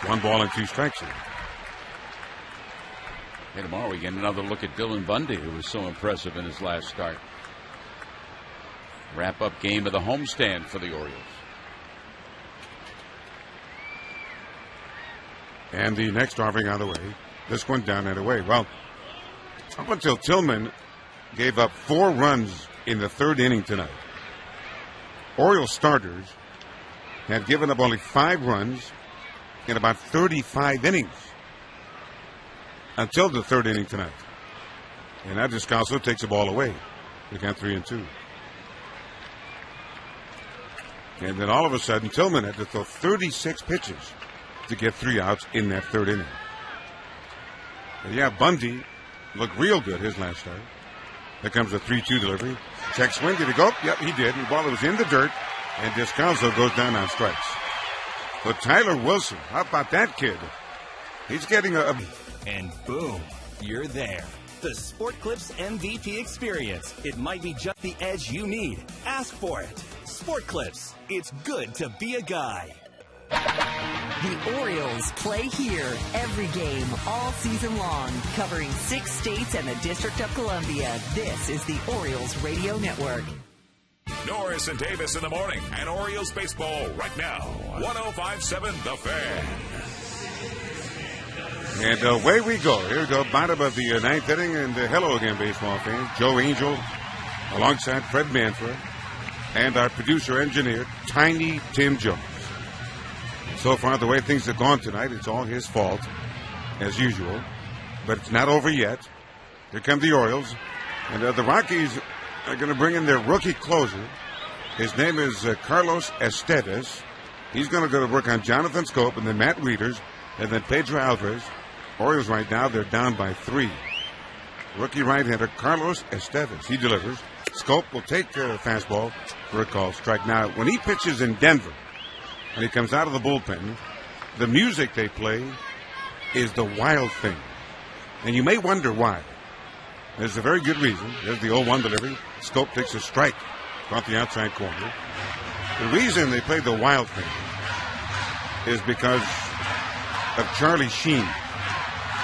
1 ball and 2 strikes here. Hey, tomorrow we get another look at Dylan Bundy, who was so impressive in his last start. Wrap-up game of the homestand for the Orioles. And the next offering on the way. This one down and away. Well, up until Tillman gave up 4 runs in the 3rd inning tonight, Orioles starters had given up only 5 runs in about 35 innings until the 3rd inning tonight. And now Descalso takes the ball away. They got 3-2. And then all of a sudden, Tillman had to throw 36 pitches to get 3 outs in that 3rd inning. And yeah, Bundy looked real good his last start. There comes a 3-2 delivery. Check swing. Did he go? Yep, he did. And while it was in the dirt, and Descalso goes down on strikes. But Tyler Wilson, how about that kid? He's getting a... And boom, you're there. The Sport Clips MVP experience. It might be just the edge you need. Ask for it. Sport Clips. It's good to be a guy. The Orioles play here every game all season long, covering 6 states and the District of Columbia. This is the Orioles Radio Network. Norris and Davis in the morning and Orioles baseball right now. 105.7 The Fan. And away we go. Here we go, bottom of the 9th inning. And hello again, baseball fans. Joe Angel alongside Fred Manfred and our producer-engineer, Tiny Tim Jones. So far, the way things have gone tonight, it's all his fault, as usual. But it's not over yet. Here come the Orioles. And the Rockies are going to bring in their rookie closer. His name is Carlos Estevez. He's going to go to work on Jonathan Scope and then Matt Wieters and then Pedro Alvarez. Orioles right now, they're down by 3. Rookie right-hander Carlos Estevez. He delivers. Scope will take a fastball for a call strike. Now, when he pitches in Denver, and he comes out of the bullpen, the music they play is the Wild Thing. And you may wonder why. There's a very good reason. There's the 0-1 delivery. Scope takes a strike off the outside corner. The reason they play the Wild Thing is because of Charlie Sheen.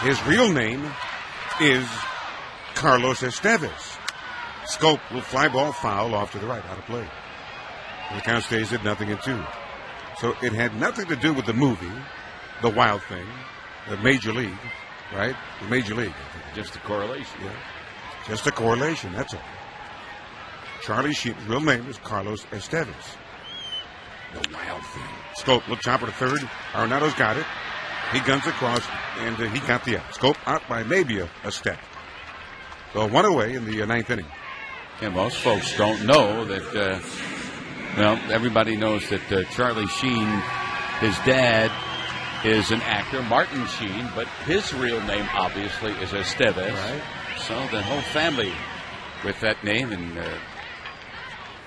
His real name is Carlos Estevez. Scope will fly ball foul off to the right, out of play. And the count stays at 0-2. So it had nothing to do with the movie, The Wild Thing, the Major League, right? The Major League. Just a correlation. Yeah. Just a correlation, that's all. Charlie Sheen's real name is Carlos Estevez. The Wild Thing. Scope, look, chopper to third. Arenado's got it. He guns across, and he got the out. Scope out by maybe a step. So 1 away in the 9th inning. Yeah, most folks don't know that, everybody knows that Charlie Sheen, his dad, is an actor, Martin Sheen, but his real name, obviously, is Estevez. Right. So the whole family with that name.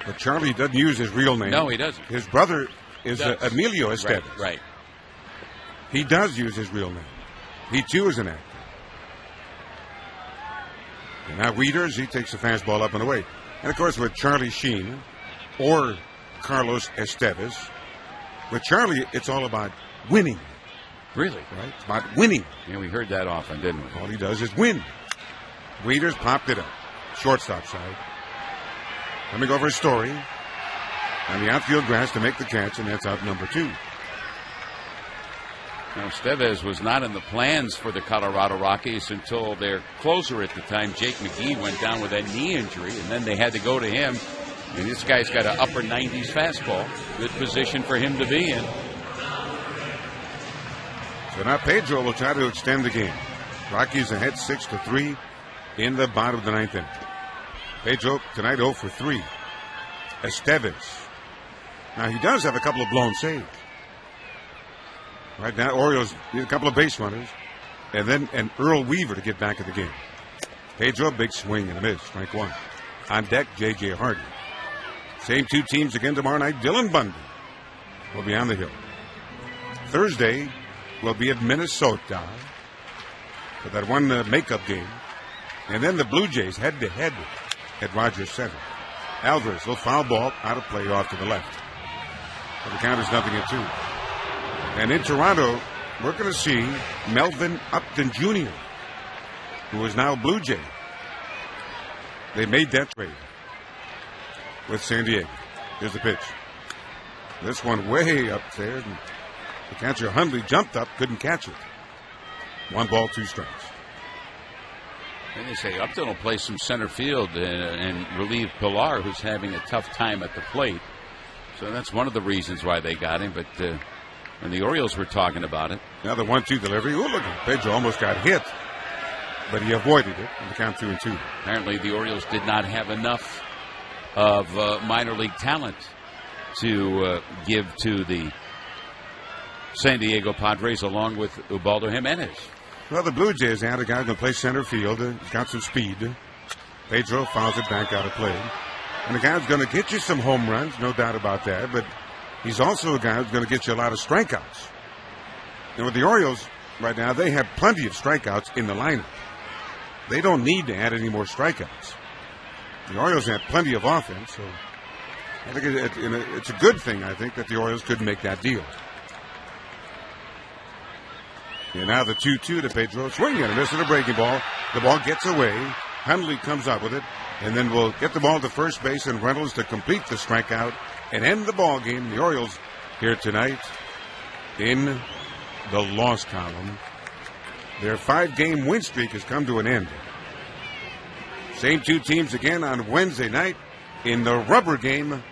But Charlie doesn't use his real name. No, he doesn't. His brother is Emilio Estevez. Right. He does use his real name. He, too, is an actor. And now Wieters, he takes the fastball up and away. And, of course, with Charlie Sheen or Carlos Estevez, with Charlie, it's all about winning. Really? Right? It's about winning. Yeah, we heard that often, didn't we? All he does is win. Wieters popped it up. Shortstop side. Coming over Story on the outfield grass to make the catch, and that's out number 2. Now, Estevez was not in the plans for the Colorado Rockies until their closer at the time, Jake McGee, went down with a knee injury, and then they had to go to him. And this guy's got an upper 90s fastball. Good position for him to be in. So now Pedro will try to extend the game. Rockies ahead 6-3 in the bottom of the 9th inning. Pedro tonight 0 for 3. Estevez. Now he does have a couple of blown saves. Right now, Orioles need a couple of base runners, and then an Earl Weaver to get back in the game. Pedro, big swing and a miss, strike 1. On deck, J.J. Hardy. Same 2 teams again tomorrow night. Dylan Bundy will be on the hill. Thursday will be at Minnesota for that one makeup game. And then the Blue Jays head-to-head at Rogers Center. Alvarez, little foul ball, out of play off to the left. But the count is 0-2. And in Toronto, we're going to see Melvin Upton Jr., who is now a Blue Jay. They made that trade with San Diego. Here's the pitch. This one way up there. And the catcher Hundley jumped up, couldn't catch it. 1 ball, 2 strikes. And they say Upton will play some center field and relieve Pilar, who's having a tough time at the plate. So that's one of the reasons why they got him. But when the Orioles were talking about it. Now the 1-2 delivery. Oh, look, Pedro almost got hit, but he avoided it. And the count 2-2. Apparently the Orioles did not have enough of minor league talent to give to the San Diego Padres, along with Ubaldo Jimenez. Well, the Blue Jays had a guy who can play center field. He's got some speed. Pedro fouls it back out of play. And the guy who's going to get you some home runs, no doubt about that, but he's also a guy who's going to get you a lot of strikeouts. And with the Orioles right now, they have plenty of strikeouts in the lineup. They don't need to add any more strikeouts. The Orioles have plenty of offense, so I think it's a good thing, I think, that the Orioles couldn't make that deal. And now the 2-2 to Pedro. Swing and a miss at a breaking ball. The ball gets away. Hundley comes up with it. And then we'll get the ball to first base and Reynolds to complete the strikeout and end the ball game. The Orioles here tonight in the loss column. Their 5-game win streak has come to an end. Same 2 teams again on Wednesday night in the rubber game